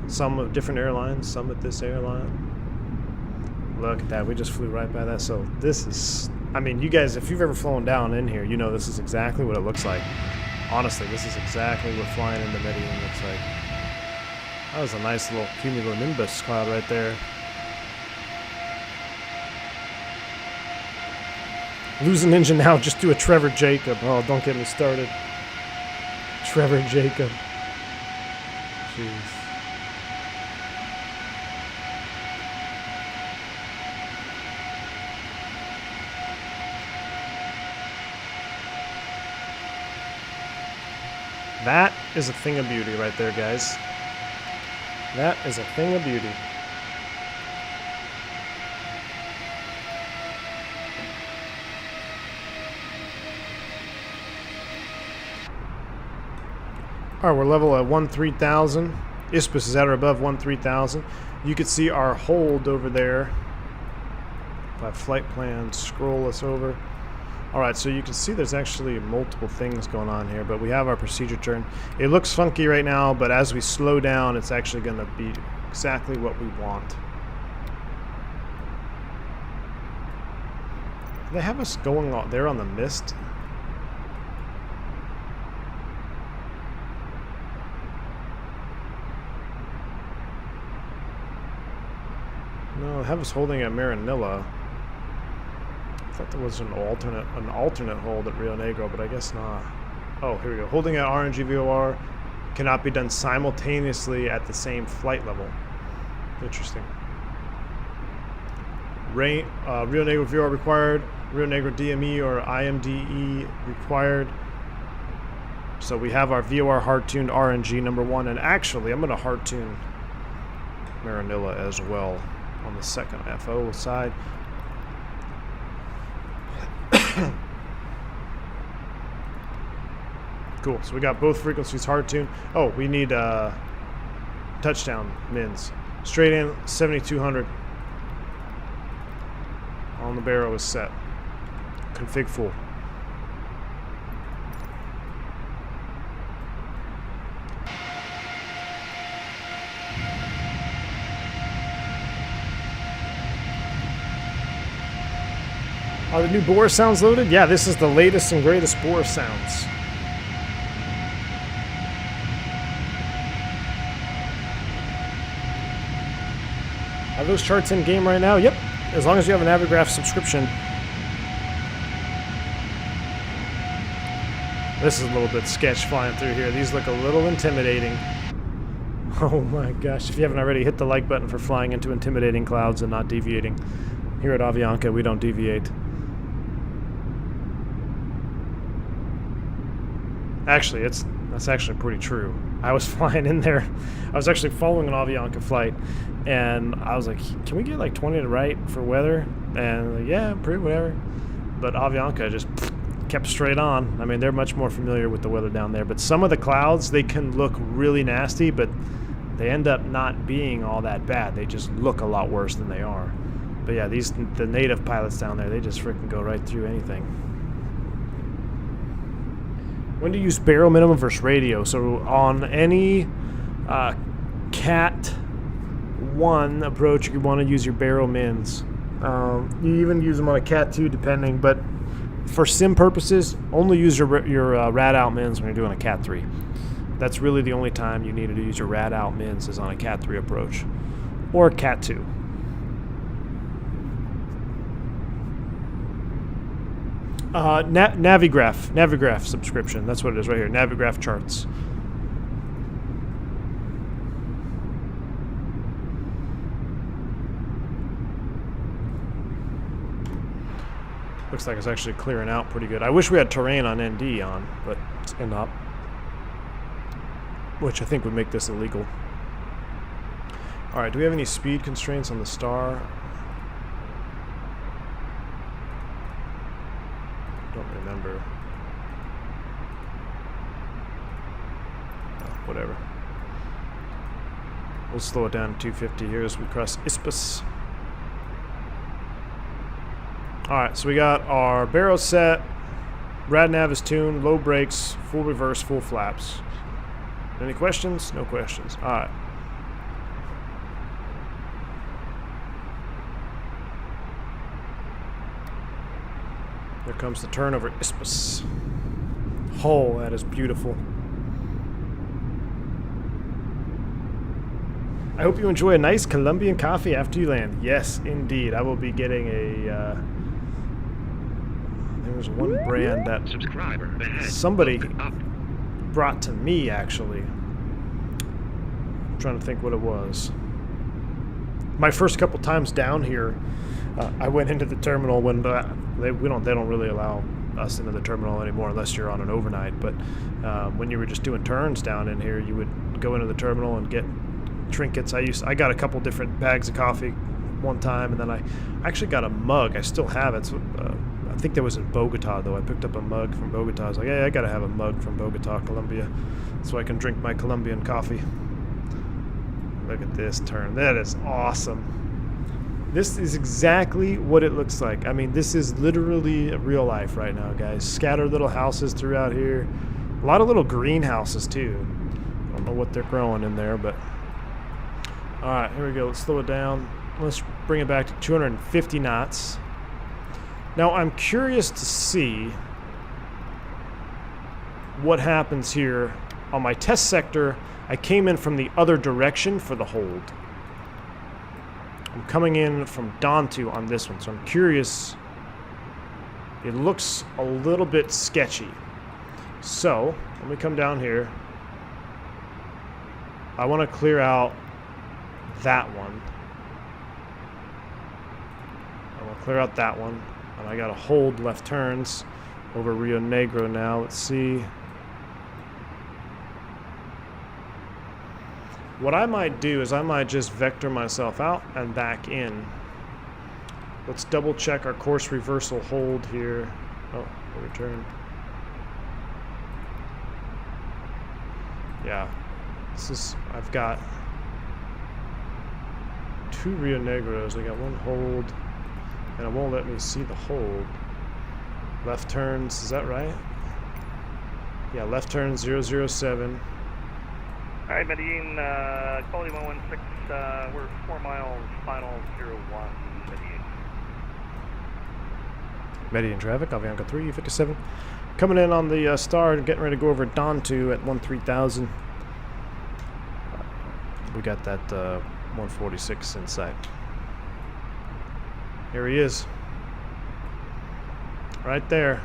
Some of different airlines, some at this airline. Look at that, we just flew right by that. So this is, I mean, you guys, if you've ever flown down in here, you know this is exactly what it looks like. Honestly, this is exactly what flying into Medellin looks like. That was a nice little cumulonimbus cloud right there. Lose an engine now, just do a Trevor Jacob. Oh, don't get me started. Trevor Jacob. Jeez. That is a thing of beauty right there, guys. That is a thing of beauty. All right, we're level at 13,000. Ispas is at or above 13,000. You can see our hold over there. By flight plan, scroll us over. All right, so you can see there's actually multiple things going on here, but we have our procedure turn. It looks funky right now, but as we slow down, it's actually going to be exactly what we want. Do they have us going out there on the mist? No, they have us holding at Maranilla. I thought there was an alternate hold at Rio Negro, but I guess not. Oh, here we go. Holding at RNG VOR cannot be done simultaneously at the same flight level. Interesting. Rio Negro VR required, Rio Negro DME or IMDE required. So we have our VOR hard-tuned RNG number 1, and actually I'm going to hard-tune Maranilla as well on the second FO side. Cool, so we got both frequencies hard-tuned. Oh, we need touchdown mins. Straight in, 7200. On the barrel is set. Config full. Are the new bore sounds loaded? Yeah, this is the latest and greatest bore sounds. Are those charts in game right now? Yep. As long as you have an Navigraph subscription. This is a little bit sketch flying through here. These look a little intimidating. Oh my gosh. If you haven't already, hit the like button for flying into intimidating clouds and not deviating. Here at Avianca, we don't deviate. Actually, that's actually pretty true. I was flying in there. I was actually following an Avianca flight, and I was like, can we get like 20 to right for weather? And like, yeah, pretty whatever. But Avianca just kept straight on. I mean, they're much more familiar with the weather down there. But some of the clouds, they can look really nasty, but they end up not being all that bad. They just look a lot worse than they are. But yeah, the native pilots down there, they just freaking go right through anything. When to use barrel minimum versus radio. So on any Cat 1 approach, you want to use your barrel mins. You even use them on a Cat 2 depending, but for sim purposes, only use your rad out mins when you're doing a Cat 3. That's really the only time you need to use your rad out mins is on a Cat 3 approach. Or Cat 2. Navigraph subscription. That's what it is right here. Navigraph charts. Looks like it's actually clearing out pretty good. I wish we had terrain on ND on, but it's not. Which I think would make this illegal. Alright, do we have any speed constraints on the Star? Don't remember. Oh, whatever. We'll slow it down to 250 here as we cross Ispus. Alright, so we got our barrel set, rad nav is tuned, low brakes, full reverse, full flaps. Any questions? No questions. Alright. There comes the turn over Ispus. Oh, that is beautiful. I hope you enjoy a nice Colombian coffee after you land. Yes, indeed. I will be getting a... there's one brand that somebody brought to me, actually. I'm trying to think what it was. My first couple times down here, I went into the terminal when they don't really allow us into the terminal anymore unless you're on an overnight. But when you were just doing turns down in here, you would go into the terminal and get trinkets. I got a couple different bags of coffee one time, and then I actually got a mug. I still have it. So, I think that was in Bogota, though. I picked up a mug from Bogota. I was like, hey, I gotta have a mug from Bogota, Colombia, so I can drink my Colombian coffee. Look at this turn. That is awesome. This is exactly what it looks like. I mean, this is literally real life right now, guys. Scattered little houses throughout here. A lot of little greenhouses, too. I don't know what they're growing in there, but... Alright, here we go. Let's slow it down. Let's bring it back to 250 knots. Now, I'm curious to see what happens here. On my test sector, I came in from the other direction for the hold. I'm coming in from Dontu on this one, so I'm curious. It looks a little bit sketchy. So, let me come down here. I want to clear out that one. clear out that one. And I got to hold left turns over Rio Negro now. Let's see. What I might do is I might just vector myself out and back in. Let's double check our course reversal hold here. Oh, return. Yeah. This is, I've got 2 Rio Negros. I got 1 hold, and it won't let me see the hold. Left turns, is that right? Yeah, left turn 007. All right, Medellin, quality 116, we're 4 miles, final 01, Medellin. Medellin traffic, Avianca 357. Coming in on the star, getting ready to go over Don 2 at 13,000. We got that 146 in sight. Here he is. Right there.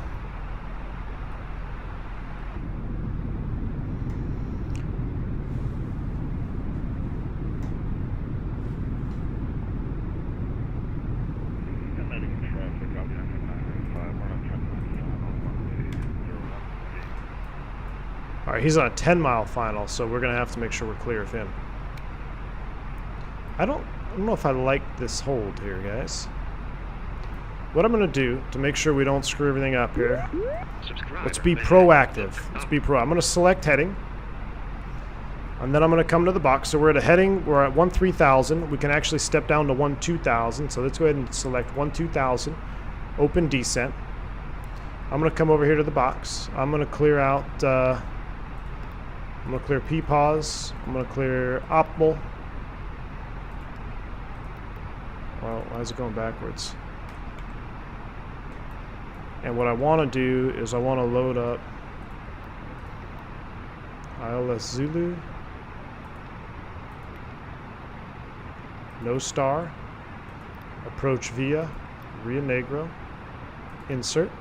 All right, he's on a 10-mile final, so we're gonna have to make sure we're clear of him. I don't know if I like this hold here, guys. What I'm gonna do to make sure we don't screw everything up here, let's be proactive. Let's be pro. I'm gonna select heading, and then I'm gonna come to the box. So we're at a heading. We're at 13,000. We can actually step down to 12,000. So let's go ahead and select 12,000. Open descent. I'm gonna come over here to the box. I'm gonna clear out. I'm gonna clear PPAWs. I'm gonna clear optimal. Well, why is it going backwards? And what I want to do is I want to load up ILS Zulu, no star, approach via Rio Negro, insert.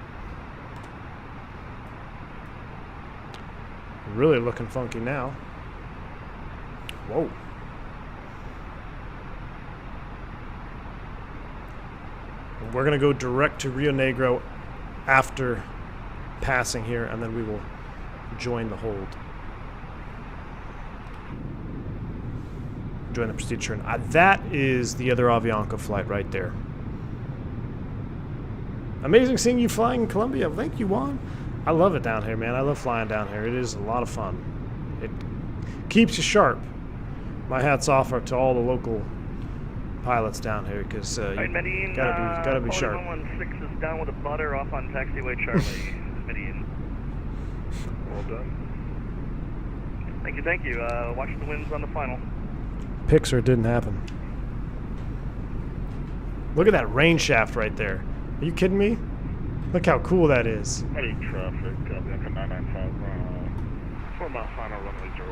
Really looking funky now. Whoa. And we're going to go direct to Rio Negro after passing here, and then we will join the hold. Join the pursuit turn. That is the other Avianca flight right there. Amazing seeing you flying in Colombia. Thank you, Juan. I love it down here, man. I love flying down here. It is a lot of fun. It keeps you sharp. My hat's off to all the local pilots down here, because you gotta be sharp. 116 is down with a butter off on taxiway Charlie. Medellin. Well done. Thank you. Watch the winds on the final. Pixar didn't happen. Look at that rain shaft right there. Are you kidding me? Look how cool that is. Medellin traffic, Avianca 995, 4 mile final, runway 01,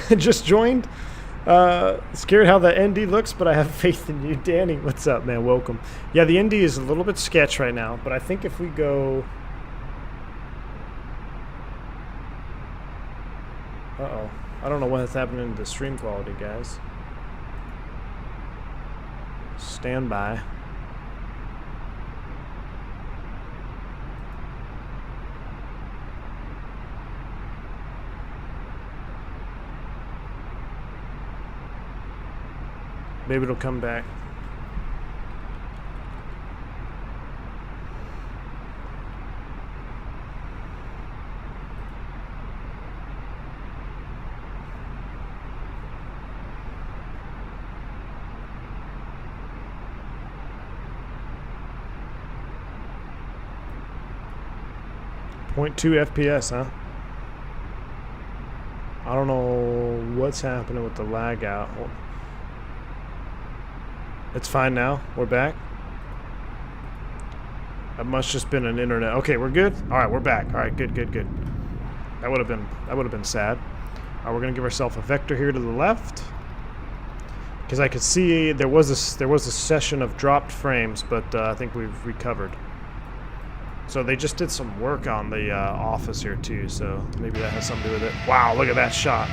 Medellin. Just joined. Scared how the ND looks, but I have faith in you. Danny, what's up, man? Welcome. Yeah, the ND is a little bit sketch right now, but I think if we go... Uh-oh. I don't know what's happening to the stream quality, guys. Stand by. Maybe it'll come back. .2 FPS, huh? I don't know what's happening with the lag out. It's fine now. We're back. That must just been an internet. Okay, we're good. All right, we're back. All right, good. That would have been sad. All right, we're gonna give ourselves a vector here to the left, because I could see there was a session of dropped frames, but I think we've recovered. So they just did some work on the office here too, so maybe that has something to do with it. Wow, look at that shot.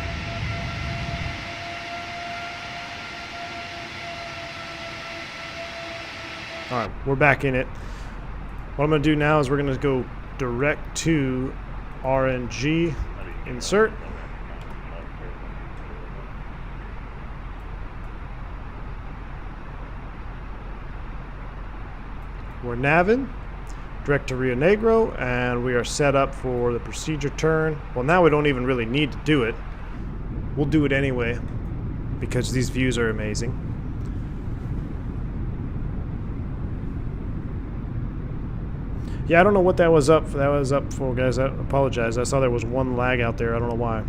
Alright, we're back in it. What I'm going to do now is we're going to go direct to RNG. Insert. We're navin, direct to Rio Negro, and we are set up for the procedure turn. Well, now we don't even really need to do it. We'll do it anyway, because these views are amazing. Yeah, I don't know what that was up for, guys. I apologize. I saw there was one lag out there. I don't know why.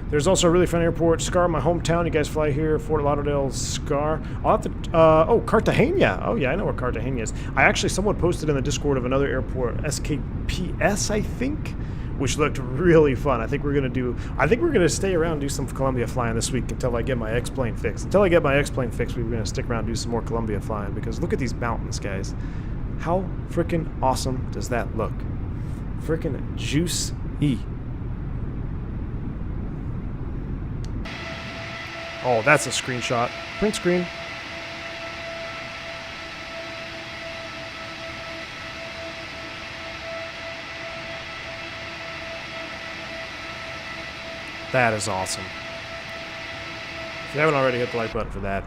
There's also a really fun airport, SKR, my hometown. You guys fly here, Fort Lauderdale, SKR. I'll have to, oh, Cartagena. Oh, yeah, I know where Cartagena is. Someone posted in the Discord of another airport, SKPS, I think, which looked really fun. I think we're going to stay around and do some Colombia flying this week until I get my X-plane fixed. Until I get my X-plane fixed, we're going to stick around and do some more Colombia flying, because look at these mountains, guys. How freaking awesome does that look? Freaking juice-y. Oh, that's a screenshot. Print screen. That is awesome. If you haven't already, hit the like button for that.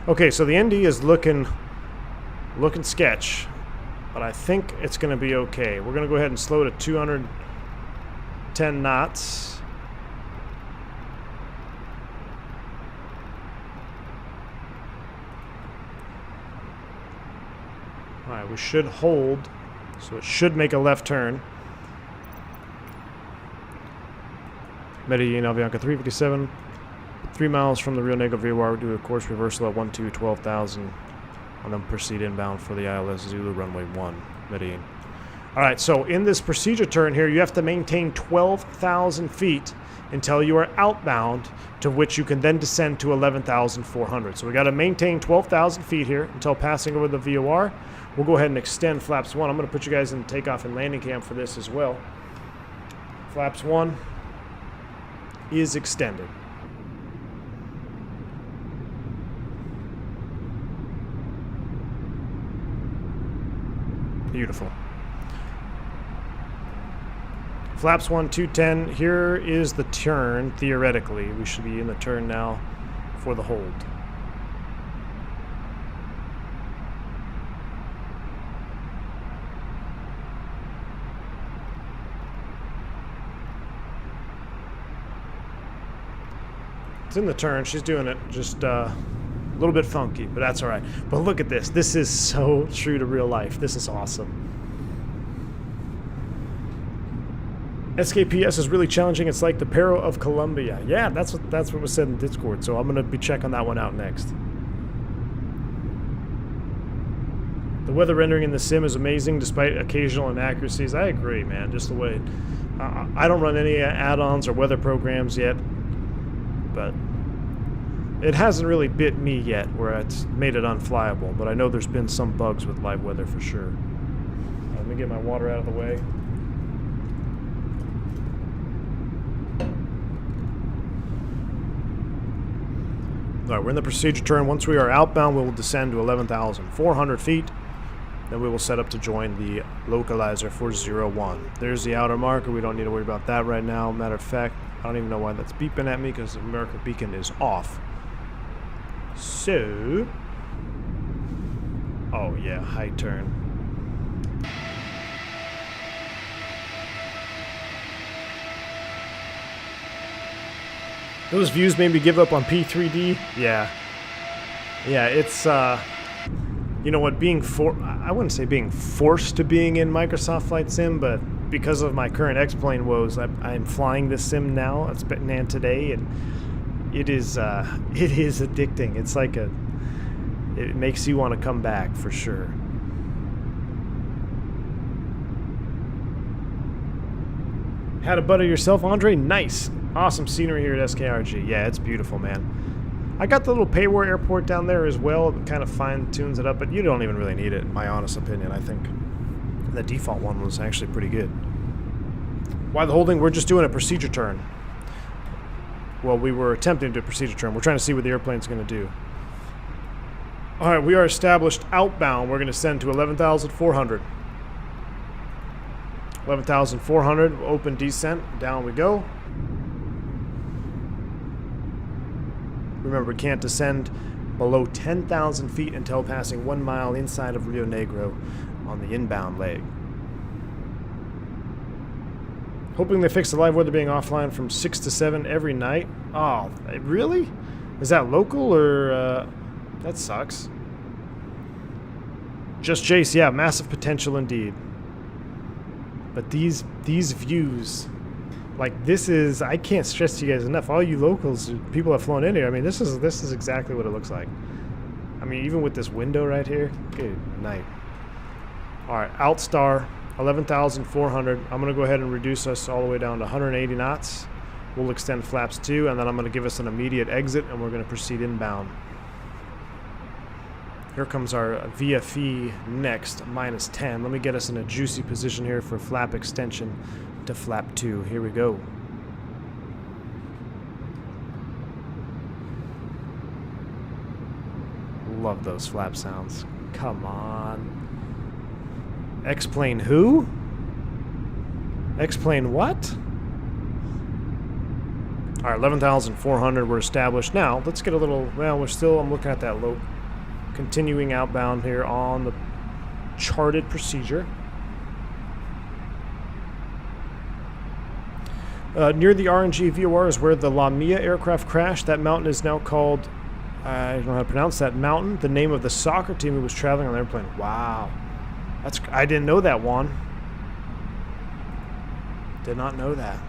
Okay, so the ND is looking sketch, but I think it's going to be okay. We're going to go ahead and slow to 210 knots. Alright, we should hold, so it should make a left turn. Medellin Avianca 357, 3 miles from the Rio Negro VOR, we do a course reversal at 12,000, and then proceed inbound for the ILS Zulu runway 1, Medellin. Alright, so in this procedure turn here, you have to maintain 12,000 feet until you are outbound, to which you can then descend to 11,400. So we got to maintain 12,000 feet here until passing over the VOR. We'll go ahead and extend flaps 1. I'm going to put you guys in takeoff and landing cam for this as well. Flaps 1 is extended. Beautiful. Flaps 1, 210. Here is the turn, theoretically. We should be in the turn now for the hold. It's in the turn. She's doing it just a little bit funky, but that's all right. But look at this. This is so true to real life. This is awesome. SKPS is really challenging. It's like the Peril of Colombia. Yeah, that's what was said in Discord. So I'm going to be checking that one out next. The weather rendering in the sim is amazing despite occasional inaccuracies. I agree, man. Just the way... I don't run any add-ons or weather programs yet, but it hasn't really bit me yet where it's made it unflyable. But I know there's been some bugs with live weather for sure. Let me get my water out of the way. All right, we're in the procedure turn. Once we are outbound, we will descend to 11,400 feet. Then we will set up to join the localizer for 01. There's the outer marker. We don't need to worry about that right now. Matter of fact, I don't even know why that's beeping at me because the marker beacon is off. So, oh yeah, high turn. Those views made me give up on P3D. Yeah, it's you know what, I wouldn't say being forced to being in Microsoft Flight Sim, but because of my current X-plane woes, I'm flying this sim now. It's been today, and it is addicting. It's like it makes you want to come back for sure. How to butter yourself, Andre? Nice. Awesome scenery here at SKRG. Yeah, it's beautiful, man. I got the little Paywar airport down there as well. It kind of fine-tunes it up, but you don't even really need it, in my honest opinion, I think. The default one was actually pretty good. While the holding, we're just doing a procedure turn. Well, we were attempting to procedure turn. We're trying to see what the airplane's going to do. All right, we are established outbound. We're going to send to 11,400. 11,400, open descent. Down we go. Remember, we can't descend below 10,000 feet until passing 1 mile inside of Rio Negro on the inbound leg. Hoping they fix the live weather being offline from 6 to 7 every night. Oh, really? Is that local or... that sucks. Just Jace, yeah, massive potential indeed. But these views, like this is, I can't stress to you guys enough. All you locals, people have flown in here. I mean, this is exactly what it looks like. I mean, even with this window right here, good night. All right, Outstar, 11,400. I'm gonna go ahead and reduce us all the way down to 180 knots. We'll extend flaps 2, and then I'm gonna give us an immediate exit, and we're gonna proceed inbound. Here comes our VFE next, minus 10. Let me get us in a juicy position here for flap extension to flap 2. Here we go. Love those flap sounds. Come on. X-plane who? X-plane what? All right, 11,400. We're established. Now, let's get a little... Well, I'm looking at that low... Continuing outbound here on the charted procedure. Near the RNG VOR is where the Lamia aircraft crashed. That mountain is now called, I don't know how to pronounce that mountain, the name of the soccer team who was traveling on the airplane. Wow. I didn't know that, Juan. Did not know that.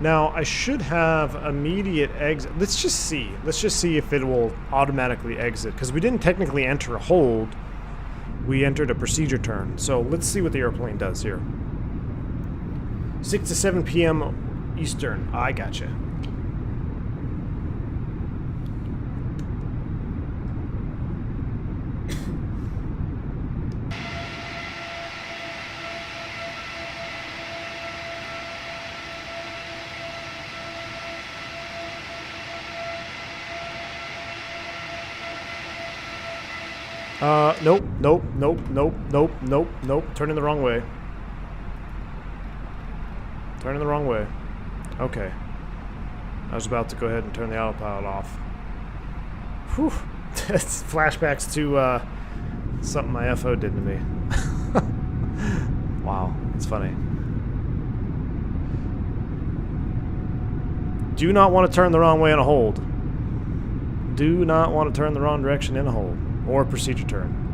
Now, I should have immediate exit. Let's just see. Let's just see if it will automatically exit. Because we didn't technically enter a hold. We entered a procedure turn. So let's see what the airplane does here. 6 to 7 p.m. Eastern. I gotcha. Nope. Turning the wrong way. Turning the wrong way. Okay. I was about to go ahead and turn the autopilot off. Whew. That's flashbacks to something my FO did to me. Wow, it's funny. Do not want to turn the wrong way in a hold. Do not want to turn the wrong direction in a hold. Or procedure turn.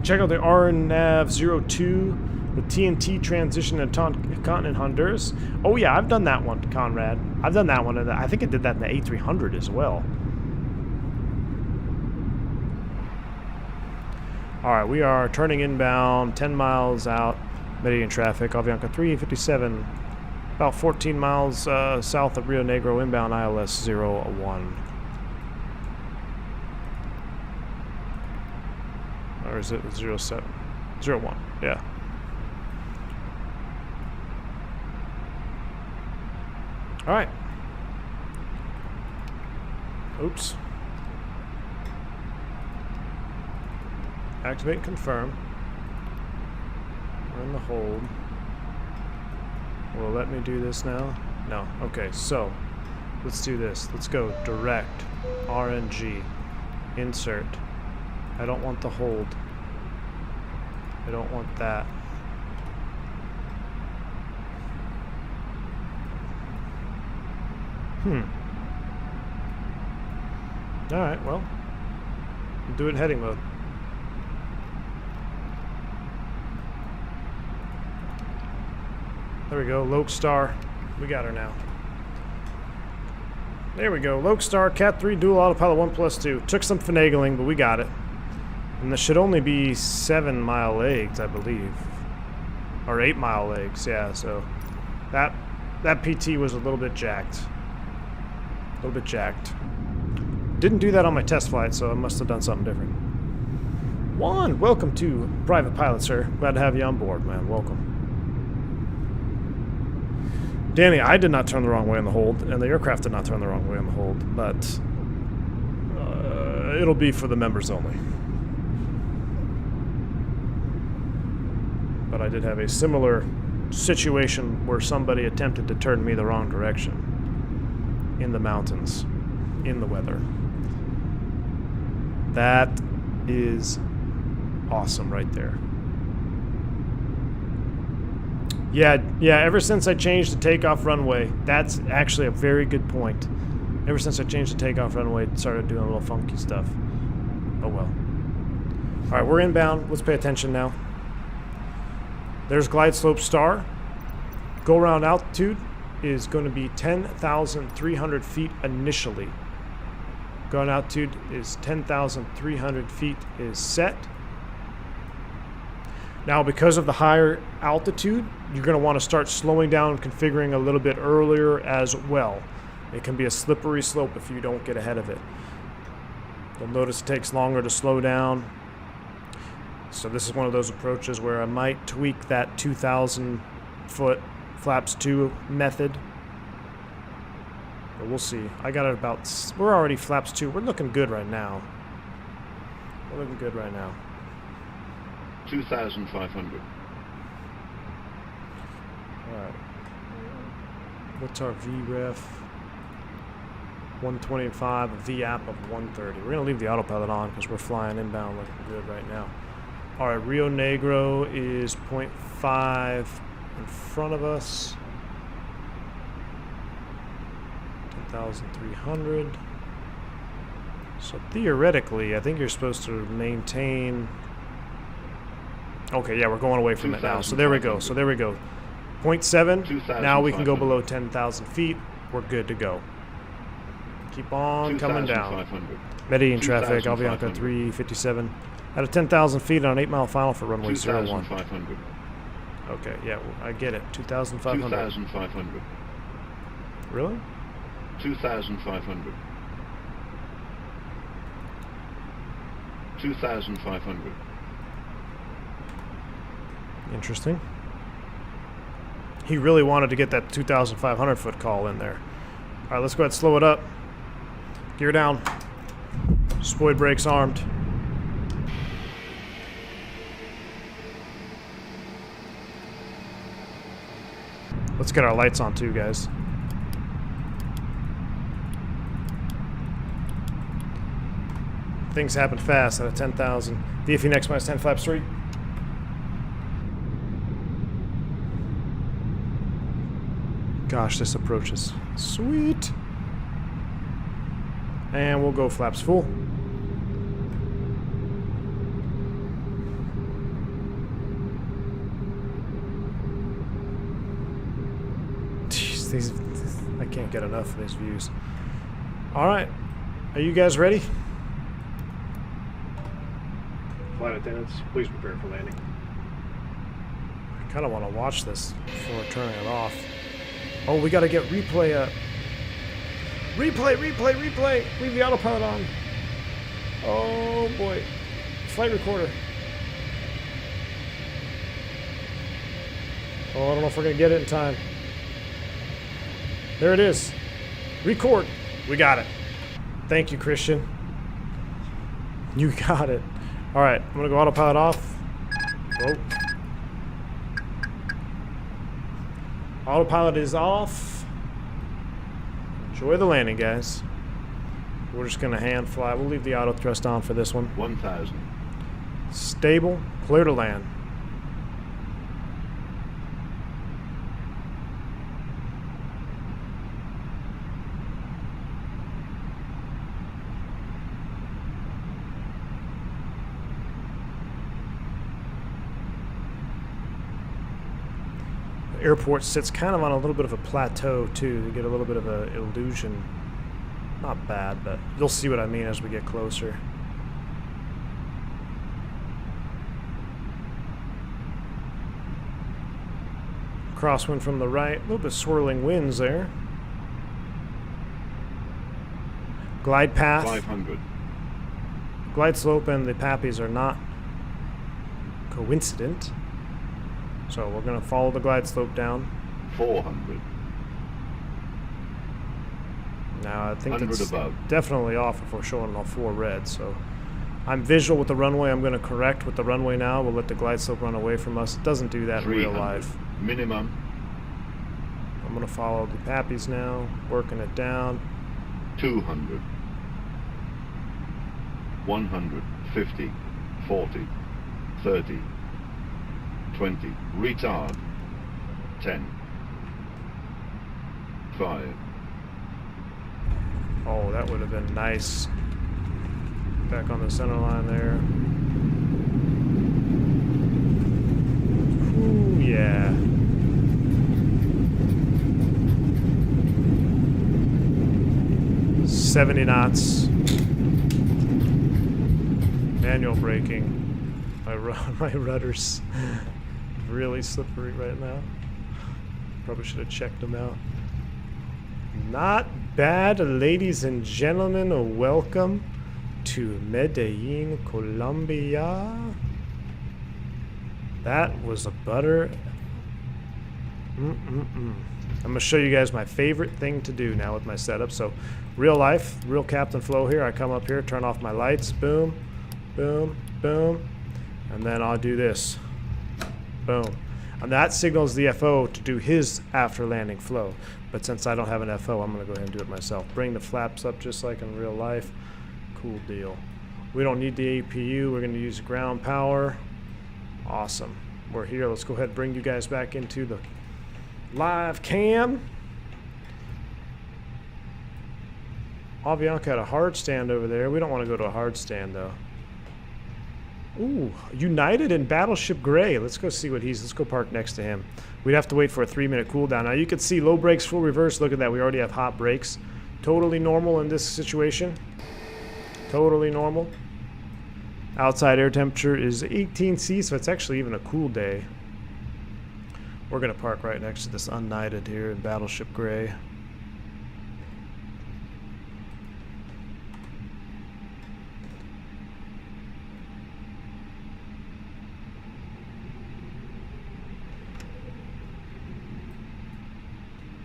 Check out the RNAV-02, the TNT transition in continent Honduras. Oh yeah, I've done that one, Conrad. I've done that one, and I think I did that in the A300 as well. Alright, we are turning inbound, 10 miles out, Medellin traffic, Avianca 357. About 14 miles south of Rio Negro, inbound ILS 01. Or is it 07? 01, yeah. Alright. Oops. Activate and confirm. We're in the hold. Will it let me do this now? No. Okay, so let's do this. Let's go direct RNG insert. I don't want the hold. I don't want that. Alright, well, we'll do it in heading mode. There we go, Lokestar. We got her now. There we go, Lokestar, Cat 3, dual autopilot 1+2. Took some finagling, but we got it. And this should only be 7-mile legs, I believe. Or 8-mile legs, yeah, so that PT was a little bit jacked. A little bit jacked. Didn't do that on my test flight, so I must have done something different. Juan, welcome to Private Pilot, sir. Glad to have you on board, man. Welcome. Danny, I did not turn the wrong way on the hold, and the aircraft did not turn the wrong way on the hold, but it'll be for the members only. But I did have a similar situation where somebody attempted to turn me the wrong direction in the mountains, in the weather. That is awesome right there. Yeah, ever since I changed the takeoff runway, that's actually a very good point. Ever since I changed the takeoff runway, it started doing a little funky stuff. Oh well. Alright, we're inbound. Let's pay attention now. There's glide slope star. Go around altitude is going to be 10,300 feet initially. Go around altitude is 10,300 feet is set. Now, because of the higher altitude, you're going to want to start slowing down and configuring a little bit earlier as well. It can be a slippery slope if you don't get ahead of it. You'll notice it takes longer to slow down. So this is one of those approaches where I might tweak that 2,000 foot flaps 2 method. But we'll see. I got it about... We're already flaps 2. We're looking good right now. We're looking good right now. 2,500. Alright. What's our VREF? 125, a VAP of 130. We're going to leave the autopilot on because we're flying inbound looking good right now. Alright, Rio Negro is 0.5 in front of us. 10,300. So theoretically, I think you're supposed to maintain... Okay, yeah, we're going away from it now. So there we go. 0.7. Now we can go below 10,000 feet. We're good to go. Keep on coming down. Medellin traffic, Albianca 357. At a 10,000 feet on 8 mile final for runway 01. 2,500. Okay, yeah, I get it. 2,500. 2,500. Really? 2,500. 2,500. Interesting. He really wanted to get that 2,500 foot call in there. All right, let's go ahead and slow it up. Gear down. Spoid brakes armed. Let's get our lights on too, guys. Things happen fast at a 10,000. VFE next minus 10 flaps 3. Gosh, this approach is sweet. And we'll go flaps full. Jeez, these I can't get enough of these views. All right, are you guys ready? Flight attendants, please prepare for landing. I kind of want to watch this before turning it off. Oh, we got to get replay up. Replay. Leave the autopilot on. Oh, boy. Flight recorder. Oh, I don't know if we're going to get it in time. There it is. Record. We got it. Thank you, Christian. You got it. All right, I'm going to go autopilot off. Whoa. Autopilot is off. Enjoy the landing, guys. We're just going to hand fly. We'll leave the auto thrust on for this one. 1,000. Stable, clear to land. Airport sits kind of on a little bit of a plateau too. You get a little bit of an illusion. Not bad, but you'll see what I mean as we get closer. Crosswind from the right, a little bit swirling winds there. Glide path. 500. Glide slope and the PAPIs are not coincident. So we're going to follow the glide slope down. 400. Now I think 100 it's above. definitely off if we're showing all 4 red. So I'm visual with the runway. I'm going to correct with the runway now. We'll let the glide slope run away from us. It doesn't do that in real 300. life. Minimum. I'm going to follow the pappies now, working it down. 200. 100. 50. 40. 30. 20. Retard. 10. 5. Oh, that would have been nice. Back on the center line there. Ooh, yeah. "70 knots. Manual braking. My rudder's really slippery right now. Probably should have checked them out. Not bad, ladies and gentlemen. Welcome to Medellin, Colombia. That was a butter. I'm going to show you guys my favorite thing to do now with my setup. So, real life, real captain flow here. I come up here, turn off my lights. Boom, boom, boom. And then I'll do this. Boom. And that signals the FO to do his after landing flow. But since I don't have an FO, I'm going to go ahead and do it myself. Bring the flaps up just like in real life. Cool deal. We don't need the APU. We're going to use ground power. Awesome. We're here. Let's go ahead and bring you guys back into the live cam. Avianca had a hard stand over there. We don't want to go to a hard stand, though. Ooh, United and Battleship Gray. Let's go see what let's go park next to him. We'd have to wait for a 3-minute cooldown. Now you can see low brakes, full reverse. Look at that. We already have hot brakes. Totally normal in this situation. Totally normal. Outside air temperature is 18 C, so it's actually even a cool day. We're going to park right next to this United here in Battleship Gray.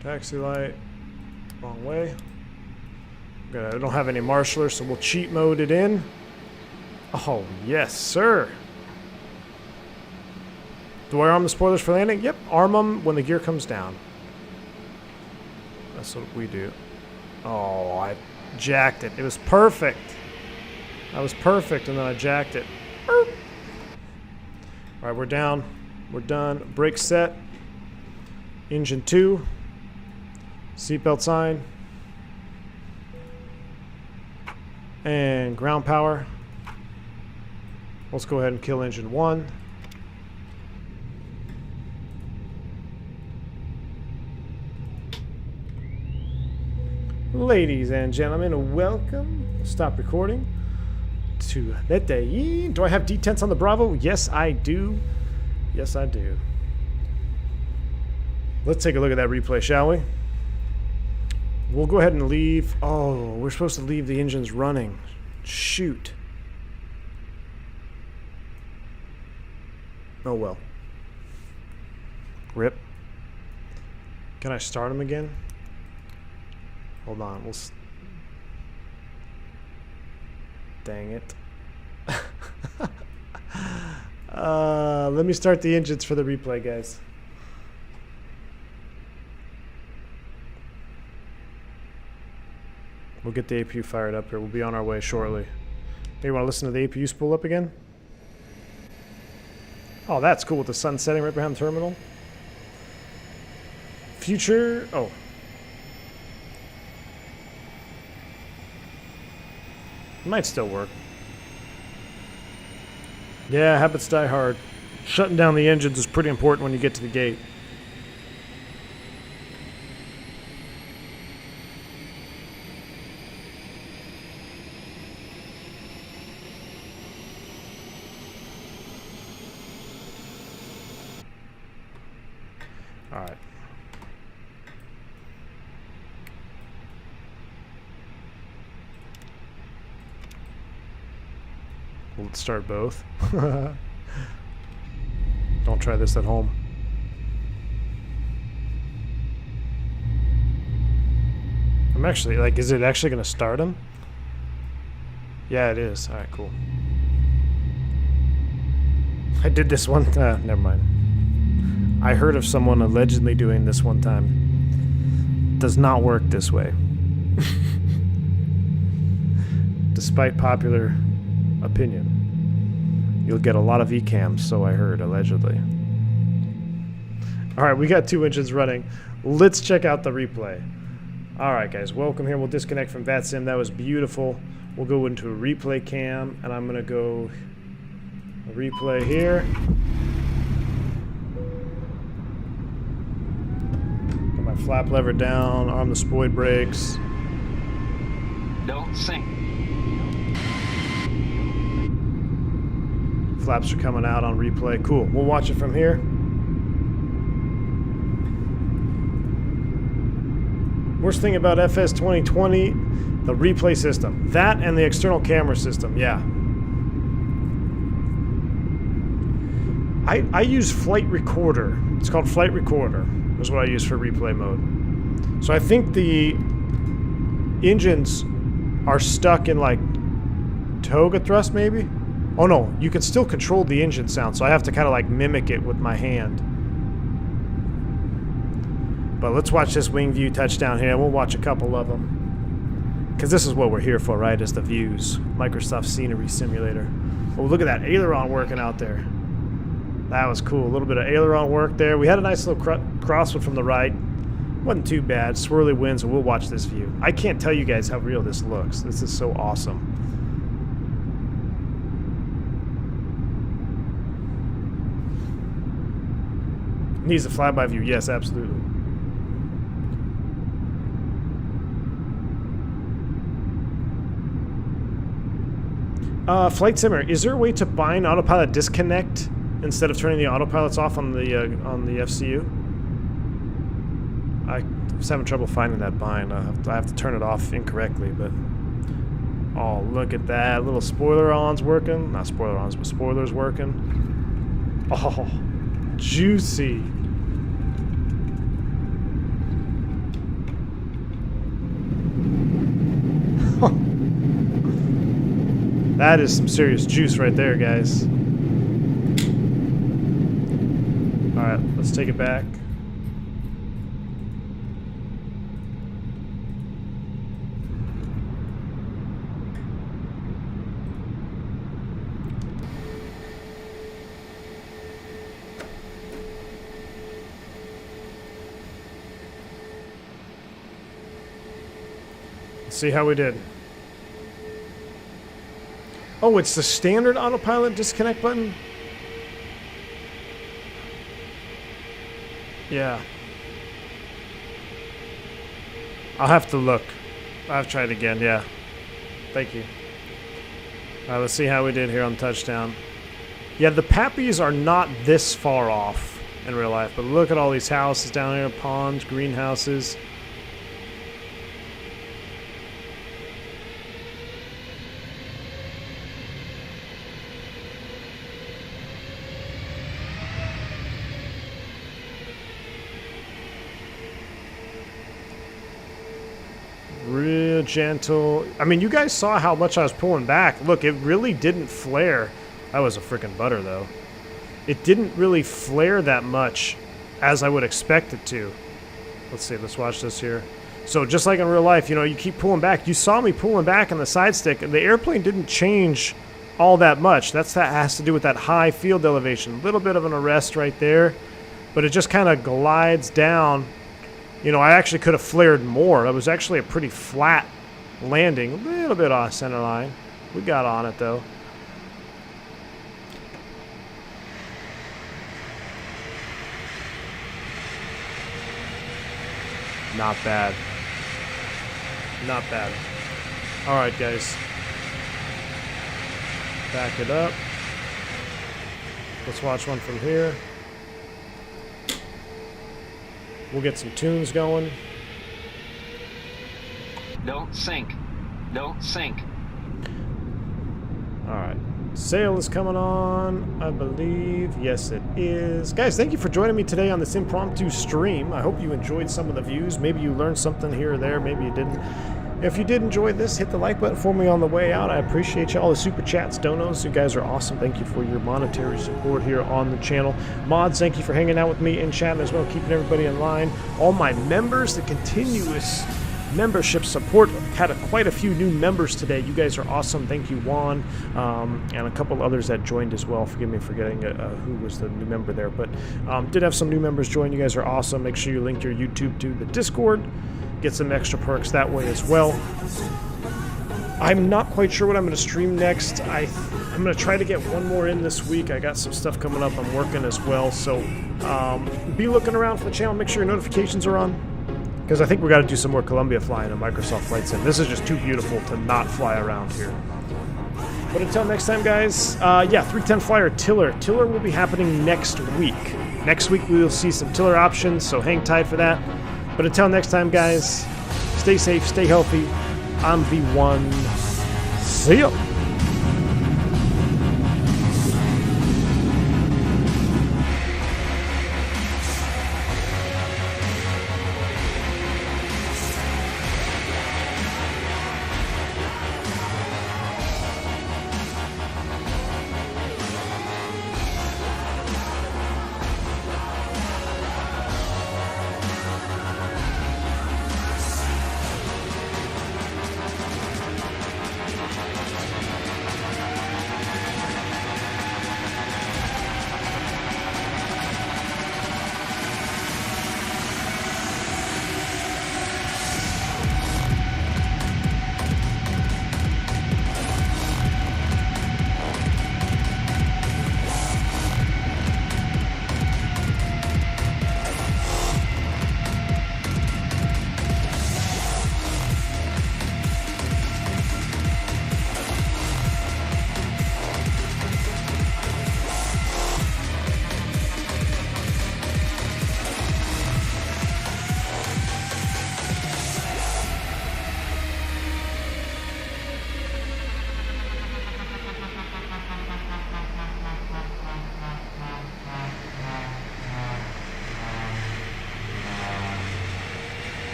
Taxi light, wrong way. I don't have any marshallers, so we'll cheat mode it in. Oh, yes, sir. Do I arm the spoilers for landing? Yep, arm them when the gear comes down. That's what we do. Oh, I jacked it. It was perfect. I was perfect, and then I jacked it. All right, we're down. We're done. Brake set. Engine 2. Seatbelt sign. And ground power. Let's go ahead and kill engine 1. Ladies and gentlemen, welcome. Stop recording to Medellin. Do I have detents on the Bravo? Yes, I do. Yes, I do. Let's take a look at that replay, shall we? We'll go ahead and leave. Oh, we're supposed to leave the engines running. Shoot. Oh well. Rip. Can I start them again? Hold on. Dang it. Let me start the engines for the replay, guys. We'll get the APU fired up here. We'll be on our way shortly. Hey, you want to listen to the APU spool up again? Oh, that's cool with the sun setting right behind the terminal. Future... Oh. It might still work. Yeah, habits die hard. Shutting down the engines is pretty important when you get to the gate. All right. Let's start both. Don't try this at home. I'm actually, like, is it actually going to start him? Yeah, it is. Alright, cool. I did this one. Never mind. I heard of someone allegedly doing this one time. Does not work this way. Despite popular opinion. You'll get a lot of ECAMs, so I heard, allegedly. Alright, we got 2 engines running. Let's check out the replay. Alright guys, welcome here. We'll disconnect from Vatsim. That was beautiful. We'll go into a replay cam, and I'm going to go a replay here. Got my flap lever down, arm the spoid brakes. Don't sink. Flaps are coming out on replay. Cool. We'll watch it from here. Worst thing about FS 2020, the replay system. That and the external camera system, yeah. I use Flight Recorder. It's called Flight Recorder. Is what I use for replay mode. So I think the engines are stuck in like Toga thrust maybe? Oh no, you can still control the engine sound, so I have to kind of like mimic it with my hand. But let's watch this wing view touchdown here. We'll watch a couple of them. Because this is what we're here for, right? Is the views. Microsoft Scenery Simulator. Oh, look at that aileron working out there. That was cool. A little bit of aileron work there. We had a nice little crosswind from the right. Wasn't too bad. Swirly winds, and we'll watch this view. I can't tell you guys how real this looks. This is so awesome. Needs a flyby view. Yes, absolutely. Flight Simmer, is there a way to bind autopilot disconnect instead of turning the autopilots off on the FCU? I was having trouble finding that bind. I have to turn it off incorrectly, but oh, look at that. Little spoiler-ons working. Not spoiler-ons, but spoilers working. Oh, juicy. That is some serious juice right there, guys. Alright, let's take it back. Let's see how we did. Oh, it's the standard autopilot disconnect button? Yeah. I'll have to look. I'll try it again, yeah. Thank you. Alright, let's see how we did here on touchdown. Yeah, the Pappies are not this far off in real life, but look at all these houses down here, ponds, greenhouses. Real gentle. I mean, you guys saw how much I was pulling back. Look, it really didn't flare. That was a freaking butter, though. It didn't really flare that much as I would expect it to. Let's see. Let's watch this here. So just like in real life, you know, you keep pulling back. You saw me pulling back on the side stick, and the airplane didn't change all that much. That has to do with that high field elevation. A little bit of an arrest right there, but it just kind of glides down. You know, I actually could have flared more. It was actually a pretty flat landing. A little bit off center line. We got on it, though. Not bad. Not bad. Alright, guys. Back it up. Let's watch one from here. We'll get some tunes going. Don't sink. Don't sink. Alright. Sail is coming on, I believe. Yes, it is. Guys, thank you for joining me today on this impromptu stream. I hope you enjoyed some of the views. Maybe you learned something here or there. Maybe you didn't. If you did enjoy this, hit the like button for me on the way out. I appreciate you all the super chats, donos. You guys are awesome. Thank you for your monetary support here on the channel. Mods, thank you for hanging out with me in chat as well, keeping everybody in line. All my members, the continuous membership support. Had quite a few new members today. You guys are awesome. Thank you, Juan, and a couple others that joined as well. Forgive me for forgetting who was the new member there, but did have some new members join. You guys are awesome. Make sure you link your YouTube to the Discord. Get some extra perks that way as well. I'm not quite sure what I'm going to stream next. I'm going to try to get one more in this week. I got some stuff coming up. I'm working as well, so be looking around for the channel. Make sure your notifications are on, because I think we got to do some more Colombia flying in Microsoft Flight Sim. This is just too beautiful to not fly around here. But until next time, guys, yeah, 310 Flyer Tiller. Tiller will be happening next week. Next week we will see some Tiller options, so hang tight for that. But until next time, guys, stay safe, stay healthy. I'm V1. See ya.